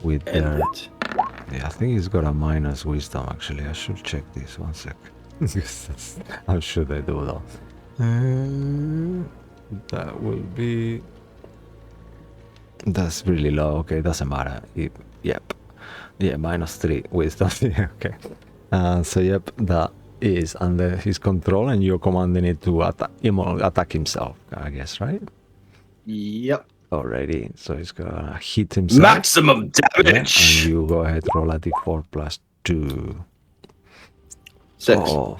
with their Yeah, I think he's got a minus wisdom, actually. I should check this, 1 sec. How should I do that? That will be... That's really low. Okay, doesn't matter. Yep. Yeah, -3 wisdom. Yeah, okay. So yep, that is under his control, and you're commanding it to attack himself, I guess, right? Yep. Alrighty, so he's gonna hit himself. Maximum damage. Yeah, and you go ahead, roll a d4 plus 2. 6. Oh,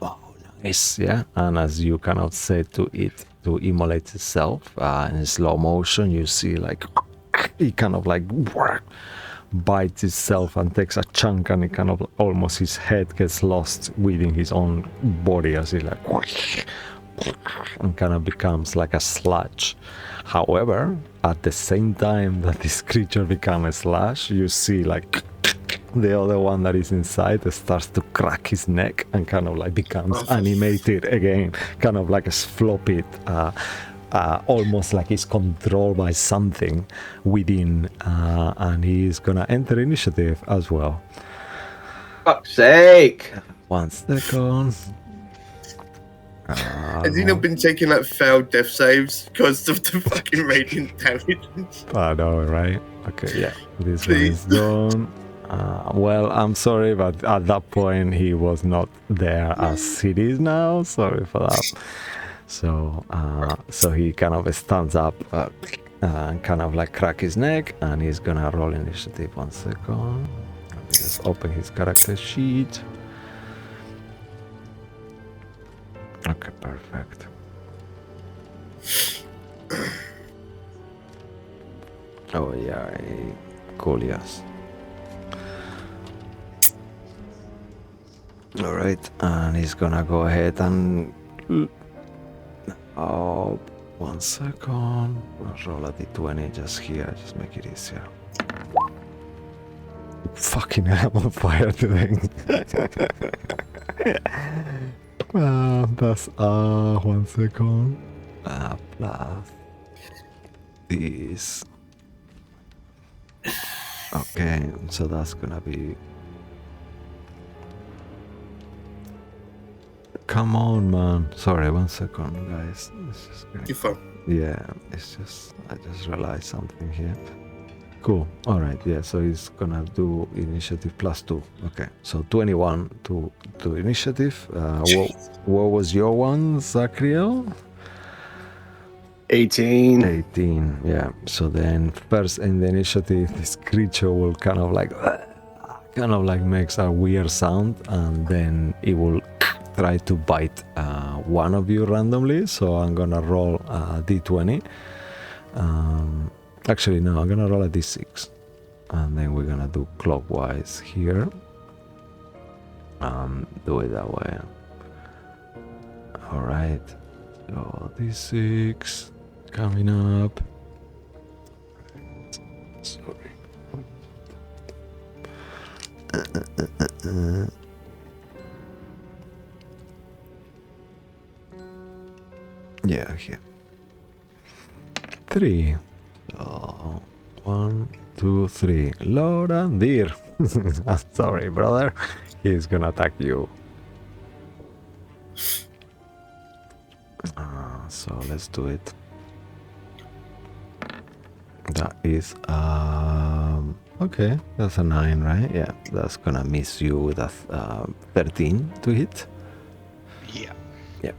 wow, nice. Yeah, and as you kind of say to it to immolate itself, in slow motion, you see like he kind of like bites itself and takes a chunk, and it kind of almost his head gets lost within his own body as he like and kind of becomes like a sludge. However, at the same time that this creature becomes a sludge, you see like the other one that is inside starts to crack his neck and kind of like becomes animated again, kind of like a floppy, almost like he's controlled by something within, and he's gonna enter initiative as well. Fuck's sake! 1 second. Has he not been taking like failed death saves because of the fucking radiant damage? I know, right? Okay, yeah, this one is done. Well, I'm sorry, but at that point he was not there as it is now. Sorry for that. So, so he kind of stands up and kind of like crack his neck, and he's gonna roll initiative. 1 second. Let me just open his character sheet. Okay, perfect. Oh yeah, cool, yes. All right, and he's gonna go ahead and... Oh, 1 second. I'll roll a d20 just here, just make it easier. Fucking hell, I'm on fire today. That's 1 second. Plus this. Okay, so that's gonna be... Come on, man. Sorry, 1 second, guys. It's just You're fine. yeah, it's just... I just realized something here. Cool. All right, yeah, so he's gonna do initiative plus 2. Okay, so 21 to initiative. What was your one, Zachriel? 18. 18, yeah. So then first in the initiative, this creature will kind of like makes a weird sound, and then it will try to bite one of you randomly. So I'm gonna roll a d20. Actually, no, I'm gonna roll a d6, and then we're gonna do clockwise here. Do it that way. All right. So d6 coming up. Sorry. Yeah, here. 3. Oh, 1, 2, 3. Lord and dear. Sorry, brother. He's gonna attack you. So let's do it. That is okay. That's a 9, right? Yeah, that's gonna miss you with a 13 to hit. Yeah. Yep.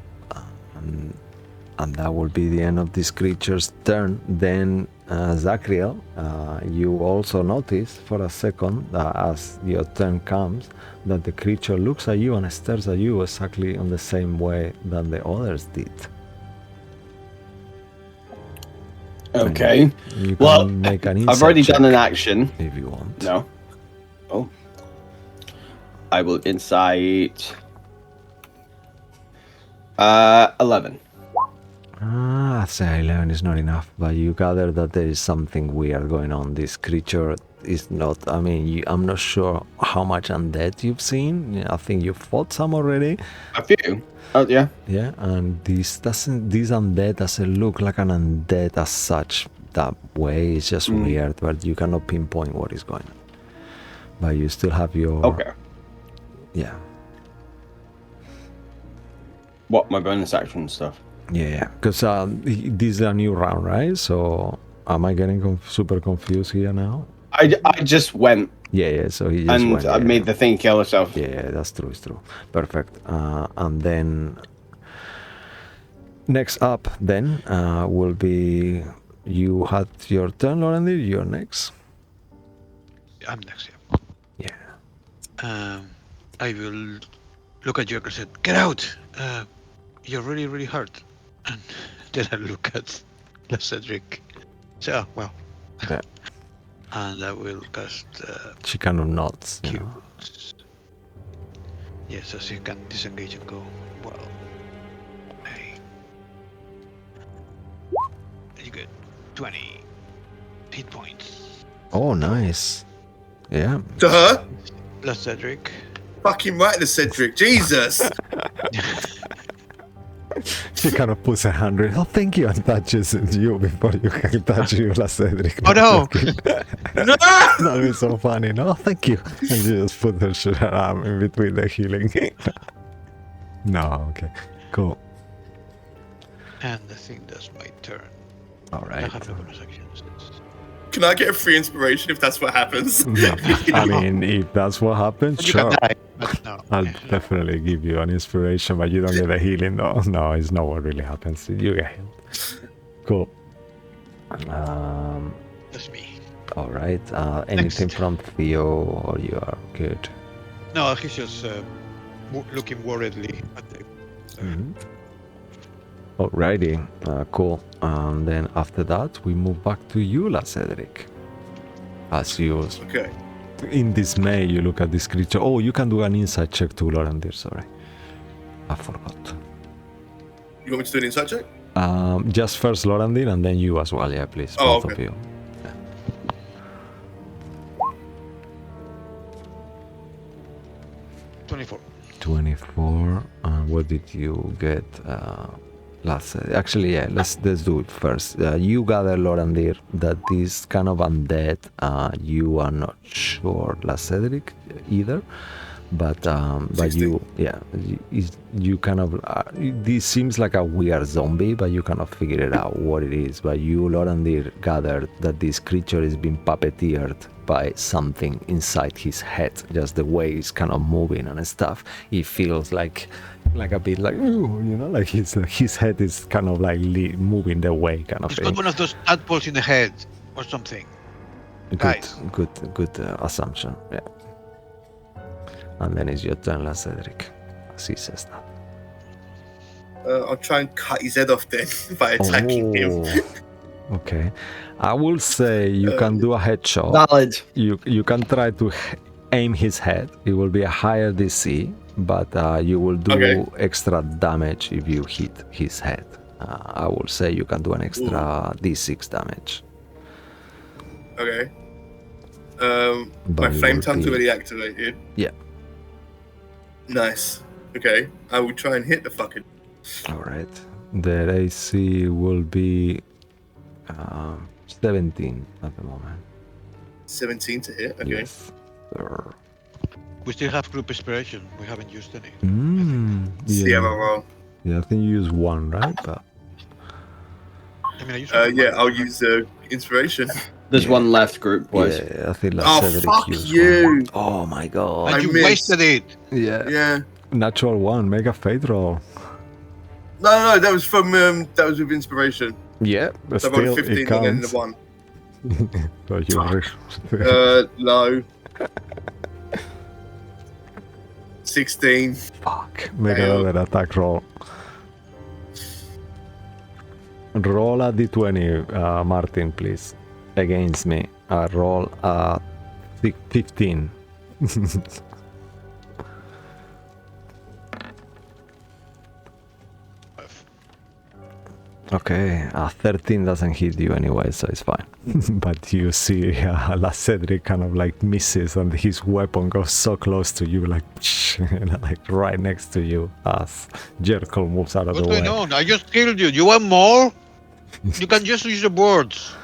And that will be the end of this creature's turn. Then, Zachriel, you also notice for a second that as your turn comes, that the creature looks at you and stares at you exactly in the same way that the others did. Okay. You can Well, make an I've already insight done an check action. if you want. No. Oh. I will insight. 11. I'd say 11 is not enough, but you gather that there is something weird going on. This creature is not, I mean, I'm not sure how much undead you've seen. I think you've fought some already. A few. Oh, yeah. Yeah, and this undead doesn't look like an undead as such that way. It's just weird, but you cannot pinpoint what is going on. but you still have your Okay. yeah. What, my bonus action stuff? Yeah, because this is a new round, right? So am I getting super confused here now? I just went Yeah. So he just and went. I made the thing kill itself. Yeah, that's true. It's true. Perfect. And then next up, then will be you had your turn, Lorendir. You're next. I'm next. Yeah. I will look at you and say, "Get out! You're really, really hurt." And then I look at Cedric. So, well. Yeah. And I will cast. She kind of nods. You know. Yes, so she can disengage and go. Well, hey, you get 20 hit points. Oh, nice. Yeah. To her? Plus Cedric. Fucking right, the Cedric. Jesus. She kind of puts her hand in. Oh, thank you, and touches you before you can touch you, La Cedric. Oh no! No! That is so funny. No, thank you. And she just put her arm in between the healing. No, okay. Cool. And I think that's my turn. All I right. have no bonus actions. Can I get a free inspiration if that's what happens? No, I mean, if that's what happens, You sure. can die, but no. I'll definitely give you an inspiration, but you don't get a healing though. No, it's not what really happens. You get healed. Cool. That's me. All right. Anything Next. from Theo, or you are good? No, he's just looking worriedly at the. Alrighty, cool. And then after that, we move back to you, La Cedric. As you, Okay. in dismay, you look at this creature. Oh, you can do an insight check too, Lorendir. Sorry, I forgot. You want me to do an insight check? Just first Lorendir, and then you as well. Yeah, please, Oh, both okay. of you. 24. 24. What did you get? Last, actually, yeah. Let's do it first. You gather, Lorendir, that this kind of undead. You are not sure, La Cedric, either. But 16. you kind of this seems like a weird zombie, but you kind of figure it out what it is. But you, Lorendir, gathered that this creature is being puppeteered by something inside his head. Just the way he's kind of moving and stuff, it feels like a bit like, ooh, you know, like his head is kind of like moving the way, kind of He's thing. got one of those tadpoles in the head or something. Guys. Good assumption. Yeah. And then it's your turn, La Cedric, as he says that. I'll try and cut his head off then by attacking him. Okay. I will say you can do a headshot. Valid. You can try to aim his head. It will be a higher DC, but you will do extra damage if you hit his head. I will say you can do an extra D6 damage. Okay. But My it flame will tongue's be- already activated. Yeah. Nice. Okay. I will try and hit the fucking. All right. The AC will be 17 at the moment. 17 to hit. Okay. Yes. Sir. We still have group inspiration. We haven't used any. See how I Yeah. roll. Yeah, I think you use one, right? But I mean, I used Yeah, I'll use inspiration. There's one left, group boys. yeah, I think Oh, Cedric fuck used you. one. Oh my god. I And you missed. wasted it. Yeah. Yeah. Natural one. Make a fate roll. No, that was from that was with inspiration. Yeah, but So I rolled still 15 it and then counts. the one. So you Low. 16. fuck. Make Fail. another attack roll. Roll a d20, Martin, please. Against me. Roll a 15. Okay, 13 doesn't hit you anyway, so it's fine. But you see La Cedric kind of like misses, and his weapon goes so close to you, like, like right next to you, as Jerkle moves out of What's the way. going on? I just killed you. You want more? You can just use the words.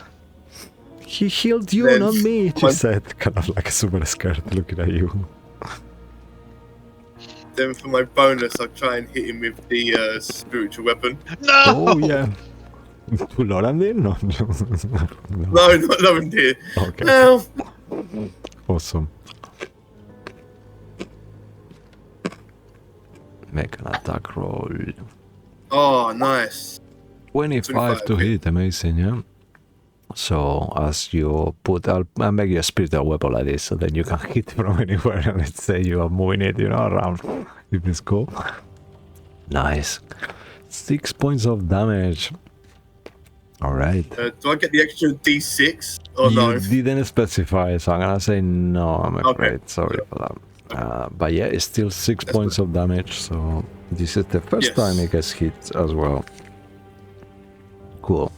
He healed you, Then not me, she one- said, kind of like super scared looking at you. Then for my bonus, I'll try and hit him with the spiritual weapon. No! Oh, yeah. To Lorandir? No. No, not loving dear. Okay. No. Awesome. Make an attack roll. Oh, nice. 25 to hit, amazing, yeah? So, as you I'll make you a spiritual weapon like this, so then you can hit from anywhere, and let's say you are moving it, around. If it's cool. Nice. 6 points of damage. Alright. Do I get the extra D6? Or no? You didn't specify, so I'm gonna say no, I'm afraid. Okay. Sorry for that. But yeah, it's still 6 points of damage, so this is the first time it gets hit as well. Cool.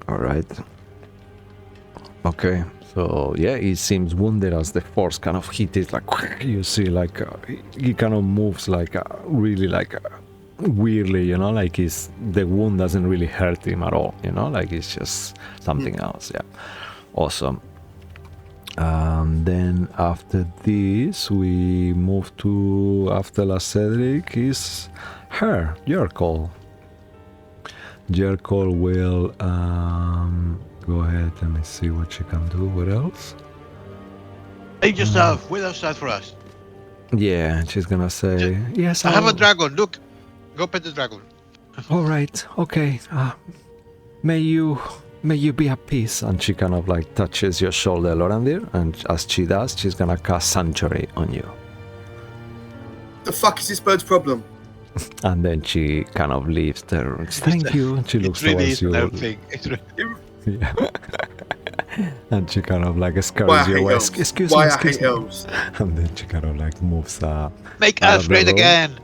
Alright. Okay, so yeah, he seems wounded as the force kind of hit it, like, you see, like, he kind of moves like, really like, weirdly, like the wound doesn't really hurt him at all, like it's just something else. Yeah, awesome. Then after this we move to, after La Cedric is her, your call. Your call will go ahead, let me see what she can do. What else? Hey, yourself, wait outside for us. Yeah, she's gonna say yes. I have a dragon, look. Go pet the dragon. All right, okay. May you be at peace. And she kind of like touches your shoulder, Lorandir, and as she does, she's gonna cast Sanctuary on you. The fuck is this bird's problem? And then she kind of leaves the room. Thank you. And she looks It's really towards you. Yeah. And she kind of like scares you away. Excuse me. Why I hate elves. And then she kind of like moves Make out us of the great room. again.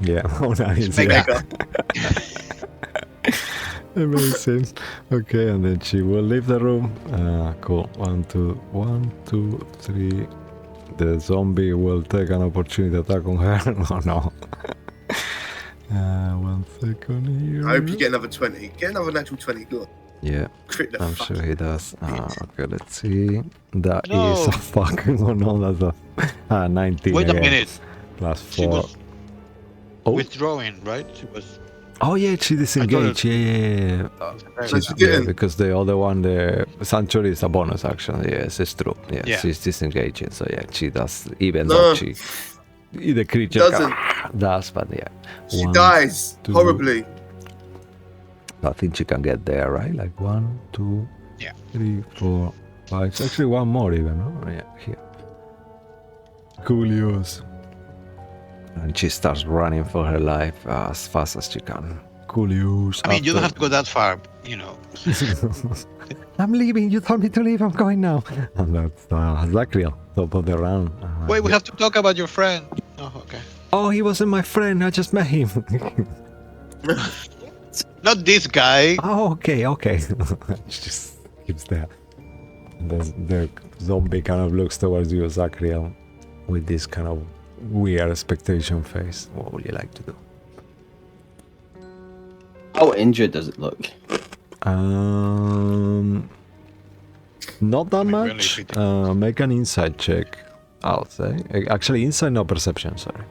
Yeah. Oh, nice. Make Yeah. Amazing. Okay, and then she will leave the room. Cool. 1, 2, 3. The zombie will take an opportunity attack on her. Oh no. 1 second here. I hope you get another 20. Get another natural 20. Go on. Yeah, Crit the I'm fuck. sure he does. Okay, let's see. That is No. a fucking oh no, that's a 19. Wait a again. minute. Plus She 4. was Oh. withdrawing, right? She was. Oh yeah, she disengaged. Yeah. So she Yeah, didn't. because the other one, the Sanctuary, is a bonus action. Yes, it's true. Yeah, Yeah. she's disengaging. So yeah, she does. Even No. though the creature Doesn't. does, but yeah. She 1, dies 2. horribly. I think she can get there, right? Like 1, 2, Yeah. 3, 4, 5. It's actually one more even, no? Yeah, here. Coolios. And she starts running for her life as fast as she can. Coolios. I mean, you don't have to go that far, I'm leaving. You told me to leave. I'm going now. And that's Zachriel, top of the round. Wait, we have to talk about your friend. Oh, okay. Oh, he wasn't my friend. I just met him. Not this guy. Oh, okay. She just keeps there. And the zombie kind of looks towards you, Zachriel, with this kind of weird expectation face. What would you like to do? How injured does it look? Not that Maybe much. only Make an insight check, I'll say. Actually, insight, no perception, sorry.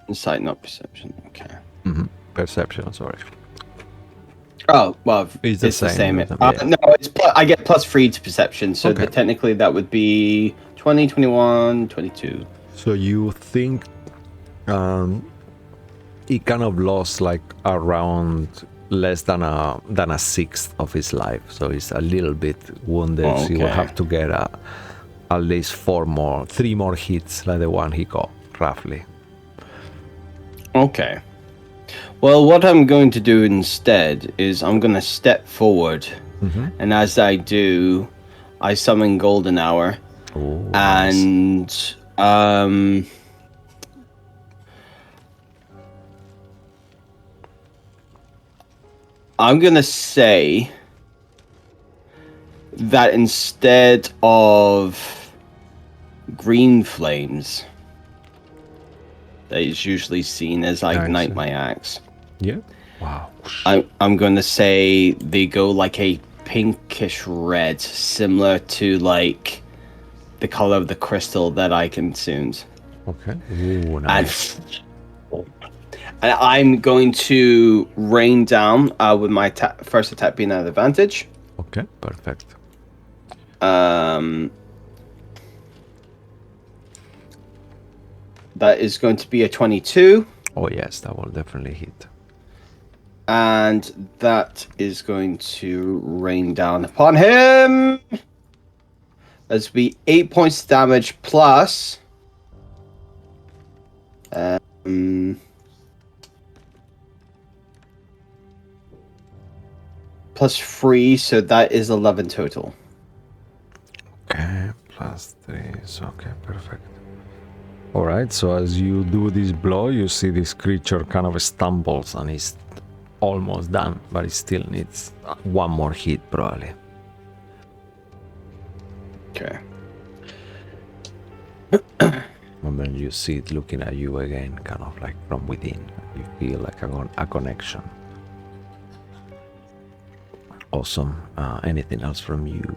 Insight, not perception. Okay. Perception, sorry. Oh well, It's it's the the same, same. yeah. No, I get +3 to perception, so Okay. technically that would be 20, 21, 22. So you think he kind of lost like around less than a sixth of his life, so he's a little bit wounded. So he will Okay. have to get at least 3 more hits like the one he got, roughly. Okay. Well, what I'm going to do instead is I'm going to step forward, and as I do, I summon Golden Hour, Oh, nice. and I'm going to say that instead of green flames that is usually seen as I ignite Excellent. my axe, Yeah. Wow. I'm going to say they go like a pinkish red, similar to like the color of the crystal that I consumed. Okay. Ooh, nice. And I'm going to rain down with my first attack being at advantage. Okay, perfect. That is going to be a 22. Oh yes, that will definitely hit. And that is going to rain down upon him. That's be 8 points damage plus. Plus 3, so that is 11 total. Okay, plus 3. So okay, perfect. All right. So as you do this blow, you see this creature kind of stumbles and he's almost done, but he still needs one more hit probably. Okay. And then you see it looking at you again, kind of like from within. You feel like a connection. Awesome. Anything else from you?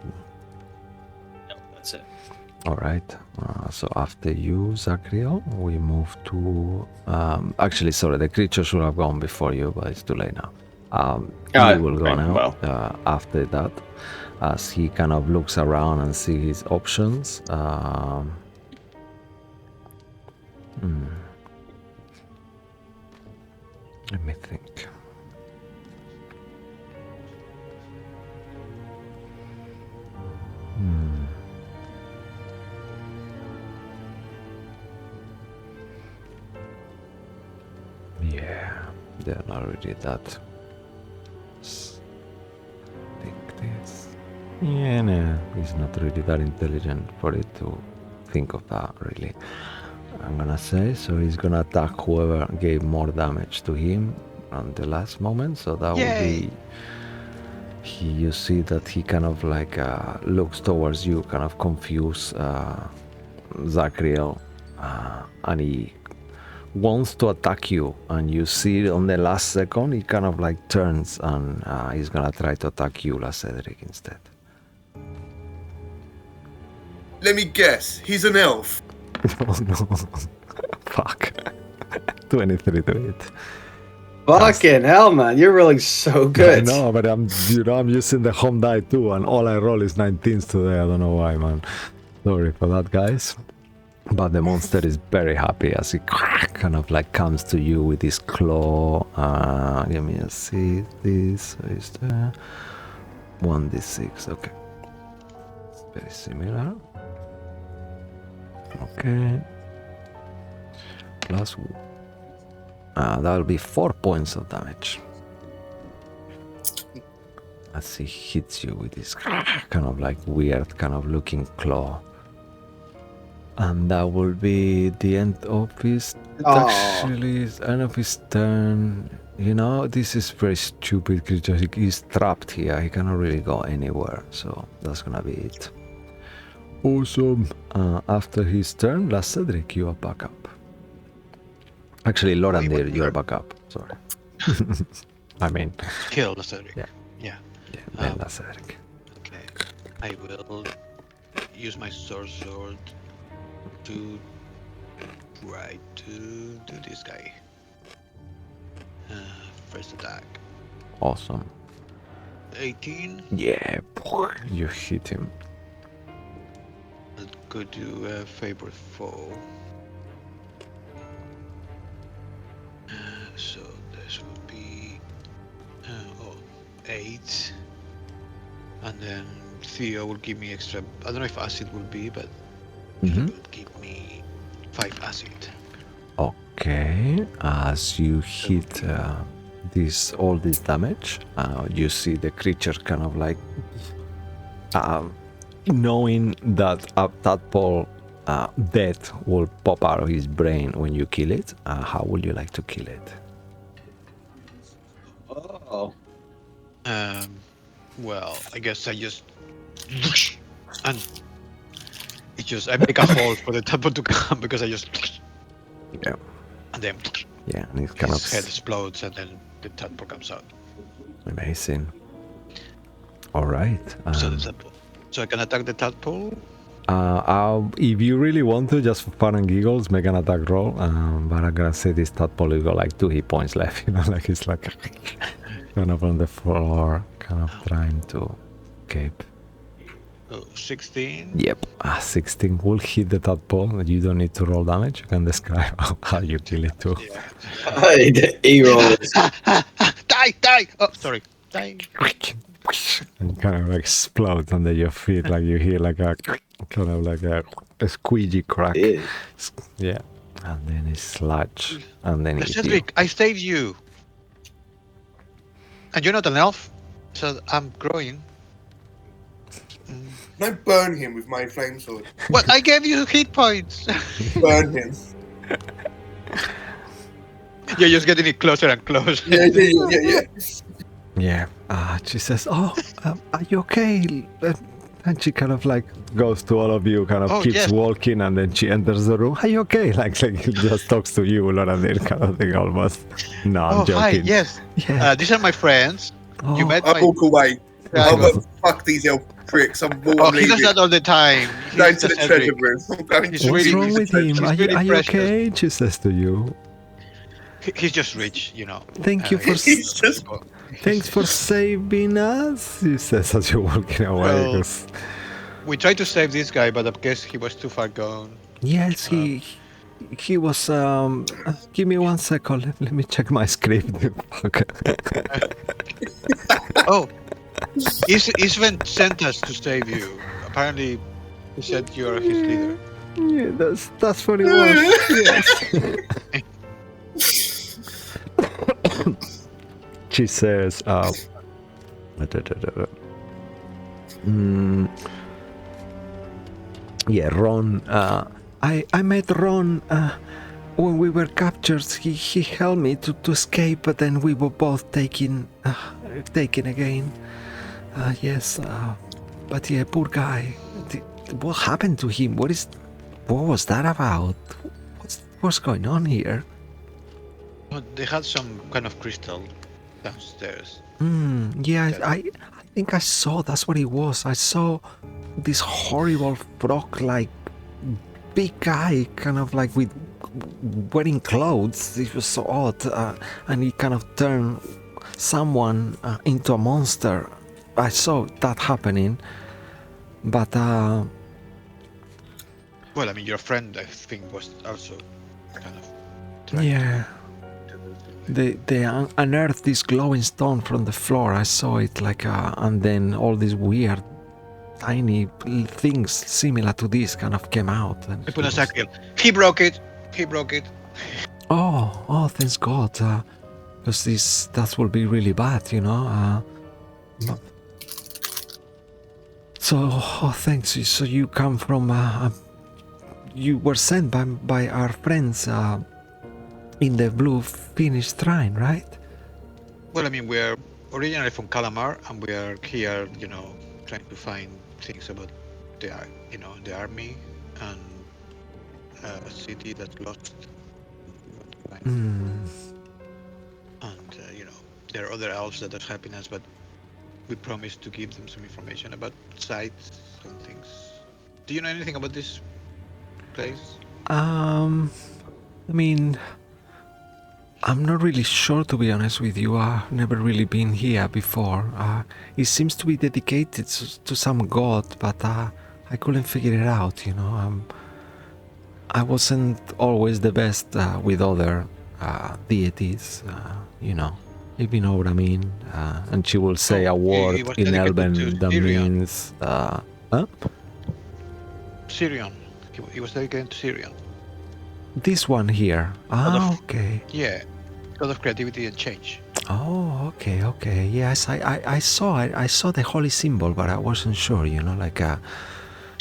No, that's it. All right. So after you, Zachriel, we move to... actually, sorry, the creature should have gone before you, but it's too late now. He will go now. After that, as he kind of looks around and sees his options. Let me think. Yeah, they're not really that. Think this. Yeah, no, he's not really that intelligent for it to think of that, really. I'm gonna say, so he's gonna attack whoever gave more damage to him at the last moment, so that will be... you see that he kind of like looks towards you, kind of confused, Zachriel, and he wants to attack you, and you see on the last second he kind of like turns and he's gonna try to attack you, Cedric, instead. Let me guess, he's an elf. Oh no. Fuck. 23 to hit. Fucking hell, man. You're rolling so good. No, but I'm using the home die too, and all I roll is 19s today. I don't know why, man. Sorry for that, guys. But the monster is very happy as he kind of like comes to you with his claw. Give me a see. This is there. 1d6. Okay. It's very similar. Okay. Plus. That'll be 4 points of damage. As he hits you with this kind of like weird, kind of looking claw. And that will be the end of his... Actually, end of his turn. You know, this is very stupid creature. He's trapped here. He cannot really go anywhere. So that's gonna be it. Awesome. After his turn, last Cedric, you are back up. Actually, Lorandir, you are back up. Sorry. I mean... Kill the Cedric. Yeah. Yeah. Then last Cedric. Okay. I will use my sword to try to do this guy. First attack. Awesome. 18. Yeah, you hit him. That could do a favorite foe. So this would be 8. And then Theo will give me extra. I don't know if acid will be, but he will give me 5 acid. Okay, as you hit all this damage, you see the creature kind of like knowing that a tadpole death will pop out of his brain when you kill it. How would you like to kill it? Well, I guess I just and it just I make a hole for the tadpole to come because I just yeah, and then and it's kind his of head explodes and then the tadpole comes out. Amazing. All right. So the tadpole. So I can attack the tadpole. If you really want to, just for fun and giggles, make an attack roll. But I'm gonna say this tadpole has got like 2 hit points left. You know, like it's like kind of on the floor, kind of trying to escape. Oh, 16. Yep, 16 will hit the tadpole. You don't need to roll damage. You can describe how you kill it too. Yeah. He rolls. Die! Oh, sorry. Die. And kind of like explodes under your feet, like you hear like a kind of like a squeegee crack. Yeah, and then it's sludge, and then it's Cedric, I saved you. And you're not an elf, so I'm growing. Don't burn him with my flame sword. What? I gave you hit points. Burn him. You're just getting it closer and closer. Yeah. She says, "Oh, are you okay?" And she kind of like goes to all of you, kind of keeps walking, and then she enters the room. Are you okay? Like just talks to you, Laura, kind of thing almost. No, I'm joking. Hi, yes. Yeah. These are my friends. Oh. You met I walk away. Yeah, Fuck these elf pricks. I'm he does that all the time. I'm going to the treasure room. I'm going to What's wrong with him? Are you precious. okay? She says to you. He's just rich, you know. Thank you for thanks for saving us. He says as you're walking away. Well, we tried to save this guy, but I guess he was too far gone. Yes, he was. Give me 1 second. Let me check my script. Oh, Isven sent us to save you. Apparently, he said you are his leader. Yeah, that's what it was. Yes. She says, yeah, Ron. I met Ron when we were captured. He helped me to escape, but then we were both taken again. Yes, but yeah, poor guy. What happened to him? What was that about? What's going on here? Well, they had some kind of crystal downstairs. Yeah, I think I saw. That's what it was. I saw this horrible frog-like big guy, kind of like with wearing clothes. It was so odd, and he kind of turned someone into a monster. I saw that happening, but well, I mean, your friend, I think, was also kind of trying yeah. They unearthed this glowing stone from the floor. I saw it like, and then all these weird, tiny things similar to this kind of came out. And he broke it. Oh, thanks God, because that will be really bad, you know. So, thanks. So you come from, you were sent by our friends. In the Blue Phoenix Shrine, right? Well, I mean, we're originally from Calamar, and we are here, you know, trying to find things about the army and a city that's lost. And you know, there are other elves that are helping us, but we promised to give them some information about sites and things. Do you know anything about this place? I mean, I'm not really sure, to be honest with you. I've never really been here before. It seems to be dedicated to some god, but I couldn't figure it out, you know. I wasn't always the best with other deities, you know, if you know what I mean. And she will say a word in Elven that means... Sirion. He was dedicated to Sirion. This one here. Okay. Yeah. God of creativity and change. Oh, okay. Yes, I saw it. I saw the holy symbol, but I wasn't sure, you know, like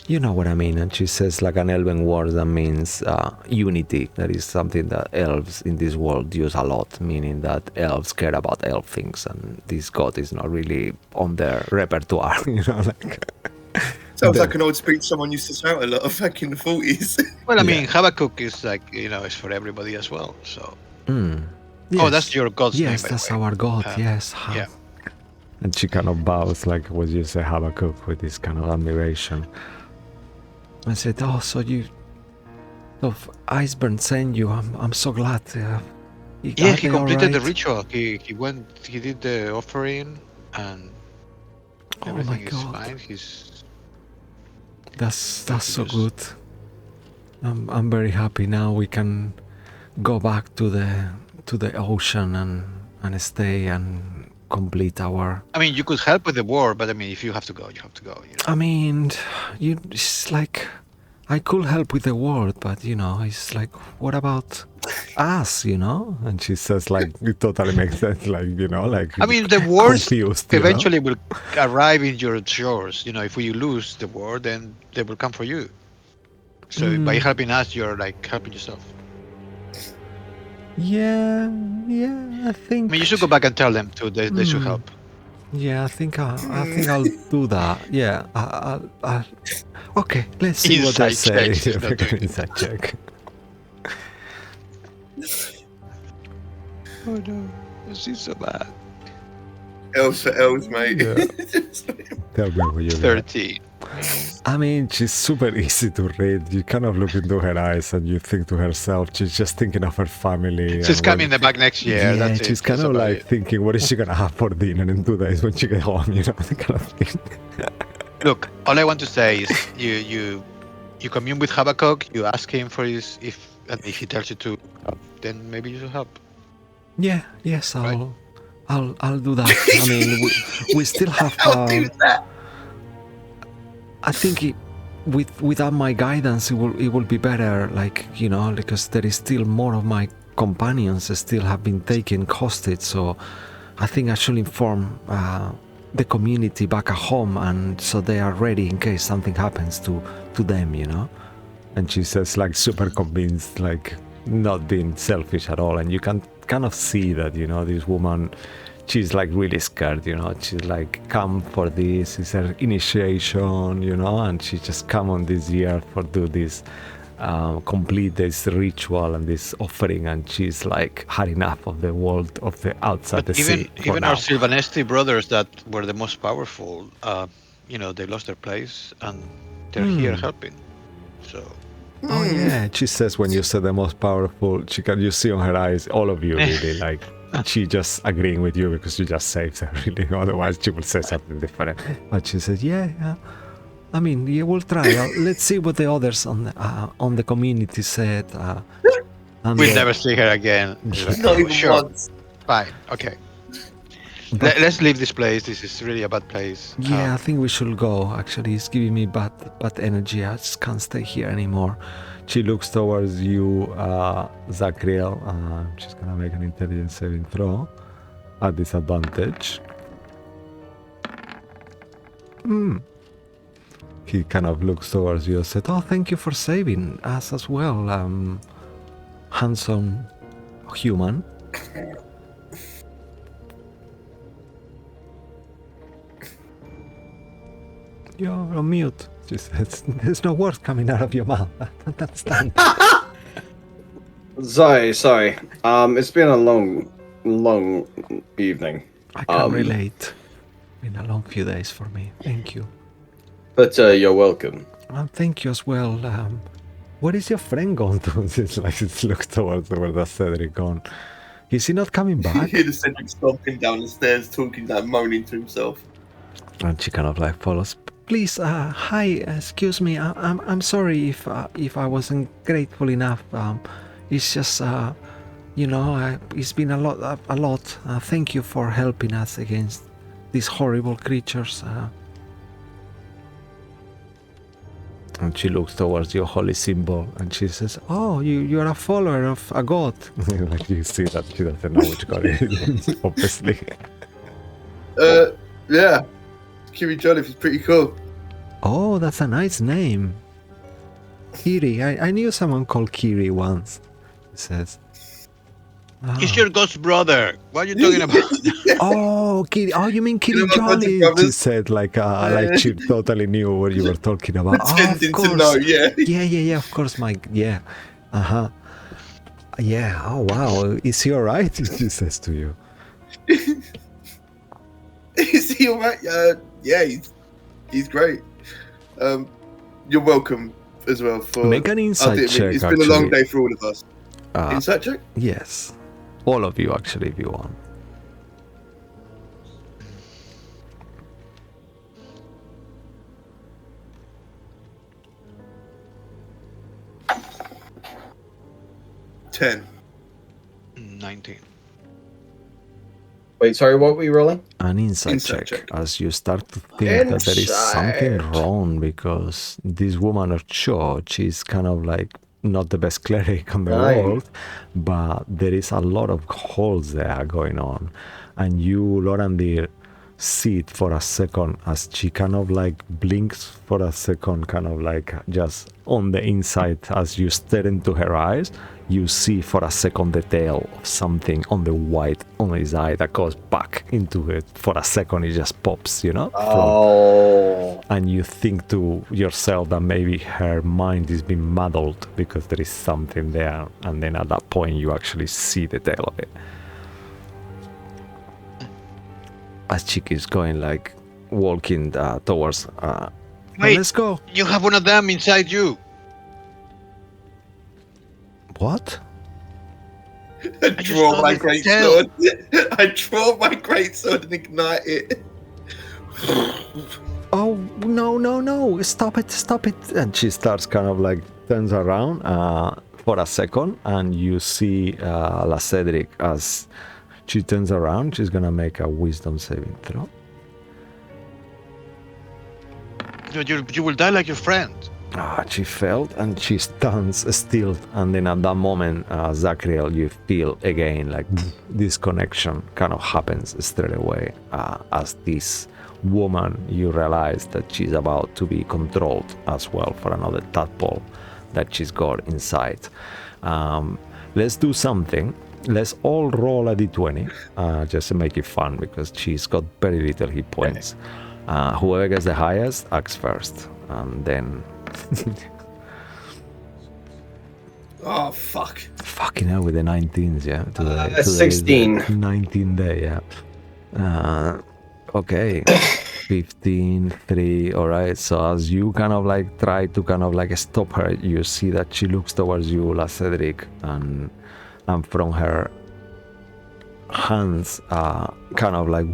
you know what I mean. And she says like an Elven word that means unity. That is something that elves in this world use a lot, meaning that elves care about elf things, and this god is not really on their repertoire, you know, like. Sounds like an old speech someone used to shout a lot of back in the 40s. Well, I mean, Habakkuk is like, you know, it's for everybody as well, so. Oh, that's your god's name, Yes, by that's the way. our god. Yes. Yeah. And she kind of bows, like what you say, Habakkuk, with this kind of admiration. I said, "Oh, so Iceburn sent you. I'm so glad. Yeah, he completed the ritual. He did the offering, and everything is fine. That's so good. I'm very happy now. We can go back to the ocean and stay and complete our. I mean, you could help with the war, but I mean, if you have to go, you have to go. You know? I mean, it's like I could help with the war, but it's like, what about us? And she says, like, it totally makes sense, like, like. I mean, the wars confused, eventually will arrive in your shores. If we lose the war, then they will come for you. So by helping us, you're like helping yourself. Yeah, I think. I mean, you should go back and tell them too. They should help. Yeah, I think I'll do that. Yeah, I'll okay, let's see what they say. Inside check. Oh no, this is so bad. L's for L's, mate. Yeah. Tell me what you got. 13. I mean, she's super easy to read. You kind of look into her eyes and you think to herself, she's just thinking of her family. She's coming back next year. Yeah, that's she's it. kind of like thinking, what is she gonna have for dinner in 2 days when she gets home? That kind of thing. Look, all I want to say is you commune with Habakkuk. You ask him for if he tells you to help, then maybe you should help. Yeah. Yes, I'll do that. I mean, we still have. I think without my guidance, it will be better. Like because there is still more of my companions still have been taken hostage. So I think I should inform the community back at home, and so they are ready in case something happens to them. And she says, like, super convinced, like not being selfish at all. And you can kind of see that this woman. She's like really scared, she's like come for this, it's her initiation, and she just come on this year for do this, complete this ritual and this offering, and she's like had enough of the world, of the outside the sea. Even our Sylvanesti brothers that were the most powerful, they lost their place and they're here helping. So. Oh yeah, she says when you say the most powerful, you see on her eyes, all of you really like. She just agreeing with you because you just saved her, really. Otherwise, she will say something different. But she says, "Yeah. I mean, yeah, we'll try. Let's see what the others on the community said." We'll never see her again. Not even once. Fine. Okay. Let's leave this place. This is really a bad place. Yeah, I think we should go. Actually, it's giving me bad energy. I just can't stay here anymore. She looks towards you, Zachriel. She's gonna make an intelligence saving throw at disadvantage. He kind of looks towards you and said, "Oh, thank you for saving us as well, handsome human." You're on mute. She says, "There's no words coming out of your mouth. I don't understand." Sorry. It's been a long evening. I can relate. Been a long few days for me. Thank you. But you're welcome. Thank you as well. Where is your friend gone to? It's like it looks towards where the Cedric gone. Is he not coming back? You hear the Cedric stomping down the stairs, talking, like moaning to himself. And she kind of like follows. Please, hi, excuse me. I'm sorry if I wasn't grateful enough. It's just it's been a lot. Thank you for helping us against these horrible creatures. And she looks towards your holy symbol and she says, "Oh, you are a follower of a god." Like you see that she doesn't know which god it is, obviously. Yeah. Kiri Jolliffe is pretty cool. Oh, that's a nice name. Kiri. I knew someone called Kiri once. He says. He's your god's brother. What are you talking about? Oh, Kiri. Oh, you mean Kiri Jolliffe? She said like she totally knew what you were talking about. Pretending to know, yeah. Yeah. Of course, Mike. Yeah. Yeah, oh wow, is he alright? She says to you. Is he alright? Yeah, he's great. You're welcome as well for. Make an insight check, it's been a long day for all of us. Insight check? Yes. All of you, actually, if you want. $10. 19. Wait, sorry, what were you rolling? An insight check as you start to think that there is something wrong because this woman of church is kind of like not the best cleric in the world, but there is a lot of holes there going on. And you, Lorandir, see it for a second as she kind of like blinks for a second, kind of like just on the inside as you stare into her eyes. You see for a second the tail of something on the white on his eye that goes back into it. For a second, it just pops, you know? And you think to yourself that maybe her mind is being muddled because there is something there. And then at that point, you actually see the tail of it. As she keeps going, like walking towards. Wait, let's go. You have one of them inside you. What? I draw my great sword. I draw my great sword and ignite it. Oh, no, stop it. And she starts kind of like turns around for a second, and you see La Cedric as she turns around. She's gonna make a wisdom saving throw. You will die like your friend. She felt and she stands still, and then at that moment, Zachriel, you feel again like this connection kind of happens straight away as this woman, you realize that she's about to be controlled as well for another tadpole that she's got inside. Let's do something. Let's all roll a d20 just to make it fun because she's got very little hit points. Whoever gets the highest acts first, and then oh fuck! Fucking hell with the 19s, yeah. To 16. 19 day, yeah. Okay. 15, 3. All right. So as you kind of like try to kind of like stop her, you see that she looks towards you, La Cedric, and from her hands, kind of like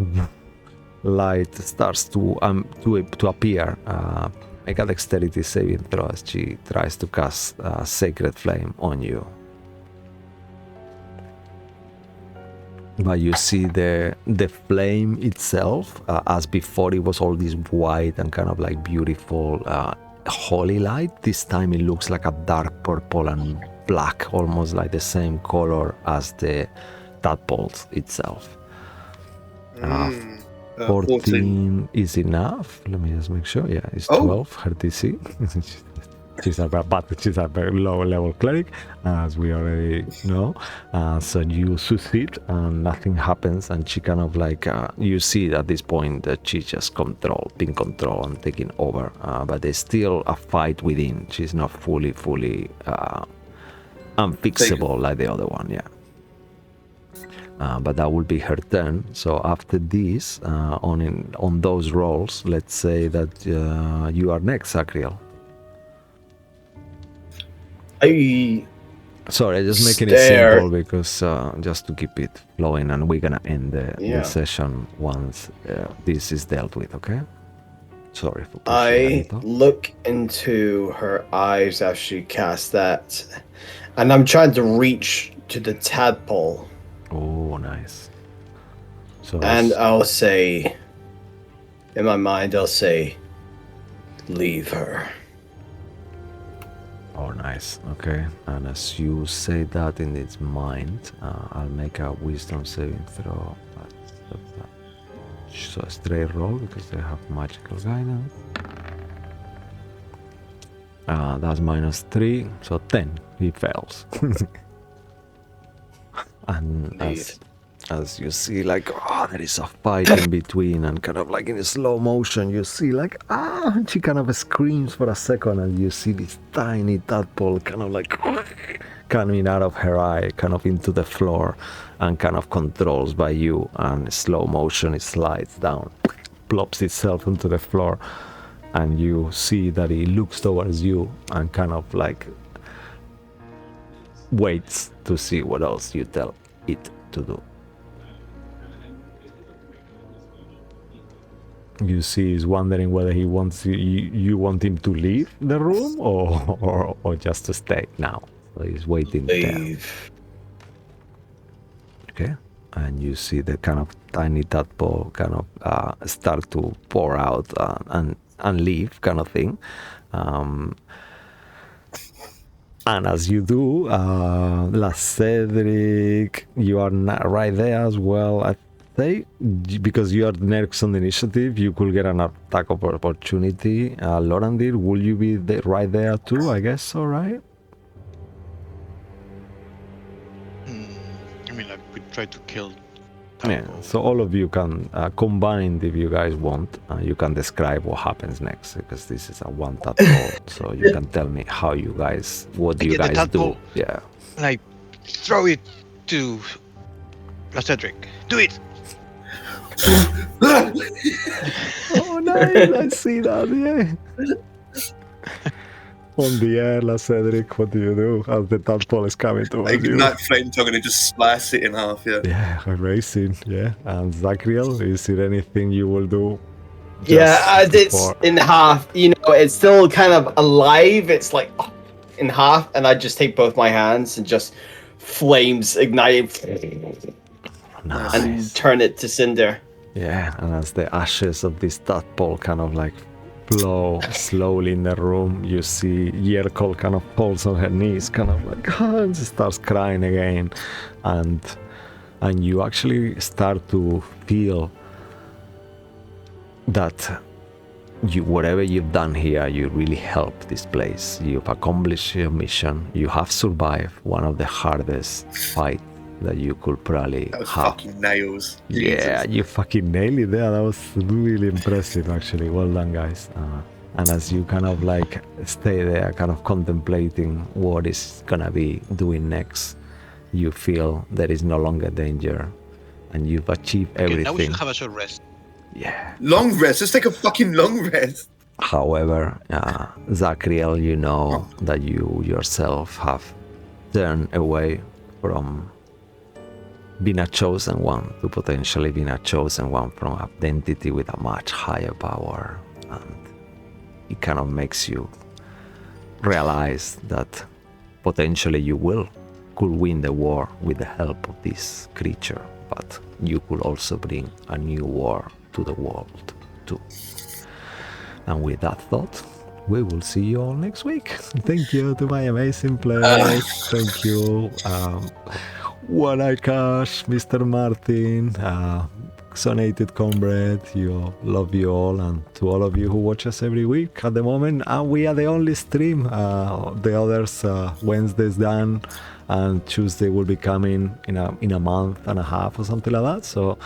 light starts to appear. Make a dexterity saving throw as she tries to cast Sacred Flame on you. But you see the flame itself, as before it was all this white and kind of like beautiful holy light. This time it looks like a dark purple and black, almost like the same color as the tadpoles itself. 14 is enough. Let me just make sure. Yeah, it's 12. Her DC. She's a very low level cleric, as we already know. So you succeed, and nothing happens. And she kind of like you see at this point that she's just being controlled and taking over. But there's still a fight within. She's not fully unfixable like the other one. Yeah. But that will be her turn. So after this, on those rolls, let's say that you are next, Zachriel. Sorry, I just making it simple because just to keep it flowing, and we're gonna end the session once this is dealt with. Okay. Sorry for pushing. I look into her eyes as she casts that, and I'm trying to reach to the tadpole. Oh, nice. So and I'll say, in my mind, I'll say, leave her. Oh, nice. Okay. And as you say that in its mind, I'll make a wisdom saving throw. So a straight roll because they have magical guidance. That's -3, so 10. He fails. And as you see, like, there is a fight in between, and kind of like in slow motion, you see like, she kind of screams for a second, and you see this tiny tadpole kind of like coming out of her eye, kind of into the floor, and kind of controls by you, and slow motion it slides down, plops itself into the floor, and you see that it looks towards you and kind of like waits to see what else you tell it to do. You see he's wondering whether he wants you want him to leave the room or just to stay now. So he's waiting Leave. there. Okay. And you see the kind of tiny tadpole kind of start to pour out and leave kind of thing. And as you do, La Cedric, you are not right there as well. I think because you are next on the initiative, you could get an attack of opportunity. Lorandir, will you be right there too? I guess so, right? I mean, I would try to kill. Yeah, so all of you can combine if you guys want. You can describe what happens next because this is a one tadpole, so you can tell me how you guys, what you guys do. Yeah. And I throw it to La Cedric. Do it! Oh, nice! I see that, yeah. On the air, La Cedric, what do you do as the tadpole is coming towards you? Ignite flame tongue and just slice it in half, yeah. Yeah, amazing, yeah. And Zachriel, is there anything you will do? Yeah, as it's in half, you know, it's still kind of alive. It's like in half, and I just take both my hands and just flames ignite Nice. and turn it to cinder. Yeah, and as the ashes of this tadpole kind of like blow slowly in the room, you see Yerkol kind of falls on her knees, kind of like, and she starts crying again, and you actually start to feel that whatever you've done here, you really helped this place. You've accomplished your mission. You have survived one of the hardest fights that you could probably That was have. fucking nails. Yeah, Jesus. you fucking nailed it there. That was really impressive, actually. Well done, guys. And as you kind of like stay there, kind of contemplating what is gonna be doing next, you feel there is no longer danger, and you've achieved Okay, now we everything. should have a short rest. Yeah. Long rest. Let's take a fucking long rest. However, Zachriel, you know that you yourself have turned away from being a chosen one to potentially being a chosen one from identity with a much higher power, and it kind of makes you realize that potentially you could win the war with the help of this creature, but you could also bring a new war to the world too. And with that thought, we will see you all next week. Thank you to my amazing players. Thank you, Wanakash, Mr. Martin, Sonated Comrade. Love you all, and to all of you who watch us every week at the moment. We are the only stream. The others, Wednesday's done, and Tuesday will be coming in a month and a half or something like that. So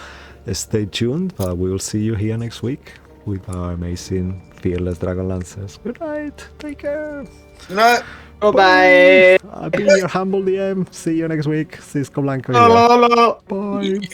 stay tuned. We will see you here next week with our amazing fearless Dragonlancers. Good night. Take care. No. Bye-bye. I've been your humble DM. See you next week. Cisco Blanco. Hello, hello. Bye.